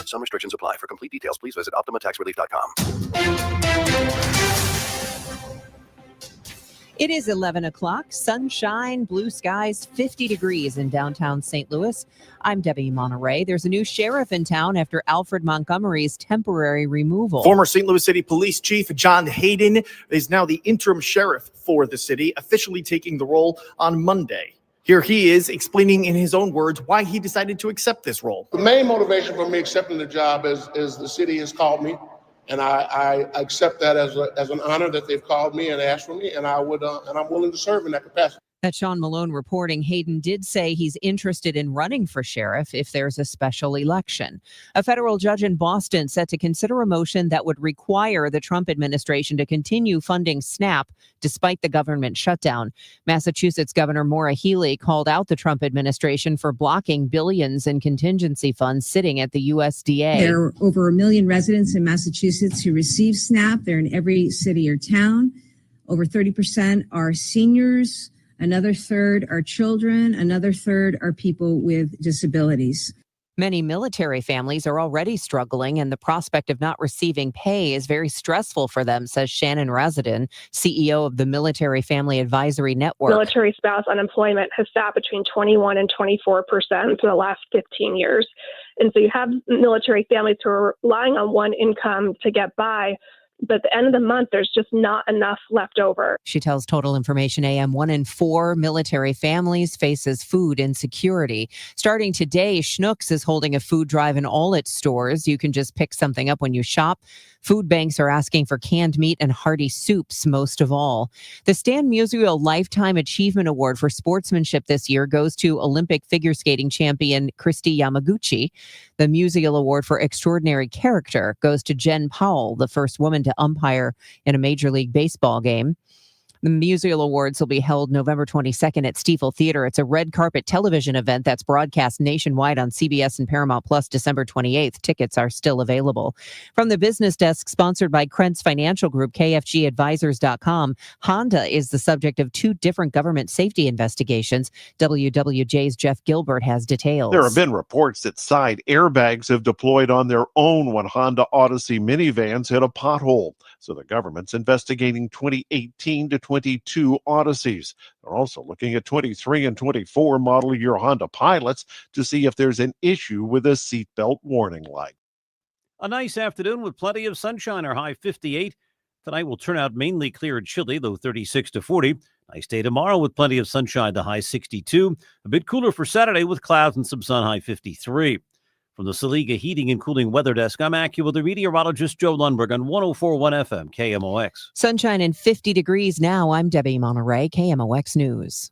Some restrictions apply. For complete details, please visit OptimaTaxRelief.com. It is 11 o'clock. Sunshine, blue skies, 50 degrees in downtown St. Louis. I'm Debbie Monterey. There's a new sheriff in town after Alfred Montgomery's temporary removal. Former St. Louis City Police Chief John Hayden is now the interim sheriff for the city, officially taking the role on Monday. Here he is explaining in his own words why he decided to accept this role. The main motivation for me accepting the job is the city has called me, and I accept that as an honor that they've called me and asked for me, and I'm willing to serve in that capacity. That's Sean Malone reporting. Hayden did say he's interested in running for sheriff if there's a special election. A federal judge in Boston set to consider a motion that would require the Trump administration to continue funding SNAP despite the government shutdown. Massachusetts Governor Maura Healey called out the Trump administration for blocking billions in contingency funds sitting at the USDA. There are over 1 million residents in Massachusetts who receive SNAP. They're in every city or town. Over 30% are seniors. Another third are children. Another third are people with disabilities. Many military families are already struggling, and the prospect of not receiving pay is very stressful for them, says Shannon Razadin, CEO of the Military Family Advisory Network. Military spouse unemployment has sat between 21 and 24% for the last 15 years. And so you have military families who are relying on one income to get by. But at the end of the month, there's just not enough left over. She tells Total Information AM 1 in 4 military families faces food insecurity. Starting today, Schnucks is holding a food drive in all its stores. You can just pick something up when you shop. Food banks are asking for canned meat and hearty soups most of all. The Stan Musial Lifetime Achievement Award for sportsmanship this year goes to Olympic figure skating champion Kristi Yamaguchi. The Musial Award for Extraordinary Character goes to Jen Powell, the first woman to umpire in a Major League Baseball game. The Musial Awards will be held November 22nd at Stiefel Theater. It's a red carpet television event that's broadcast nationwide on CBS and Paramount Plus December 28th. Tickets are still available. From the business desk, sponsored by Krentz Financial Group, KFGadvisors.com, Honda is the subject of 2 different government safety investigations. WWJ's Jeff Gilbert has details. There have been reports that side airbags have deployed on their own when Honda Odyssey minivans hit a pothole. So the government's investigating 2018 to 22 Odysseys. They're also looking at 23 and 24 model year Honda Pilots to see if there's an issue with a seatbelt warning light. A nice afternoon with plenty of sunshine. Our high 58. Tonight will turn out mainly clear and chilly, though 36 to 40. Nice day tomorrow with plenty of sunshine, the high 62. A bit cooler for Saturday with clouds and some sun, high 53. From the Saliga Heating and Cooling Weather Desk, I'm AccuWeather meteorologist Joe Lundberg on 104.1 FM KMOX. Sunshine and 50 degrees now. I'm Debbie Monterey, KMOX News.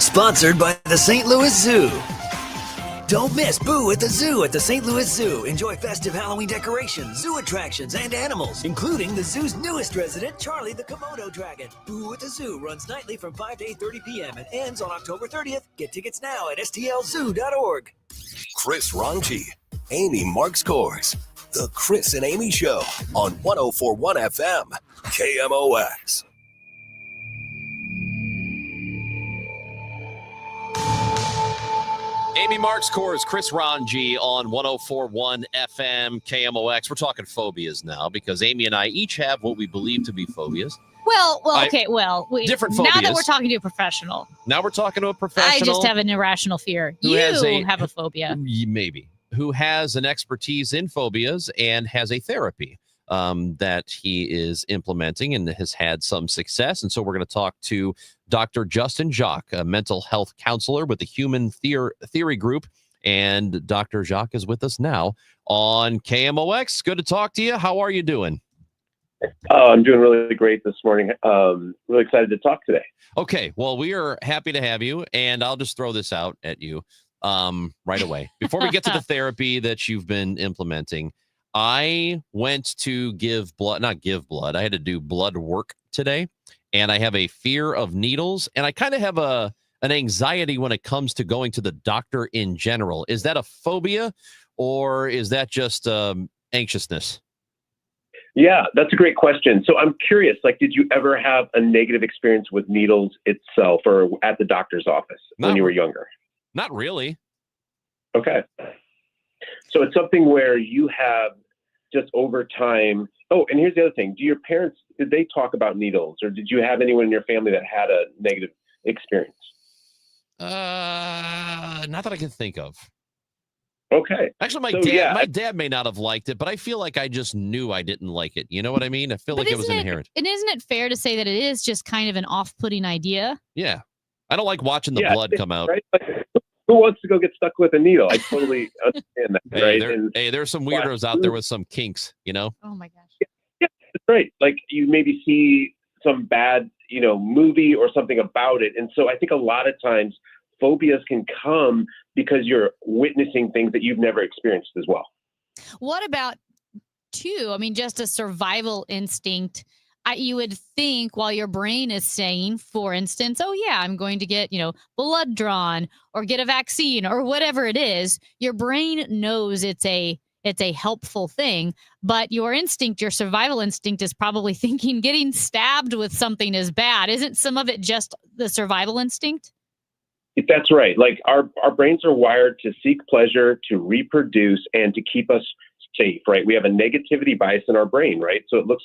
Sponsored by the St. Louis Zoo. Don't miss Boo at the Zoo at the St. Louis Zoo. Enjoy festive Halloween decorations, zoo attractions, and animals, including the zoo's newest resident, Charlie the Komodo Dragon. Boo at the Zoo runs nightly from 5 to 8:30 p.m. and ends on October 30th. Get tickets now at stlzoo.org. Chris Ronchi, Amy Marks Kors. The Chris and Amy Show on 104.1 FM, KMOX. Amy Marks Kors, Chris Ronji on 104.1 FM KMOX. We're talking phobias now because Amy and I each have what we believe to be phobias. Different phobias. Now that we're talking to a professional. Now we're talking to a professional. I just have an irrational fear. You have a phobia. Maybe. Who has an expertise in phobias and has a therapy that he is implementing and has had some success. And so we're going to talk to Dr. Justin Jacques, a mental health counselor with the Human Theory Group. And Dr. Jacques is with us now on KMOX. Good to talk to you. How are you doing? Oh, I'm doing really great this morning. Really excited to talk today. Okay. Well, we are happy to have you. And I'll just throw this out at you right away. Before we get to the therapy that you've been implementing, I went to I had to do blood work today, and I have a fear of needles, and I kind of have an anxiety when it comes to going to the doctor in general. Is that a phobia, or is that just anxiousness? Yeah, that's a great question. So I'm curious, did you ever have a negative experience with needles itself or at the doctor's office when you were younger? Not really. Okay. So it's something where you have just over time. Oh, and here's the other thing. Do your parents, did they talk about needles, or did you have anyone in your family that had a negative experience? Not that I can think of. Okay. Actually, my dad may not have liked it, but I feel like I just knew I didn't like it. You know what I mean? I feel like it was inherent. And isn't it fair to say that it is just kind of an off-putting idea? Yeah. I don't like watching the blood come out. Right? Who wants to go get stuck with a needle? I totally understand that. Right? There's some weirdos out there with some kinks, you know? Oh my gosh. Yeah, that's right. Like you maybe see some bad, movie or something about it. And so I think a lot of times phobias can come because you're witnessing things that you've never experienced as well. What about just a survival instinct? You would think while your brain is saying, for instance, oh yeah, I'm going to get, blood drawn or get a vaccine or whatever it is, your brain knows it's a helpful thing, but your survival instinct is probably thinking getting stabbed with something is bad. Isn't some of it just the survival instinct? That's right. Like our brains are wired to seek pleasure, to reproduce, and to keep us safe, right? We have a negativity bias in our brain, right? So it looks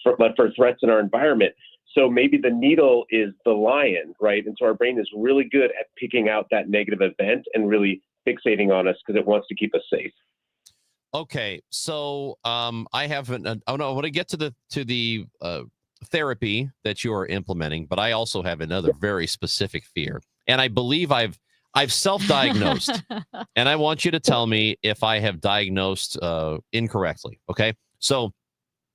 for threats in our environment. So maybe the needle is the lion, right? And so our brain is really good at picking out that negative event and really fixating on us because it wants to keep us safe. Okay, so I want to get to the therapy that you are implementing, but I also have another very specific fear, and I believe I've self-diagnosed, and I want you to tell me if I have diagnosed incorrectly. Okay, so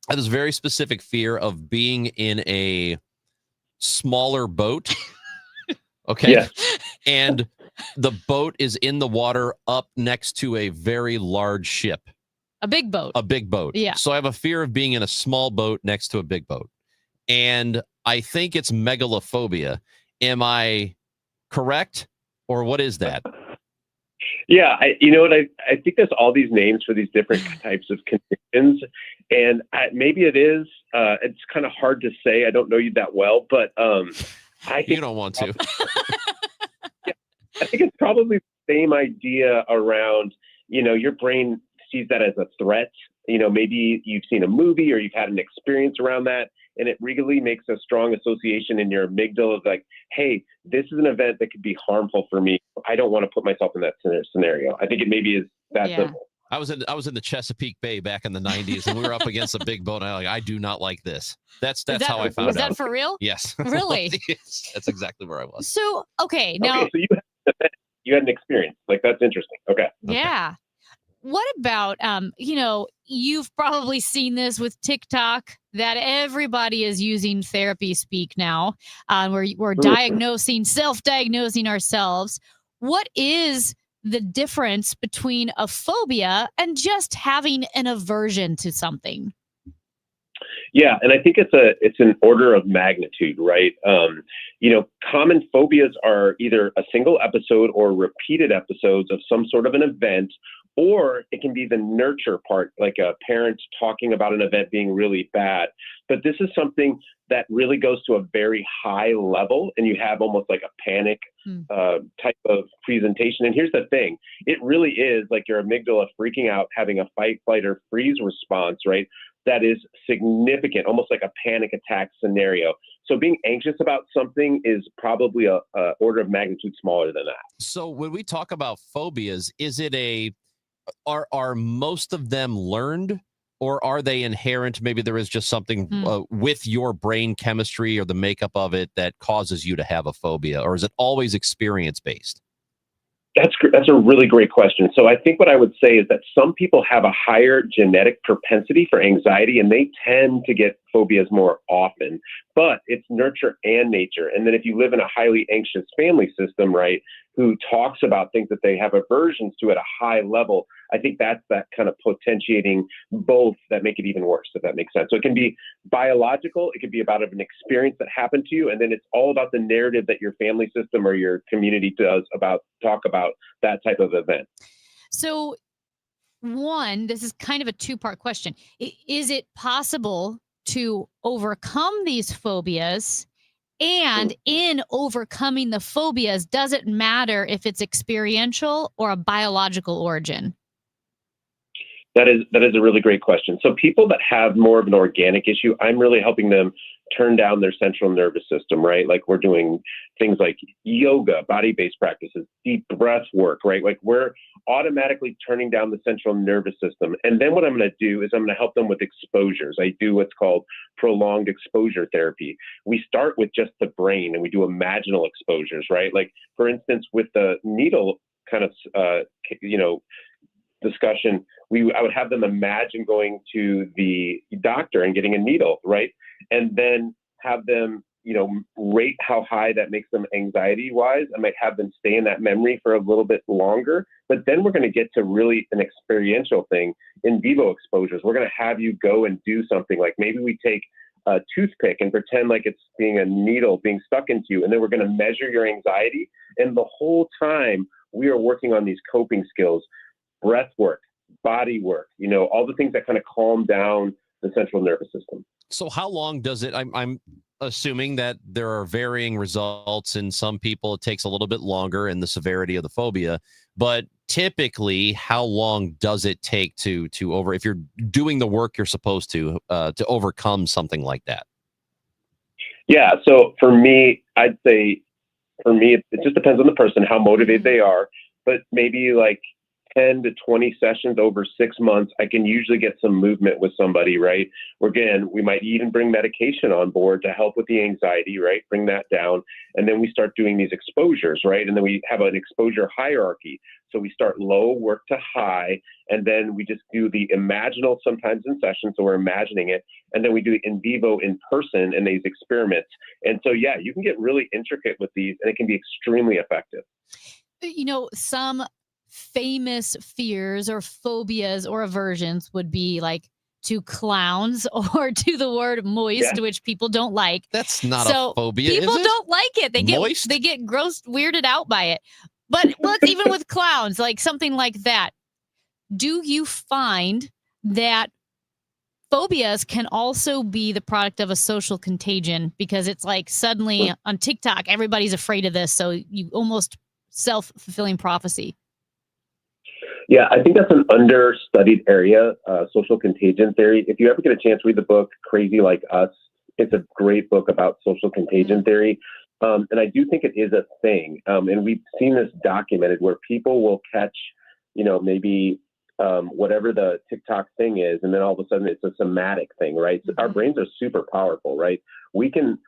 I have this very specific fear of being in a smaller boat. Okay. Yeah. And the boat is in the water up next to a very large ship. A big boat. A big boat. Yeah. So I have a fear of being in a small boat next to a big boat. And I think it's megalophobia. Am I correct? Or what is that? Yeah, I think there's all these names for these different types of conditions, and maybe it is. It's kind of hard to say. I don't know you that well, but I think you don't want to. Yeah, I think it's probably the same idea around. Your brain sees that as a threat. Maybe you've seen a movie or you've had an experience around that, and it really makes a strong association in your amygdala of like, hey, this is an event that could be harmful for me. I don't want to put myself in that scenario. I think it maybe is that simple. I was in the Chesapeake Bay back in the 90s, and we were up against a big boat. And I do not like this. That's how I found out. Was that for real? Yes. Really? Yes, that's exactly where I was. So, okay, now. Okay, so you had an experience. Like, that's interesting. Okay. Yeah. What about, you've probably seen this with TikTok that everybody is using therapy speak now. We're diagnosing, self-diagnosing ourselves. What is the difference between a phobia and just having an aversion to something? Yeah, and I think it's an order of magnitude, right? Common phobias are either a single episode or repeated episodes of some sort of an event, or it can be the nurture part, like a parent talking about an event being really bad. But this is something that really goes to a very high level, and you have almost like a panic type of presentation. And here's the thing. It really is like your amygdala freaking out, having a fight, flight, or freeze response, right? That is significant, almost like a panic attack scenario. So being anxious about something is probably a order of magnitude smaller than that. So when we talk about phobias, is it are most of them learned, or are they inherent? Maybe there is just something with your brain chemistry or the makeup of it that causes you to have a phobia, or is it always experience based? That's a really great question. So I think what I would say is that some people have a higher genetic propensity for anxiety, and they tend to get phobias more often, but it's nurture and nature. And then if you live in a highly anxious family system, right, who talks about things that they have aversions to at a high level, I think that's that kind of potentiating both that make it even worse, if that makes sense. So it can be biological, it could be about an experience that happened to you, and then it's all about the narrative that your family system or your community does talk about that type of event. So this is kind of a two-part question. Is it possible to overcome these phobias? And in overcoming the phobias, does it matter if it's experiential or a biological origin? That is a really great question. So people that have more of an organic issue, I'm really helping them turn down their central nervous system, right? Like we're doing things like yoga, body-based practices, deep breath work, right? Like we're automatically turning down the central nervous system. And then what I'm going to do is I'm going to help them with exposures. I do what's called prolonged exposure therapy. We start with just the brain and we do imaginal exposures, right? Like for instance, with the needle kind of, discussion, I would have them imagine going to the doctor and getting a needle, right? And then have them, rate how high that makes them anxiety-wise. I might have them stay in that memory for a little bit longer, but then we're going to get to really an experiential thing, in vivo exposures. We're going to have you go and do something like maybe we take a toothpick and pretend like it's being a needle being stuck into you, and then we're going to measure your anxiety. And the whole time we are working on these coping skills, breath work, body work, all the things that kind of calm down the central nervous system. So how long does it, I'm assuming that there are varying results. In some people, it takes a little bit longer in the severity of the phobia, but typically how long does it take to if you're doing the work you're supposed to overcome something like that? Yeah. So for me, I'd say it just depends on the person, how motivated they are, but maybe like 10 to 20 sessions over 6 months, I can usually get some movement with somebody, right? Again, we might even bring medication on board to help with the anxiety, right? Bring that down. And then we start doing these exposures, right? And then we have an exposure hierarchy. So we start low, work to high, and then we just do the imaginal sometimes in sessions. So we're imagining it. And then we do it in vivo in person in these experiments. And so, yeah, you can get really intricate with these and it can be extremely effective. Some famous fears or phobias or aversions would be like to clowns or to the word moist, which people don't like. That's not a phobia. People is it? don't like it. They get gross, weirded out by it. But it's even with clowns, like something like that. Do you find that phobias can also be the product of a social contagion? Because it's like suddenly on TikTok, everybody's afraid of this. So you almost self-fulfilling prophecy. Yeah, I think that's an understudied area, social contagion theory. If you ever get a chance, read the book Crazy Like Us. It's a great book about social contagion theory. And I do think it is a thing. And we've seen this documented where people will catch, maybe whatever the TikTok thing is, and then all of a sudden it's a somatic thing, right? So our brains are super powerful, right? We can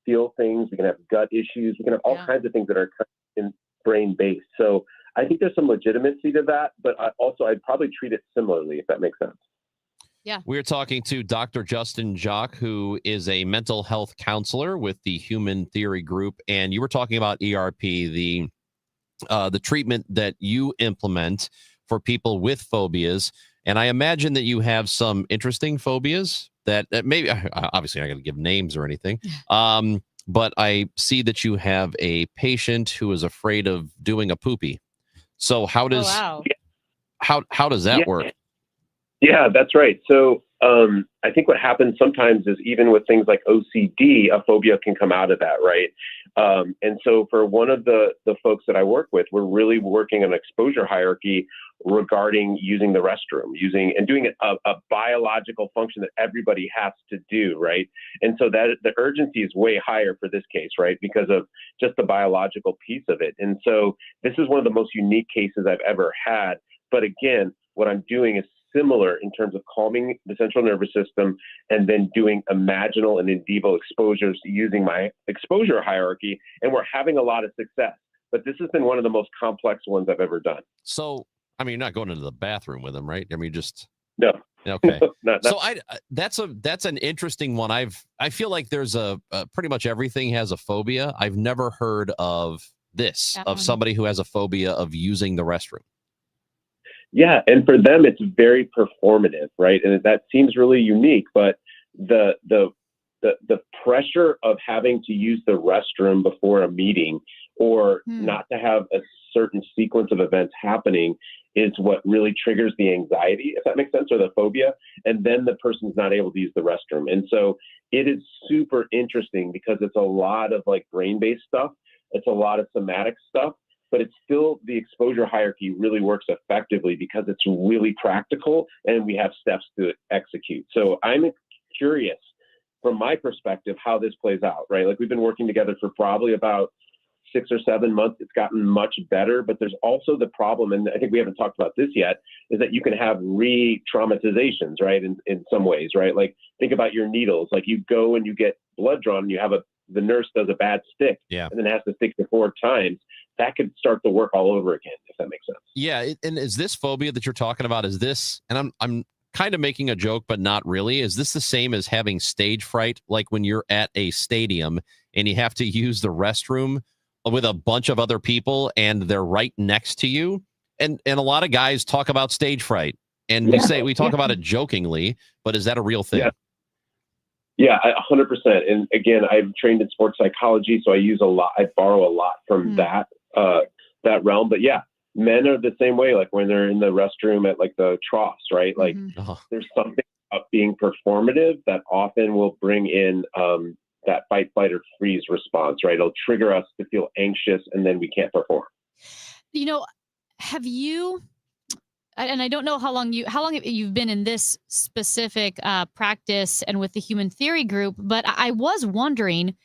feel things, we can have gut issues, we can have all kinds of things that are brain-based. So I think there's some legitimacy to that, but I'd probably treat it similarly, if that makes sense. Yeah. We're talking to Dr. Justin Jock, who is a mental health counselor with the Human Theory Group. And you were talking about ERP, the treatment that you implement for people with phobias. And I imagine that you have some interesting phobias that maybe, obviously I'm not going to give names or anything. But I see that you have a patient who is afraid of doing a poopy. So how does how does that work? Yeah, that's right. So I think what happens sometimes is even with things like OCD, a phobia can come out of that, right? And so for one of the folks that I work with, we're really working on exposure hierarchy regarding using the restroom, doing a biological function that everybody has to do, right? And so that the urgency is way higher for this case, right? Because of just the biological piece of it. And so this is one of the most unique cases I've ever had. But again, what I'm doing is similar in terms of calming the central nervous system and then doing imaginal and in vivo exposures using my exposure hierarchy. And we're having a lot of success. But this has been one of the most complex ones I've ever done. So, I mean, you're not going into the bathroom with them, right? I mean, just no. Okay. Not. So that's an interesting one. I feel like there's a pretty much everything has a phobia. I've never heard of this, of somebody who has a phobia of using the restroom. Yeah, and for them, it's very performative, right? And that seems really unique. But the pressure of having to use the restroom before a meeting or not to have a certain sequence of events happening is what really triggers the anxiety, if that makes sense, or the phobia. And then the person's not able to use the restroom. And so it is super interesting because it's a lot of like brain-based stuff. It's a lot of somatic stuff. But it's still, the exposure hierarchy really works effectively because it's really practical and we have steps to execute. So I'm curious from my perspective how this plays out, right? Like we've been working together for probably about 6 or 7 months. It's gotten much better, but there's also the problem, and I think we haven't talked about this yet, is that you can have re-traumatizations, right? In some ways, right? Like think about your needles. Like you go and you get blood drawn and you have the nurse does a bad stick and then has to stick you 4 times. That could start to work all over again, if that makes sense. Yeah. And is this phobia that you're talking about, is this, and I'm kind of making a joke, but not really. Is this the same as having stage fright? Like when you're at a stadium and you have to use the restroom with a bunch of other people and they're right next to you. And a lot of guys talk about stage fright and we talk about it jokingly, but is that a real thing? Yeah, 100%. And again, I've trained in sports psychology, so I borrow a lot from that realm. But yeah, men are the same way. Like when they're in the restroom at like the troughs, right? Like there's something about being performative that often will bring in that fight, flight, or freeze response, right? It'll trigger us to feel anxious, and then we can't perform. You know, have you? And I don't know how long you've been in this specific practice and with the Human Theory Group, but I was wondering,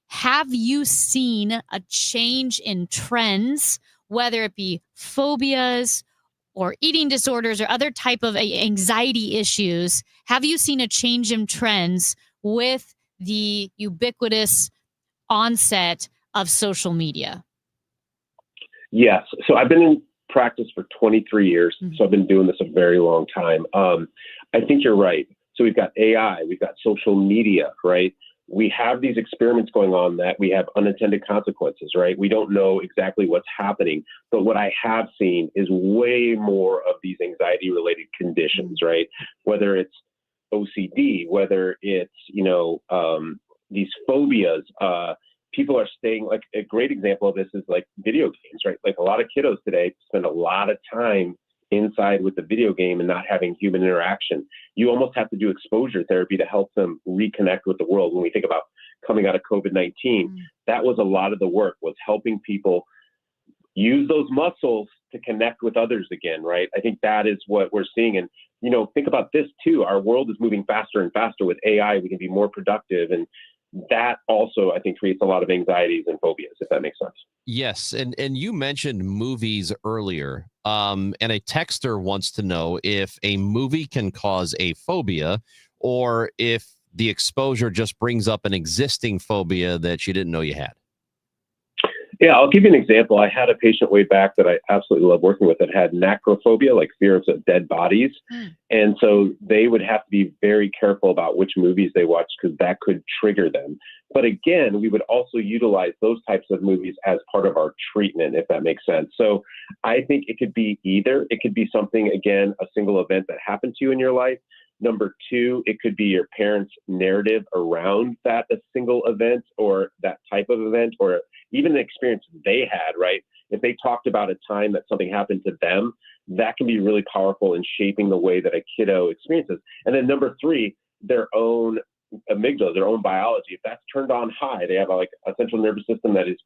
have you seen a change in trends, whether it be phobias or eating disorders or other type of anxiety issues? Have you seen a change in trends with the ubiquitous onset of social media? Yes. So I've been in practice for 23 years. So I've been doing this a very long time. I think you're right. So we've got AI, we've got social media, right? We have these experiments going on that we have unintended consequences, right? We don't know exactly what's happening, but what I have seen is way more of these anxiety related conditions, right? Whether it's OCD, whether it's, these phobias, people are staying, like a great example of this is like video games, right? Like a lot of kiddos today spend a lot of time inside with the video game and not having human interaction. You almost have to do exposure therapy to help them reconnect with the world. When we think about coming out of COVID-19, that was a lot of the work, was helping people use those muscles to connect with others again, right? I think that is what we're seeing. And, think about this too. Our world is moving faster and faster with AI. We can be more productive, and that also, I think, creates a lot of anxieties and phobias, if that makes sense. Yes. And you mentioned movies earlier. And a texter wants to know if a movie can cause a phobia or if the exposure just brings up an existing phobia that you didn't know you had. Yeah, I'll give you an example. I had a patient way back that I absolutely love working with that had necrophobia, like fear of dead bodies. And so they would have to be very careful about which movies they watched because that could trigger them. But again, we would also utilize those types of movies as part of our treatment, if that makes sense. So I think it could be either. It could be something, again, a single event that happened to you in your life. Number two, it could be your parents' narrative around that a single event or that type of event, or even the experience they had, right? If they talked about a time that something happened to them, that can be really powerful in shaping the way that a kiddo experiences. And then number three, their own amygdala, their own biology. If that's turned on high, they have a central nervous system that is,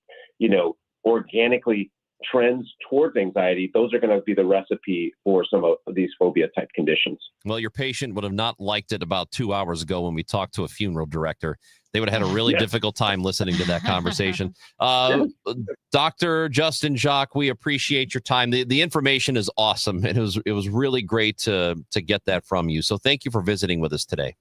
organically trends towards anxiety. Those are going to be the recipe for some of these phobia type conditions. Well, your patient would have not liked it about 2 hours ago when we talked to a funeral director. They would have had a really difficult time listening to that conversation. Dr. Justin Jacques, we appreciate your time. The information is awesome. It was really great to get that from you. So thank you for visiting with us today.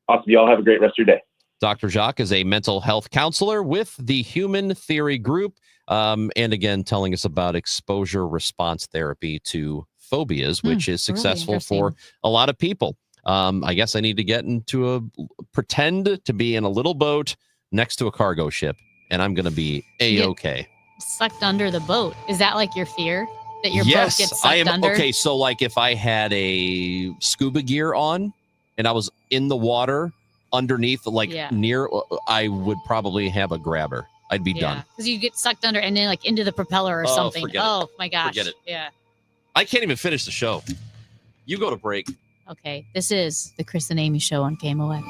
Awesome. Y'all have a great rest of your day. Dr. Jacques is a mental health counselor with the Human Theory Group. And again, telling us about exposure response therapy to phobias, which is successful for a lot of people. I guess I need to get into pretend to be in a little boat next to a cargo ship, and I'm going to be A-okay. Sucked under the boat. Is that like your fear that your boat gets sucked under? Okay, so like if I had a scuba gear on and I was in the water underneath, near, I would probably have a grabber. I'd be done. Because you get sucked under and then like into the propeller or something. Oh my gosh. Forget it. Yeah. I can't even finish the show. You go to break. Okay. This is the Chris and Amy Show on KMOX.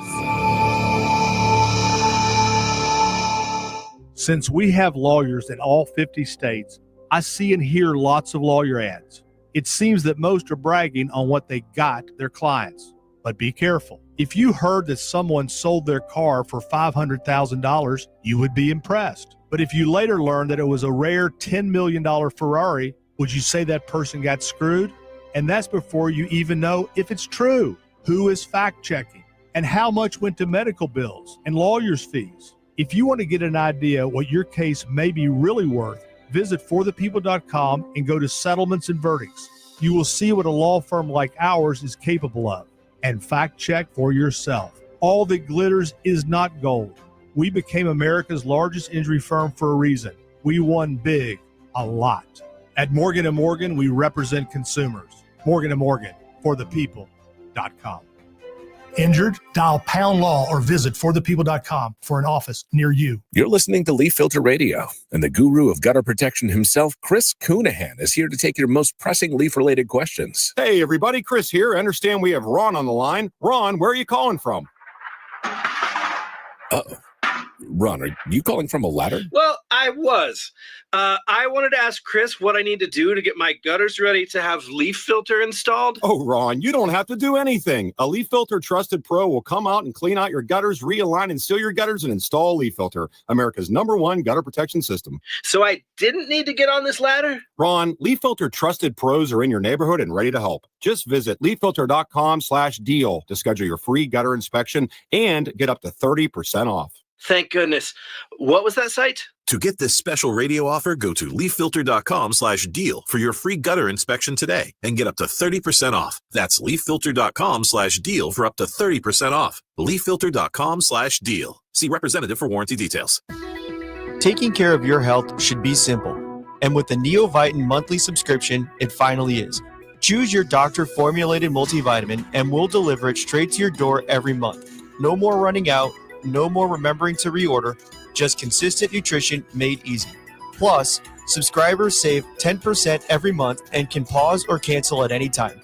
Since we have lawyers in all 50 states, I see and hear lots of lawyer ads. It seems that most are bragging on what they got their clients. But be careful. If you heard that someone sold their car for $500,000, you would be impressed. But if you later learned that it was a rare $10 million Ferrari, would you say that person got screwed? And that's before you even know if it's true. Who is fact-checking? And how much went to medical bills and lawyers' fees? If you want to get an idea what your case may be really worth, visit forthepeople.com and go to settlements and verdicts. You will see what a law firm like ours is capable of. And fact check for yourself. All that glitters is not gold. We became America's largest injury firm for a reason. We won big, a lot. At Morgan & Morgan, we represent consumers. Morgan & Morgan, forthepeople.com. Injured? Dial pound law or visit forthepeople.com for an office near you. You're listening to Leaf Filter Radio, and the guru of gutter protection himself, Chris Coonahan, is here to take your most pressing leaf-related questions. Hey, everybody, Chris here. I understand we have Ron on the line. Ron, where are you calling from? Uh-oh. Ron, are you calling from a ladder? Well, I was. I wanted to ask Chris what I need to do to get my gutters ready to have Leaf Filter installed. Oh, Ron, you don't have to do anything. A Leaf Filter Trusted Pro will come out and clean out your gutters, realign and seal your gutters, and install Leaf Filter, America's #1 gutter protection system. So I didn't need to get on this ladder? Ron, Leaf Filter Trusted Pros are in your neighborhood and ready to help. Just visit leaffilter.com/deal to schedule your free gutter inspection and get up to 30% off. Thank goodness. What was that site? To get this special radio offer, go to leaffilter.com/deal for your free gutter inspection today and get up to 30% off. That's leaffilter.com/deal for up to 30% off. leaffilter.com/deal. See representative for warranty details. Taking care of your health should be simple. And with the Neovitin monthly subscription, it finally is. Choose your doctor-formulated multivitamin and we'll deliver it straight to your door every month. No more running out. No more remembering to reorder, just consistent nutrition made easy. Plus, subscribers save 10% every month and can pause or cancel at any time.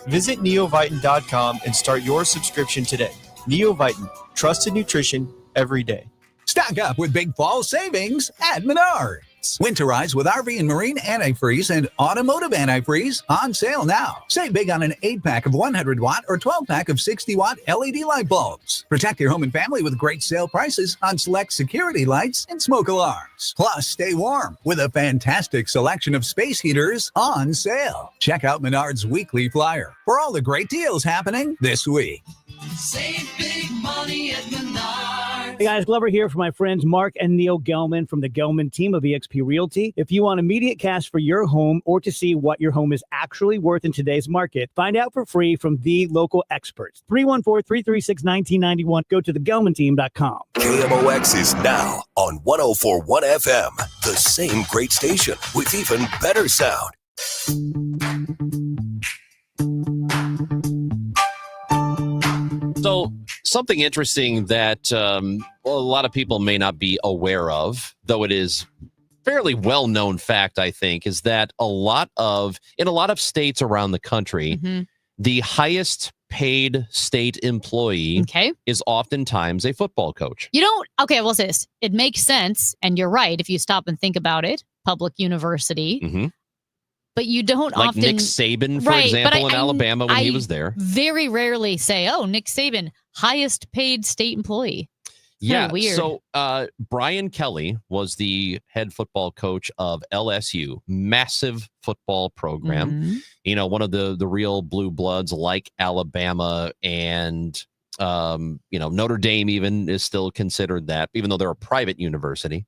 Visit neovitin.com and start your subscription today. Neovitin, trusted nutrition every day. Stock up with big fall savings at Menards. Winterize with RV and Marine antifreeze and automotive antifreeze on sale now. Save big on an 8-pack of 100-watt or 12-pack of 60-watt LED light bulbs. Protect your home and family with great sale prices on select security lights and smoke alarms. Plus, stay warm with a fantastic selection of space heaters on sale. Check out Menards' weekly flyer for all the great deals happening this week. Save big money at Menards. Hey guys, Glover here for my friends Mark and Neil Gelman from the Gelman team of eXp Realty. If you want immediate cash for your home or to see what your home is actually worth in today's market, find out for free from the local experts. 314-336-1991. Go to thegelmanteam.com. KMOX is now on 104.1 FM, the same great station with even better sound. So something interesting that a lot of people may not be aware of, though it is fairly well-known fact, I think, is that in a lot of states around the country, the highest paid state employee is oftentimes a football coach. Okay, we'll say this. It makes sense, and you're right if you stop and think about it. Public university. But you don't like often... Nick Saban, for example, in Alabama when he was there. Very rarely say, oh, Nick Saban, highest paid state employee. Yeah, weird. So Brian Kelly was the head football coach of LSU, massive football program. One of the real blue bloods like Alabama and Notre Dame even is still considered that, even though they're a private university.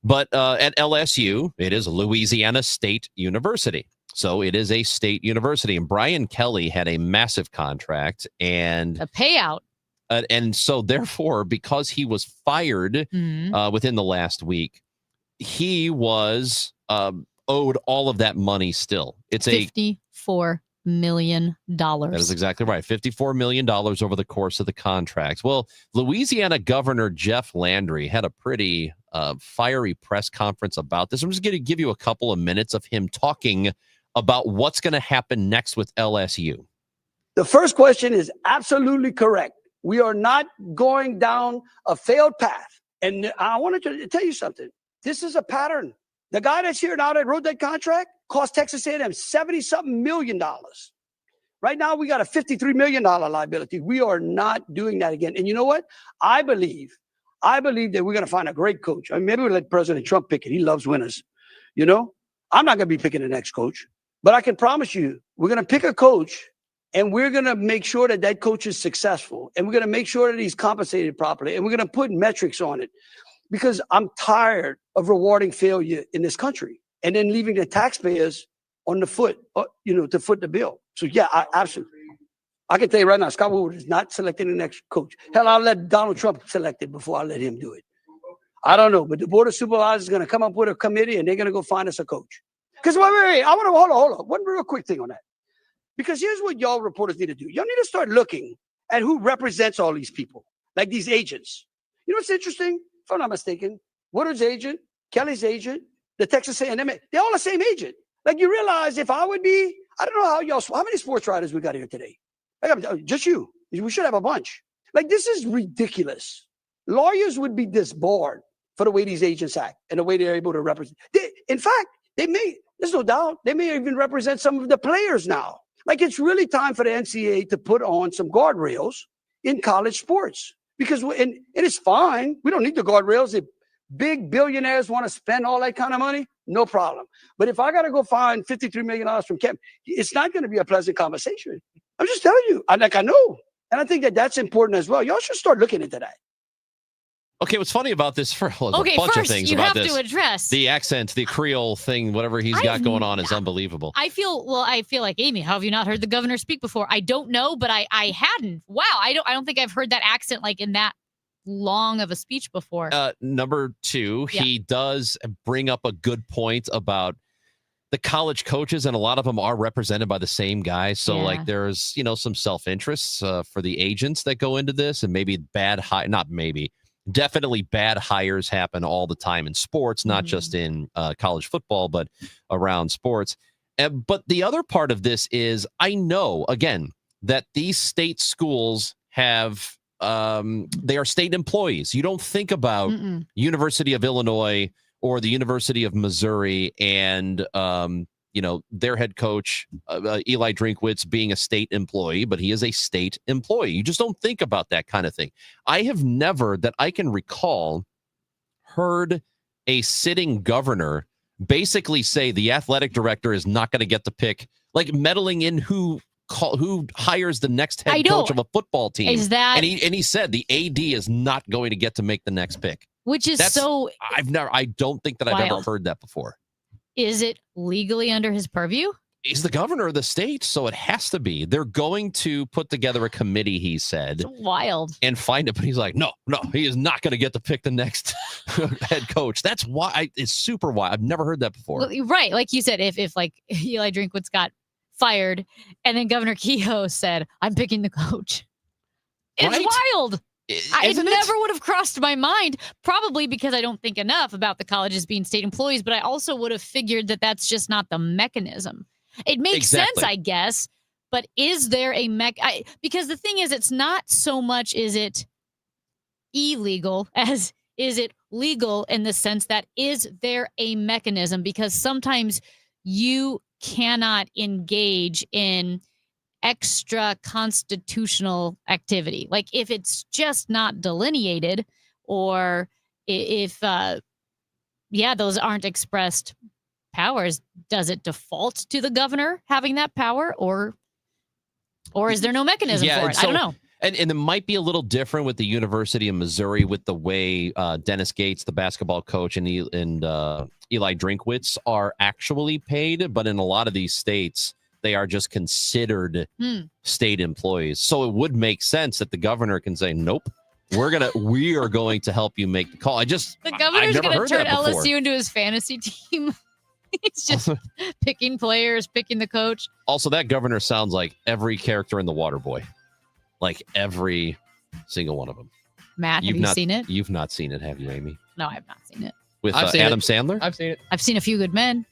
But at LSU, it is Louisiana State University. So it is a state university. And Brian Kelly had a massive contract and a payout. And so therefore, because he was fired within the last week, he was owed all of that money still. It's $54 million. That is exactly right. $54 million over the course of the contract. Well, Louisiana Governor Jeff Landry had a pretty fiery press conference about this. I'm just going to give you a couple of minutes of him talking about what's going to happen next with LSU. The first question is absolutely correct. We are not going down a failed path. And I wanted to tell you something. This is a pattern. The guy that's here now that wrote that contract cost Texas A&M $70-something million. Right now, we got a $53 million liability. We are not doing that again. And you know what? I believe that we're going to find a great coach. I mean, maybe we'll let President Trump pick it. He loves winners. I'm not going to be picking the next coach. But I can promise you, we're going to pick a coach, and we're going to make sure that that coach is successful. And we're going to make sure that he's compensated properly. And we're going to put metrics on it. Because I'm tired of rewarding failure in this country and then leaving the taxpayers on the foot, to foot the bill. So, yeah, absolutely. I can tell you right now, Scott Woodward is not selecting the next coach. Hell, I'll let Donald Trump select it before I let him do it. I don't know, but the Board of Supervisors is going to come up with a committee, and they're going to go find us a coach. Because, wait, I want to hold on. One real quick thing on that. Because here's what y'all reporters need to do. Y'all need to start looking at who represents all these people, like these agents. You know what's interesting? If I'm not mistaken, Woodard's agent, Kelly's agent, the Texas A&M, they're all the same agent. Like, you realize if I would be, I don't know how many sports writers we got here today? Just you. We should have a bunch. Like, this is ridiculous. Lawyers would be disbarred for the way these agents act and the way they're able to represent. In fact, there's no doubt, they may even represent some of the players now. Like, it's really time for the NCAA to put on some guardrails in college sports. Because and it's fine. We don't need the guardrails. If big billionaires want to spend all that kind of money, no problem. But if I got to go find $53 million from Kemp, it's not going to be a pleasant conversation. I'm just telling you. I know. And I think that that's important as well. Y'all should start looking into that. Okay, what's funny about this, there's a bunch of things you about have this. to address The accent, the Creole thing, whatever he's got going on is unbelievable. I feel like, Amy, how have you not heard the governor speak before? I don't know, but I hadn't. Wow, I don't think I've heard that accent like in that long of a speech before. Number two, he does bring up a good point about the college coaches, and a lot of them are represented by the same guys. So like there's, some self-interests for the agents that go into this, and maybe definitely bad hires happen all the time in sports, not just in college football, but around sports. But the other part of this is I know, again, that these state schools have they are state employees. You don't think about University of Illinois or the University of Missouri and their head coach, Eli Drinkwitz, being a state employee, but he is a state employee. You just don't think about that kind of thing. I have never, that I can recall, heard a sitting governor basically say the athletic director is not going to get the pick, like meddling in who who hires the next I head know. coach of a football team. Is that- and he said the AD is not going to get to make the next pick. Which is That's- so I don't think that I've ever wild. heard that before. Is it legally under his purview? He's the governor of the state, so it has to be. They're going to put together a committee, he said, Wild. and find it. But he's like, no, he is not going to get to pick the next head coach. That's why it's super wild. I've never heard that before. Well, right. Like you said, if like Eli Drinkwitz got fired and then Governor Kehoe said, I'm picking the coach. It's Right? wild. It never would have crossed my mind, probably because I don't think enough about the colleges being state employees, but I also would have figured that that's just not the mechanism. It makes sense, I guess, but is there a because the thing is, it's not so much is it illegal as is it legal in the sense that is there a mechanism? Because sometimes you cannot engage in extra constitutional activity. Like if it's just not delineated or if, those aren't expressed powers, does it default to the governor having that power or is there no mechanism for it? I don't know. And it might be a little different with the University of Missouri with the way Dennis Gates, the basketball coach, and Eli Drinkwitz are actually paid. But in a lot of these states, they are just considered state employees. So it would make sense that the governor can say, nope, we are going to help you make the call. The governor's I've never going to heard turn that before. LSU into his fantasy team. He's just picking players, picking the coach. Also, that governor sounds like every character in The Waterboy. Like every single one of them. Matt, have you seen it? You've not seen it, have you, Amy? No, I have not seen it. With I've seen Adam it. Sandler? I've seen it. I've seen A Few Good Men.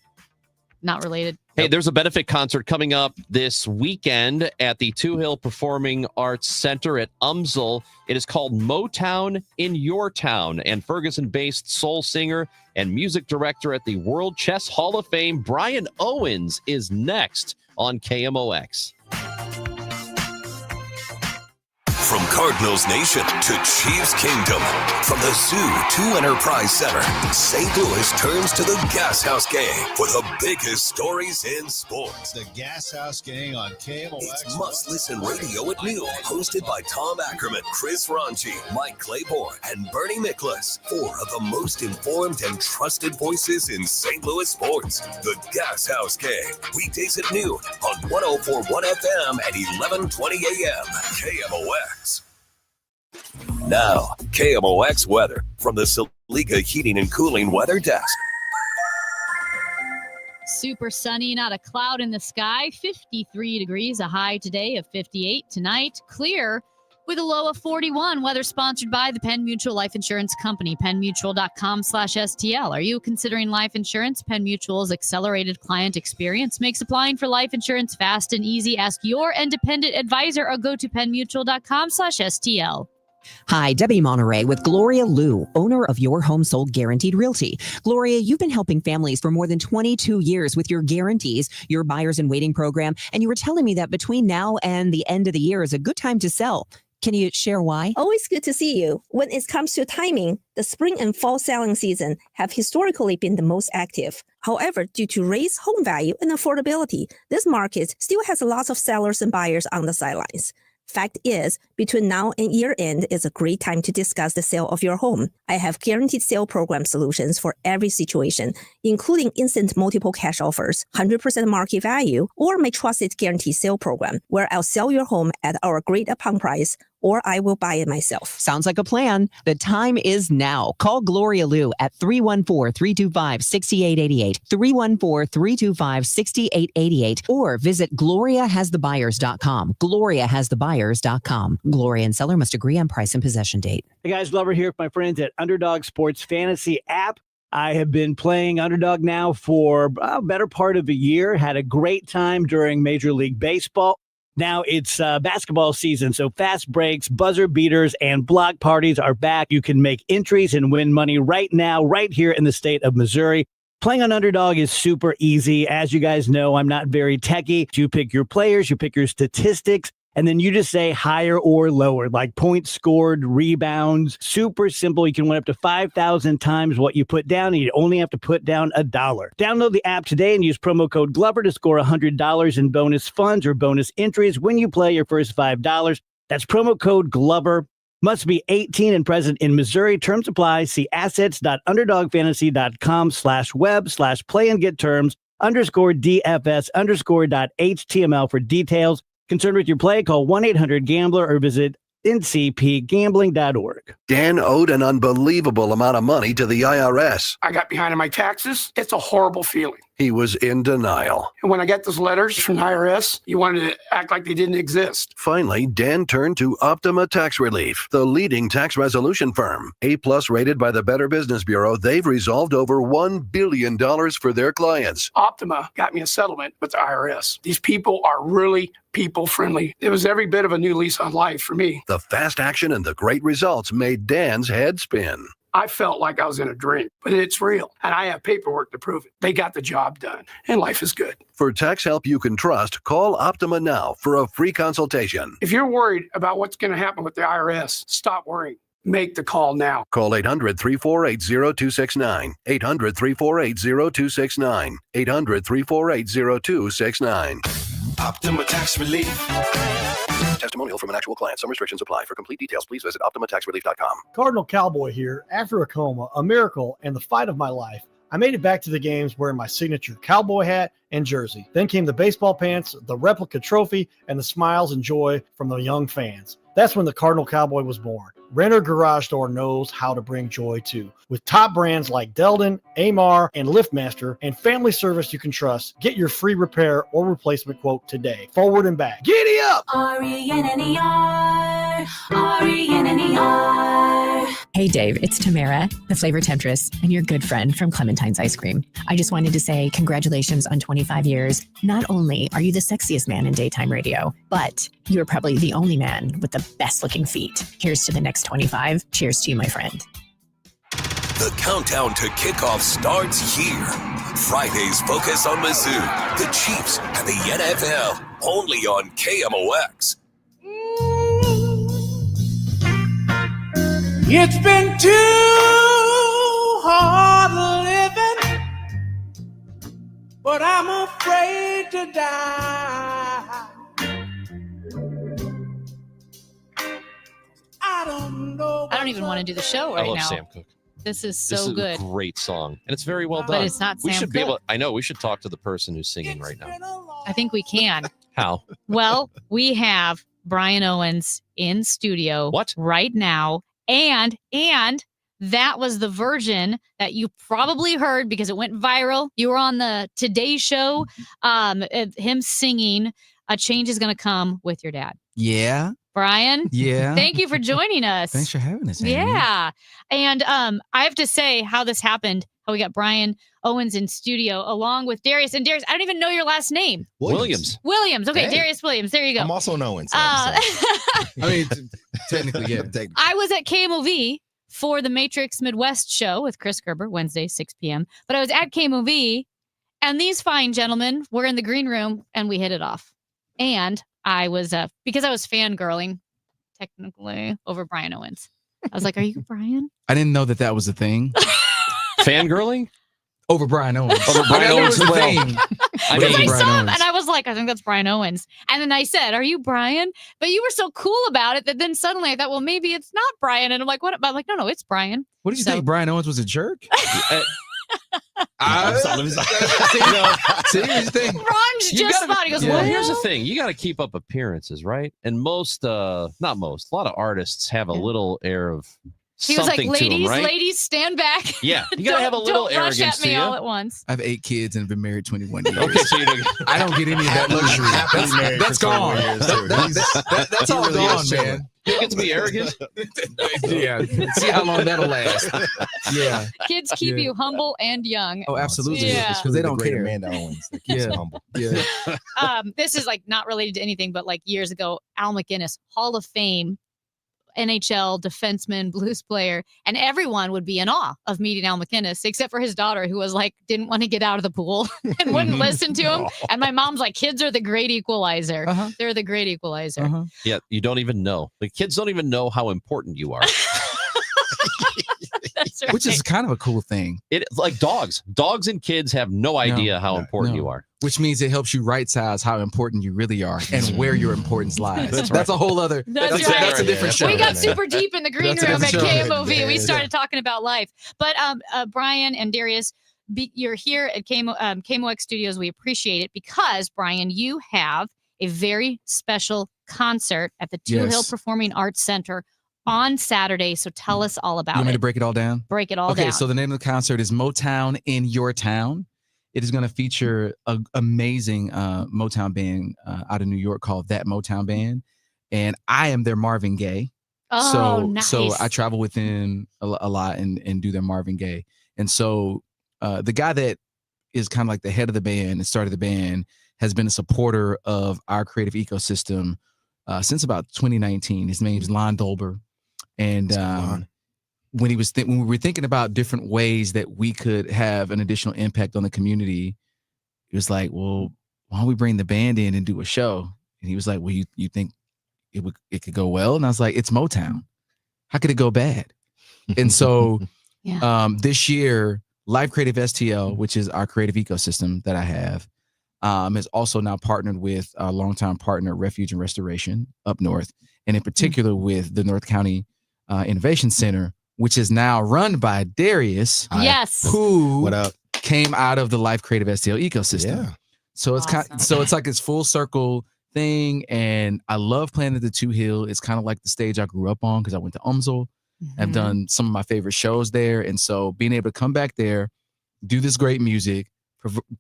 Not related. Hey, there's a benefit concert coming up this weekend at the Two Hill Performing Arts Center at UMSL. It is called Motown in Your Town, and Ferguson-based soul singer and music director at the World Chess Hall of Fame, Brian Owens, is next on KMOX. From Cardinals Nation to Chiefs Kingdom, from the zoo to Enterprise Center, St. Louis turns to the Gas House Gang for the biggest stories in sports. The Gas House Gang on KMOX. It's must-listen radio at noon, hosted by Tom Ackerman, Chris Ranji, Mike Claiborne, and Bernie Miklasz. Four of the most informed and trusted voices in St. Louis sports. The Gas House Gang, weekdays at noon on 104.1 FM and 11:20 AM. KMOX. Now, KMOX weather from the Saliga Heating and Cooling Weather Desk. Super sunny, not a cloud in the sky. 53 degrees, a high today of 58. Tonight, clear with a low of 41. Weather sponsored by the Penn Mutual Life Insurance Company, PennMutual.com/STL. Are you considering life insurance? Penn Mutual's accelerated client experience makes applying for life insurance fast and easy. Ask your independent advisor or go to PennMutual.com/STL. Hi, Debbie Monterey with Gloria Liu, owner of Your Home Sold Guaranteed Realty. Gloria, you've been helping families for more than 22 years with your guarantees, your buyers and waiting program, and you were telling me that between now and the end of the year is a good time to sell. Can you share why? Always good to see you. When it comes to timing, the spring and fall selling season have historically been the most active. However, due to raised home value and affordability, this market still has lots of sellers and buyers on the sidelines. Fact is, between now and year end is a great time to discuss the sale of your home. I have guaranteed sale program solutions for every situation, including instant multiple cash offers, 100% market value, or my trusted guaranteed sale program, where I'll sell your home at our agreed upon price, or I will buy it myself. Sounds like a plan. The time is now. Call Gloria Liu at 314-325-6888, 314-325-6888, or visit GloriaHasTheBuyers.com, GloriaHasTheBuyers.com. Gloria and seller must agree on price and possession date. Hey guys, Glover here with my friends at Underdog Sports Fantasy app. I have been playing Underdog now for a better part of a year. Had a great time during Major League Baseball. Now it's basketball season, so fast breaks, buzzer beaters, and block parties are back. You can make entries and win money right now, right here in the state of Missouri. Playing on Underdog is super easy. As you guys know, I'm not very techy. You pick your players, you pick your statistics, and then you just say higher or lower, like points scored, rebounds. Super simple. You can win up to 5,000 times what you put down, and you only have to put down $1. Download the app today and use promo code Glover to score $100 in bonus funds or bonus entries when you play your first $5. That's promo code Glover. Must be 18 and present in Missouri. Terms apply. See assets.underdogfantasy.com/web/play and get terms _DFS_.html for details. Concerned with your play? Call 1-800-GAMBLER or visit ncpgambling.org. Dan owed an unbelievable amount of money to the IRS. I got behind on my taxes. It's a horrible feeling. He was in denial. And when I got those letters from the IRS, you wanted to act like they didn't exist. Finally, Dan turned to Optima Tax Relief, the leading tax resolution firm. A+ rated by the Better Business Bureau, they've resolved over $1 billion for their clients. Optima got me a settlement with the IRS. These people are really people friendly. It was every bit of a new lease on life for me. The fast action and the great results made Dan's head spin. I felt like I was in a dream, but it's real. And I have paperwork to prove it. They got the job done, and life is good. For tax help you can trust, call Optima now for a free consultation. If you're worried about what's going to happen with the IRS, stop worrying. Make the call now. Call 800-348-0269. 800-348-0269. 800-348-0269. Optima Tax Relief. Testimonial from an actual client. Some restrictions apply. For complete details, please visit OptimaTaxRelief.com. Cardinal Cowboy here. After a coma, a miracle, and the fight of my life, I made it back to the games wearing my signature cowboy hat and jersey. Then came the baseball pants, the replica trophy, and the smiles and joy from the young fans. That's when the Cardinal Cowboy was born. Renner Garage Door knows how to bring joy too. With top brands like Delden, Amar, and LiftMaster, and family service you can trust, get your free repair or replacement quote today. Forward and back. Giddy up! RENNER, RENNER. Hey Dave, it's Tamara, the flavor temptress, and your good friend from Clementine's Ice Cream. I just wanted to say congratulations on 25 years. Not only are you the sexiest man in daytime radio, but you're probably the only man with the best looking feet. Here's to the next 25. Cheers to you, my friend. The countdown to kickoff starts here. Friday's focus on Mizzou, the Chiefs, and the NFL. Only on KMOX. It's been too hard living, but I'm afraid to die. I don't even want to do the show right I love now. Sam Cooke. This is This so is good. a great song, and it's very well But done. it's not We Sam should be Cooke. able. I know. We should talk to the person who's singing right now. I think we can. How? Well, we have Brian Owens in studio right now. And that was the version that you probably heard because it went viral. You were on the Today Show, him singing A Change Is Gonna Come with your dad. Yeah. Brian? Yeah. Thank you for joining us. Thanks for having us, Amy. Yeah. And I have to say how this happened, how we got Brian Owens in studio along with Darius. And Darius, I don't even know your last name. Williams. Williams. Okay, Hey. Darius Williams. There you go. I'm also an Owens. I mean, technically, yeah. I was at KMOV for the Matrix Midwest show with Chris Gerber, Wednesday, 6 p.m. But I was at KMOV, and these fine gentlemen were in the green room, and we hit it off. And I was, because I was fangirling, technically, over Brian Owens. I was like, are you Brian? I didn't know that was a thing. Fangirling? Over Brian Owens. Over Brian Owens. Well, I Because I mean, saw him and I was like, I think that's Brian Owens. And then I said, are you Brian? But you were so cool about it that then suddenly I thought, well, maybe it's not Brian. And I'm like, what? I'm like, no, it's Brian. What did you think? Brian Owens was a jerk? Ron's You just gotta- thought, he goes, well, well, here's the thing. You got to keep up appearances, right? And most, not most, a lot of artists have a little air of he was like, something to them, ladies, right? ladies, stand back. Yeah, you got to have a little don't rush arrogance at me to you. all at once. I have 8 kids and have been married 21 years. Okay, so you don't. I don't get any of that luxury. Happily married That's for 21 gone. years, too. That's He all really gone, is chilling. man. You get to be arrogant. Yeah. See how long that'll last. Yeah. Kids keep Yeah. you humble and young. Oh, absolutely. Yeah. Because they don't Great care. Amanda Owens that keeps Yeah. him humble. Yeah. This is like not related to anything, but like years ago, Al McGinnis, Hall of Fame NHL defenseman, blues player, and everyone would be in awe of meeting Al McInnes, except for his daughter, who was like, didn't want to get out of the pool and wouldn't listen to him. And my mom's like, kids are the great equalizer. They're the great equalizer. Yeah, you don't even know. The kids don't even know how important you are. That's right. Which is kind of a cool thing. It like dogs. Dogs and kids have no idea how important you are. Which means it helps you right size how important you really are and where your importance lies. That's a whole other. That's a different show. We got super deep in the green room at KMOV. We Yeah. started talking about life. But Brian and Darius, you're here at KMOX Studios. We appreciate it because, Brian, you have a very special concert at the Two Hill Performing Arts Center on Saturday. So tell us all about You want me it. to break it all down? Break it all down. Okay, so the name of the concert is Motown in Your Town. It is going to feature an amazing Motown band out of New York called That Motown Band. And I am their Marvin Gaye. So I travel with them a lot and do their Marvin Gaye. And so the guy that is kind of like the head of the band and started the band has been a supporter of our creative ecosystem since about 2019. His name is Lon Dolber. And when we were thinking about different ways that we could have an additional impact on the community, it was like, well, why don't we bring the band in and do a show? And he was like, well, you think it could go well? And I was like, it's Motown. How could it go bad? And so this year, Live Creative STL, which is our creative ecosystem that I have, has also now partnered with our longtime partner, Refuge and Restoration up north, and in particular with the North County Innovation Center, which is now run by Darius. Yes. Who came out of the Life Creative STL ecosystem. Yeah. So it's it's like this full circle thing. And I love playing at the Two Hill. It's kind of like the stage I grew up on because I went to UMSL. I've done some of my favorite shows there. And so being able to come back there, do this great music,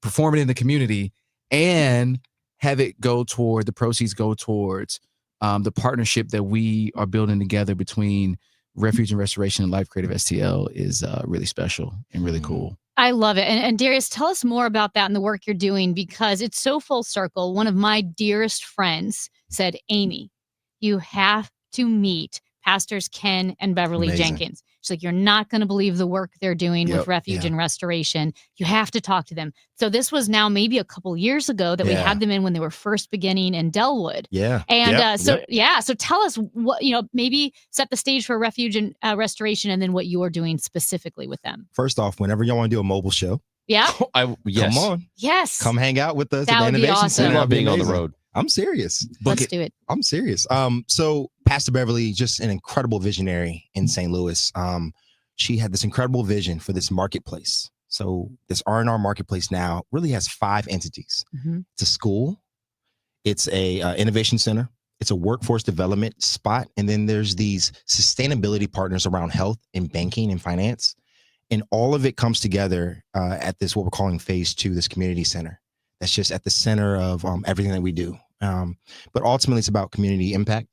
perform it in the community, and have it go toward the proceeds go towards the partnership that we are building together between Refuge and Restoration and Life Creative STL is really special and really cool. I love it. And Darius, tell us more about that and the work you're doing, because it's so full circle. One of my dearest friends said, Amy, you have to meet Pastors Ken and Beverly Jenkins. She's like, you're not going to believe the work they're doing with Refuge and Restoration. You have to talk to them. So this was now maybe a couple years ago that we had them in when they were first beginning in Delwood. Yeah. And so tell us what, maybe set the stage for Refuge and Restoration, and then what you are doing specifically with them. First off, whenever y'all want to do a mobile show, yeah, come on. Yes. Come hang out with us That at the would be Innovation awesome. Center. I love being on the Amazing. road. I'm serious. Let's do it. I'm serious. So Pastor Beverly, just an incredible visionary in St. Louis. She had this incredible vision for this marketplace. So this R&R marketplace now really has 5 entities. It's a school, it's a innovation center, it's a workforce development spot, and then there's these sustainability partners around health and banking and finance. And all of it comes together at this, what we're calling phase 2, this community center. That's just at the center of everything that we do. But ultimately, it's about community impact,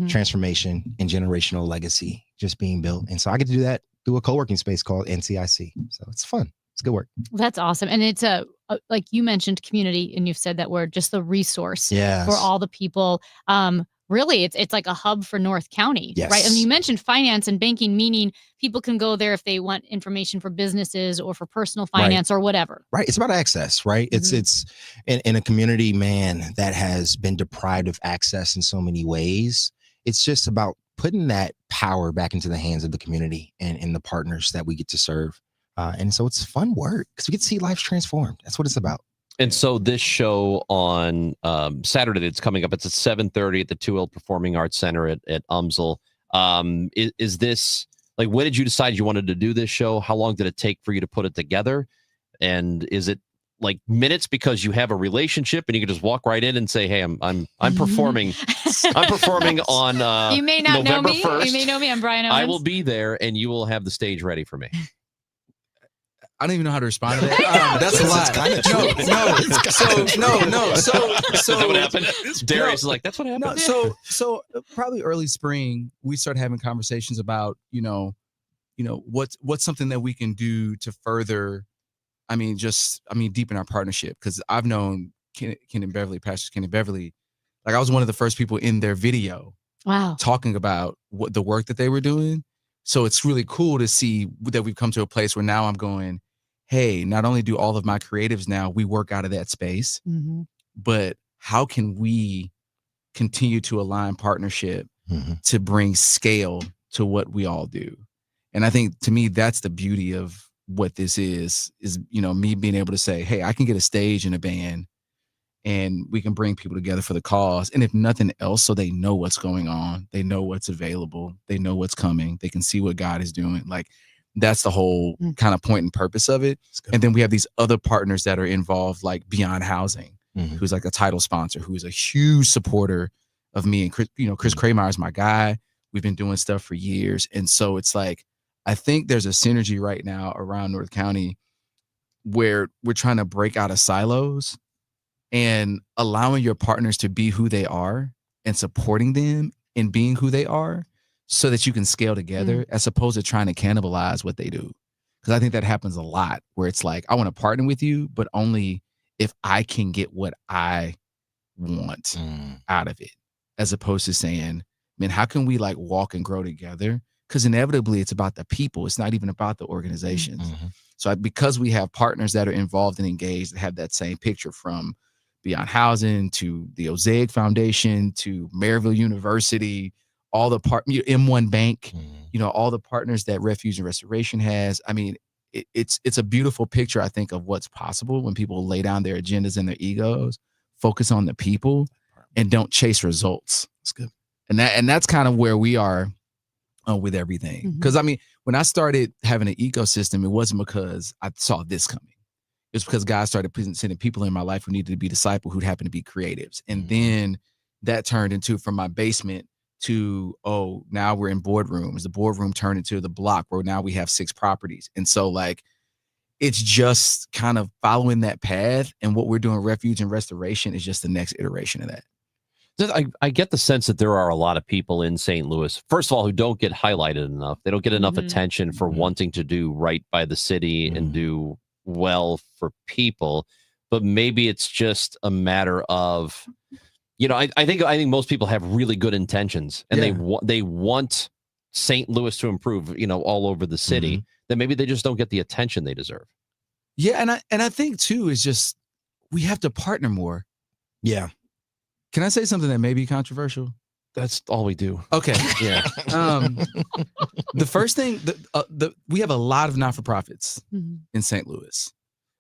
transformation, and generational legacy just being built. And so I get to do that through a co-working space called NCIC. So it's fun. It's good work. That's awesome. And it's like you mentioned community, and you've said that word, just the resource for all the people. Really, it's like a hub for North County, right? And you mentioned finance and banking, meaning people can go there if they want information for businesses or for personal finance or whatever. Right. It's about access, right? It's in a community, man, that has been deprived of access in so many ways. It's just about putting that power back into the hands of the community and the partners that we get to serve. And so it's fun work because we get to see lives transformed. That's what it's about. And so this show on Saturday that's coming up, it's at 7:30 at the Two Hill Performing Arts Center at UMSL. Is this, like, when did you decide you wanted to do this show? How long did it take for you to put it together? And is it like minutes because you have a relationship and you can just walk right in and say, hey, I'm performing. I'm performing on you may not November know me. 1st. You may know me. I'm Brian Owens. I will be there and you will have the stage ready for me. I don't even know how to respond to that. That's a lot. So what happened? Darius is like, that's what happened. So probably early spring, we started having conversations about, what's something that we can do to further, deepen our partnership. Because I've known Ken and Beverly, Pastors Ken and Beverly, like I was one of the first people in their video. Wow. talking about what the work that they were doing. So it's really cool to see that we've come to a place where now I'm going, hey, not only do all of my creatives now, we work out of that space, Mm-hmm. but how can we continue to align partnership to bring scale to what we all do? And I think, to me, that's the beauty of what this is, me being able to say, hey, I can get a stage in a band and we can bring people together for the cause. And if nothing else, so they know what's going on, they know what's available, they know what's coming, they can see what God is doing. Like, that's the whole kind of point and purpose of it. And then we have these other partners that are involved, like Beyond Housing, who's like a title sponsor, who is a huge supporter of me and Chris. Chris Kramer is my guy. We've been doing stuff for years. And so it's like, I think there's a synergy right now around North County where we're trying to break out of silos and allowing your partners to be who they are and supporting them in being who they are so that you can scale together as opposed to trying to cannibalize what they do. Because I think that happens a lot where it's like, I want to partner with you, but only if I can get what I want out of it, as opposed to saying, man, how can we like walk and grow together? Because inevitably it's about the people. It's not even about the organizations. So because we have partners that are involved and engaged that have that same picture, from Beyond Housing to the Osaic Foundation to Maryville University, all the M1 Bank, all the partners that Refuge and Restoration has. I mean, it's a beautiful picture, I think, of what's possible when people lay down their agendas and their egos, focus on the people, and don't chase results. That's good. And that's kind of where we are with everything. Because I mean, when I started having an ecosystem, it wasn't because I saw this coming. It was because God started sending people in my life who needed to be discipled, who happened to be creatives. And then that turned into, from my basement to, now we're in boardrooms. The boardroom turned into the block where now we have 6 properties. And so like, it's just kind of following that path. And what we're doing, Refuge and Restoration, is just the next iteration of that. I get the sense that there are a lot of people in St. Louis, first of all, who don't get highlighted enough. They don't get enough attention for wanting to do right by the city and do well for people. But maybe it's just a matter of, I think most people have really good intentions, and they want St. Louis to improve, all over the city. Then maybe they just don't get the attention they deserve. Yeah, and I think too is just, we have to partner more. Yeah. Can I say something that may be controversial? That's all we do. Okay. Yeah. The first thing, we have a lot of not-for-profits in St. Louis,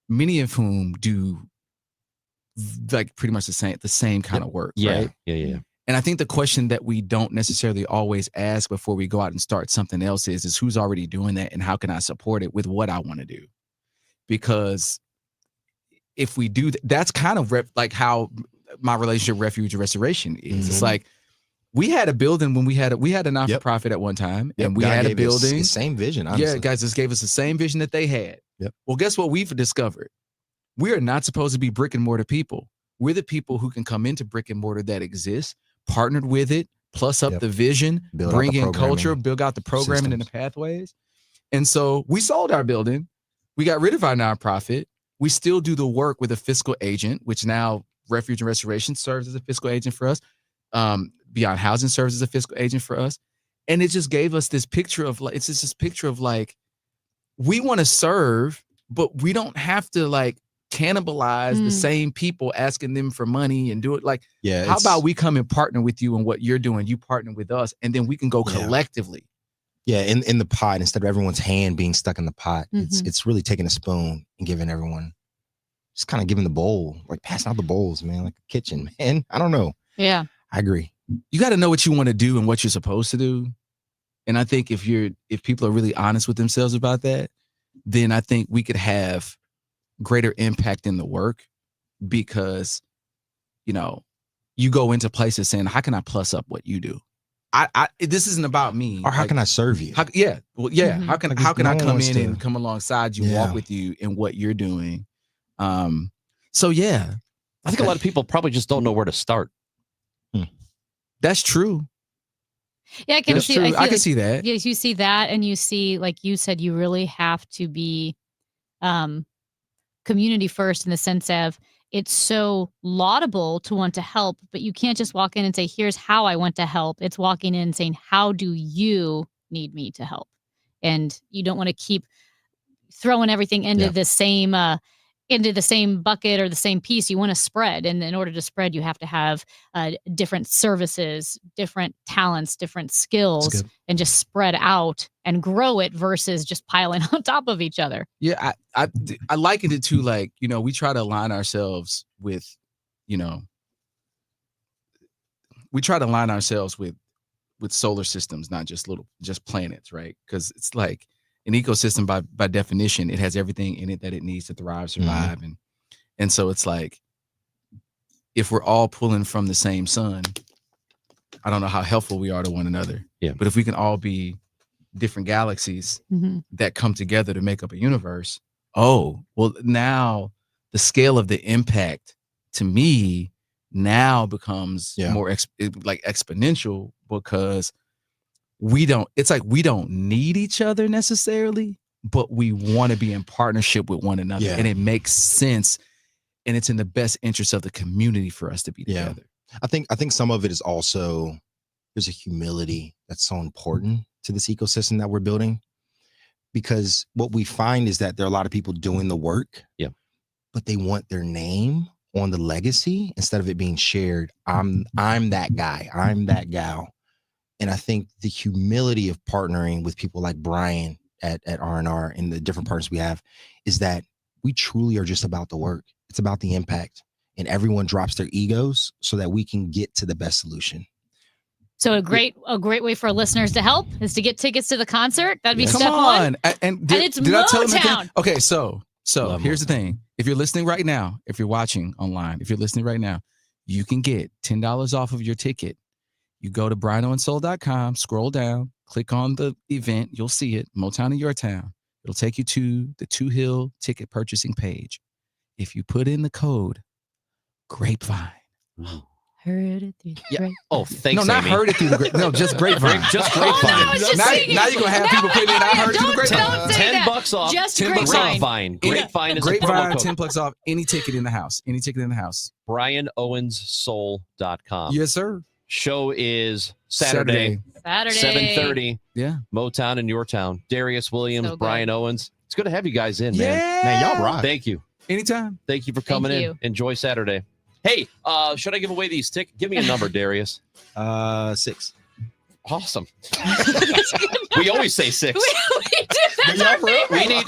many of whom do like pretty much the same kind of work. Yeah. Right? Yeah. And I think the question that we don't necessarily always ask before we go out and start something else is who's already doing that, and how can I support it with what I want to do? Because if we do that's kind of like how my relationship with Refuge and Restoration is. It's like, we had a building when we had a not-for-profit at one time, and we had a building. The same vision, honestly. Yeah, guys just gave us the same vision that they had. Yep. Well, guess what we've discovered? We are not supposed to be brick and mortar people. We're the people who can come into brick and mortar that exists, partnered with it, plus up the vision, bring in culture, build out the programming and the pathways. And so we sold our building. We got rid of our nonprofit. We still do the work with a fiscal agent, which now Refuge and Restoration serves as a fiscal agent for us. Beyond Housing serves as a fiscal agent for us. And it just gave us this picture of like, it's just this picture of like, we want to serve, but we don't have to like cannibalize the same people, asking them for money and do it. Like, how about we come and partner with you in what you're doing? You partner with us, and then we can go collectively. Yeah, in the pot, instead of everyone's hand being stuck in the pot, it's really taking a spoon and giving everyone, just kind of giving the bowl, like passing out the bowls, man, like a kitchen, man. I don't know. Yeah. I agree. You got to know what you want to do and what you're supposed to do. And I think if people are really honest with themselves about that, then I think we could have greater impact in the work, because, you go into places saying, how can I plus up what you do? This isn't about me. Or how can I serve you? How can I come in and come alongside you, walk with you in what you're doing? So yeah, I think a lot of people probably just don't know where to start. That's true. Yeah, I can see. I can see that. Yes, you see that, and you see, like you said, you really have to be community first, in the sense of, it's so laudable to want to help, but you can't just walk in and say, here's how I want to help. It's walking in and saying, how do you need me to help? And you don't want to keep throwing everything into the same bucket or the same piece. You want to spread. And in order to spread, you have to have different services, different talents, different skills, and just spread out and grow it versus just piling on top of each other. Yeah, I likened it to, like, we try to align ourselves with, with solar systems, not just planets, right? Because it's like an ecosystem by definition, it has everything in it that it needs to thrive, survive, and so it's like, if we're all pulling from the same sun, I don't know how helpful we are to one another. Yeah. But if we can all be different galaxies that come together to make up a universe, now the scale of the impact to me now becomes more exponential, because we don't need each other necessarily, but we want to be in partnership with one another, and it makes sense, and it's in the best interest of the community for us to be together. I think some of it is also, there's a humility that's so important to this ecosystem that we're building, because what we find is that there are a lot of people doing the work, but they want their name on the legacy instead of it being shared. I'm that guy, I'm that gal. And I think the humility of partnering with people like Brian at R&R and the different partners we have is that we truly are just about the work. It's about the impact, and everyone drops their egos so that we can get to the best solution. So a great way for listeners to help is to get tickets to the concert. That'd be Come step on. one. And it's did I tell them again? Motown. Okay, so here's the thing. If you're listening right now, if you're watching online, if you're listening right now, you can get $10 off of your ticket. You go to brianoandsoul.com, scroll down, click on the event, you'll see it, Motown in Your Town. It'll take you to the Two Hill ticket purchasing page. If you put in the code Grapevine. Heard it through the grapevine. Oh, thanks. No, not Amy. heard it through the grapevine. No, just Grapevine. Just Grapevine. Now you're gonna have people putting in. I heard it through the grapevine. $10 off. Just $10 Grapevine. Grapevine is a Grapevine, promo code. 10 off any ticket in the house. Any ticket in the house. BrianOwensSoul.com. Yes, sir. Show is Saturday. 7:30. Yeah. Motown in Your Town. Darius Williams, So good. Brian Owens. It's good to have you guys in, man. Yeah. Man, y'all rock. Thank you. Anytime. Thank you for coming Thank in. you. Enjoy Saturday. Hey, should I give away these tickets? Give me a number, Darius. 6. Awesome. We always say 6. We do. That's our favorite. We need,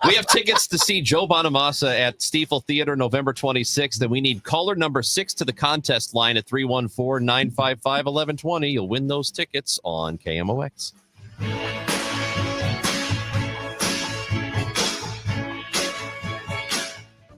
we have tickets to see Joe Bonamassa at Stiefel Theater November 26th. And we need caller number 6 to the contest line at 314-955-1120. You'll win those tickets on KMOX.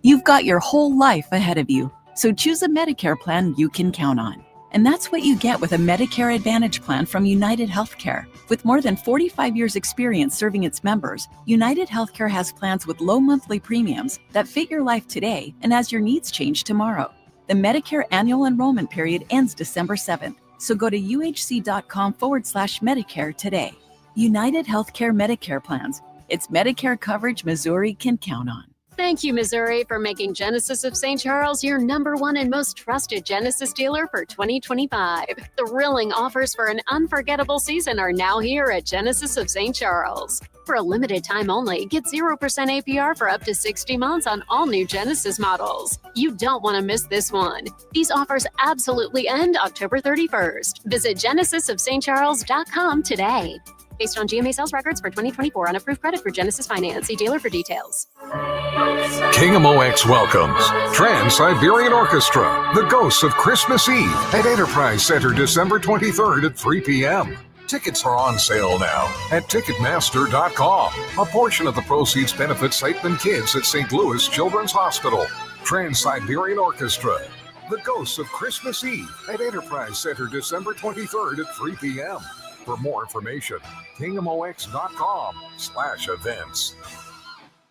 You've got your whole life ahead of you, so choose a Medicare plan you can count on. And that's what you get with a Medicare Advantage plan from United Healthcare. With more than 45 years' experience serving its members, United Healthcare has plans with low monthly premiums that fit your life today and as your needs change tomorrow. The Medicare annual enrollment period ends December 7th, so go to uhc.com/Medicare today. United Healthcare Medicare plans. It's Medicare coverage Missouri can count on. Thank you, Missouri, for making Genesis of St. Charles your #1 and most trusted Genesis dealer for 2025. Thrilling offers for an unforgettable season are now here at Genesis of St. Charles. For a limited time only, get 0% APR for up to 60 months on all new Genesis models. You don't want to miss this one. These offers absolutely end October 31st. Visit genesisofstcharles.com today. Based on GMA sales records for 2024 on approved credit for Genesis Finance. See dealer for details. KMOX welcomes Trans-Siberian Orchestra, The Ghosts of Christmas Eve at Enterprise Center December 23rd at 3 p.m. Tickets are on sale now at Ticketmaster.com. A portion of the proceeds benefit Siteman Kids at St. Louis Children's Hospital. Trans-Siberian Orchestra, The Ghosts of Christmas Eve at Enterprise Center December 23rd at 3 p.m. For more information, KingdomOX.com/events.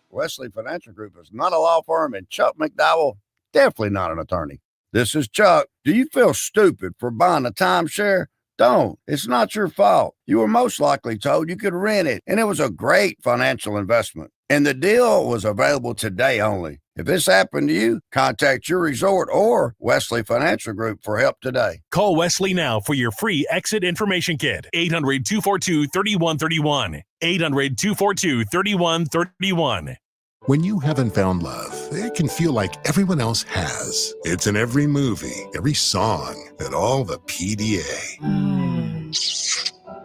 Wesley Financial Group is not a law firm, and Chuck McDowell, definitely not an attorney. This is Chuck. Do you feel stupid for buying a timeshare? Don't. It's not your fault. You were most likely told you could rent it, and it was a great financial investment. And the deal was available today only. If this happened to you, contact your resort or Wesley Financial Group for help today. Call Wesley now for your free exit information kit. 800-242-3131. 800-242-3131. When you haven't found love, it can feel like everyone else has. It's in every movie, every song, and all the PDA.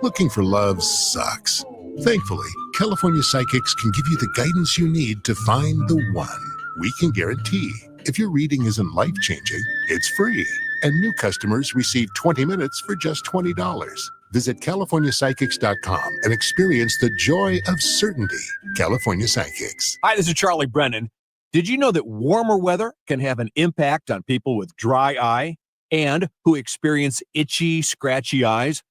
Looking for love sucks. Thankfully, California Psychics can give you the guidance you need to find the one. We can guarantee if your reading isn't life-changing, it's free. And new customers receive 20 minutes for just $20. Visit CaliforniaPsychics.com and experience the joy of certainty. California Psychics. Hi, this is Charlie Brennan. Did you know that warmer weather can have an impact on people with dry eye and who experience itchy, scratchy eyes?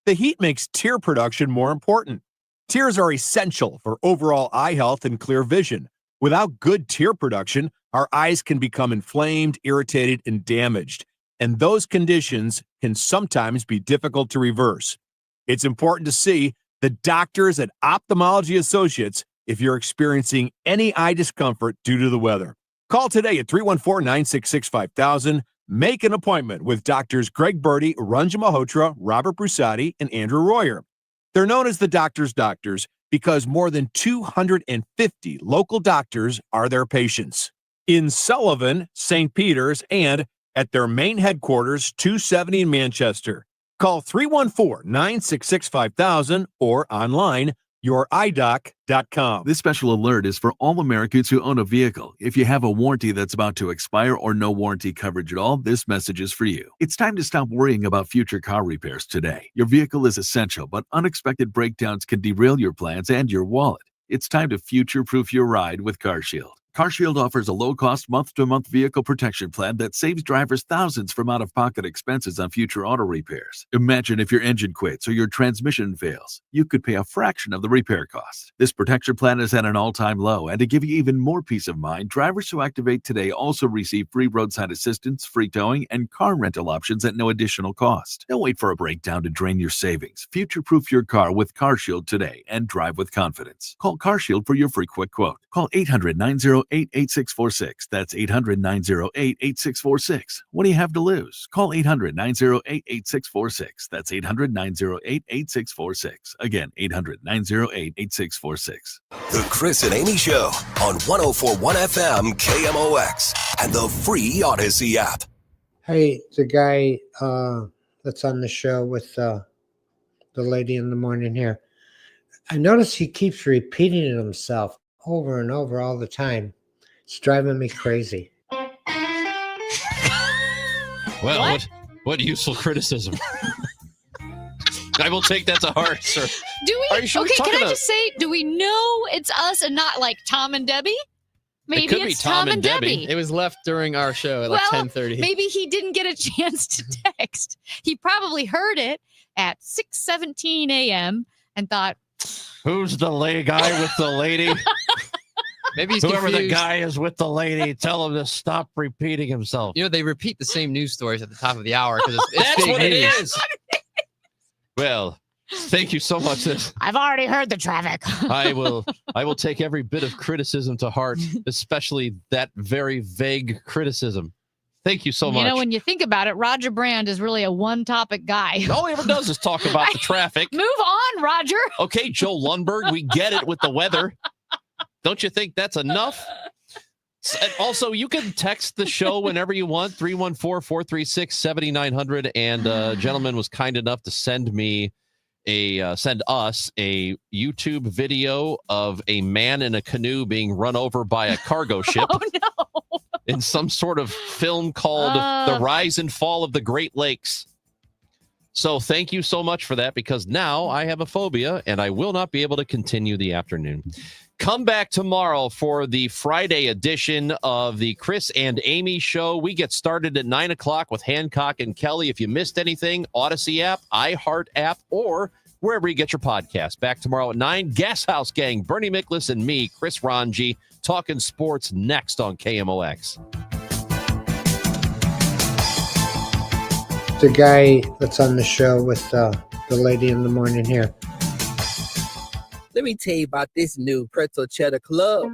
The heat makes tear production more important. Tears are essential for overall eye health and clear vision. Without good tear production, our eyes can become inflamed, irritated, and damaged. And those conditions can sometimes be difficult to reverse. It's important to see the doctors at Ophthalmology Associates if you're experiencing any eye discomfort due to the weather. Call today at 314-966-5000. Make an appointment with doctors Greg Birdie, Ranjan Malhotra, Robert Brusati, and Andrew Royer. They're known as the doctor's doctors because more than 250 local doctors are their patients. In Sullivan, St. Peter's, and at their main headquarters, 270 in Manchester. Call 314-966-5000 or online, youridoc.com. This special alert is for all Americans who own a vehicle. If you have a warranty that's about to expire or no warranty coverage at all, this message is for you. It's time to stop worrying about future car repairs today. Your vehicle is essential, but unexpected breakdowns can derail your plans and your wallet. It's time to future-proof your ride with CarShield. CarShield offers a low-cost month-to-month vehicle protection plan that saves drivers thousands from out-of-pocket expenses on future auto repairs. Imagine if your engine quits or your transmission fails. You could pay a fraction of the repair cost. This protection plan is at an all-time low, and to give you even more peace of mind, drivers who activate today also receive free roadside assistance, free towing, and car rental options at no additional cost. Don't wait for a breakdown to drain your savings. Future-proof your car with CarShield today and drive with confidence. Call CarShield for your free quick quote. Call 800-908-8646. That's 800-908-8646. What do you have to lose? Call 800-908-8646. That's 800-908-8646. Again, 800-908-8646. The Chris and Amy Show on 104.1 FM KMOX and the free Odyssey app. Hey, the guy that's on the show with the lady in the morning here. I notice he keeps repeating it himself over and over all the time. It's driving me crazy. Well, what useful criticism. I will take that to heart, sir. Do we? Are you sure Okay, we're can talking I just say, do we know it's us and not like Tom and Debbie? Maybe could be it's Tom and Debbie. It was left during our show at like 10:30. Maybe he didn't get a chance to text. He probably heard it at 6:17 a.m. and thought, Who's the guy with the lady? Maybe he's Whoever the confused. guy is with the lady, tell him to stop repeating himself. You know, they repeat the same news stories at the top of the hour because it's That's big what it news. is. Well, thank you so much. I've already heard the traffic. I will take every bit of criticism to heart, especially that very vague criticism. Thank you so much. You know, when you think about it, Roger Brand is really a one-topic guy. All he ever does is talk about the traffic. Move on, Roger. Okay, Joe Lundberg, we get it with the weather. Don't you think that's enough? And also, you can text the show whenever you want, 314-436-7900. And a gentleman was kind enough to send us a YouTube video of a man in a canoe being run over by a cargo ship. Oh, no. In some sort of film called The Rise and Fall of the Great Lakes. So thank you so much for that, because now I have a phobia and I will not be able to continue the afternoon. Come back tomorrow for the Friday edition of the Chris and Amy Show. We get started at 9 o'clock with Hancock and Kelly. If you missed anything, Odyssey app, iHeart app, or wherever you get your podcast. Back tomorrow at 9. Gas House Gang, Bernie Miklasz and me, Chris Ranji, talking sports next on KMOX. The guy that's on the show with the lady in the morning here. Let me tell you about this new pretzel cheddar club.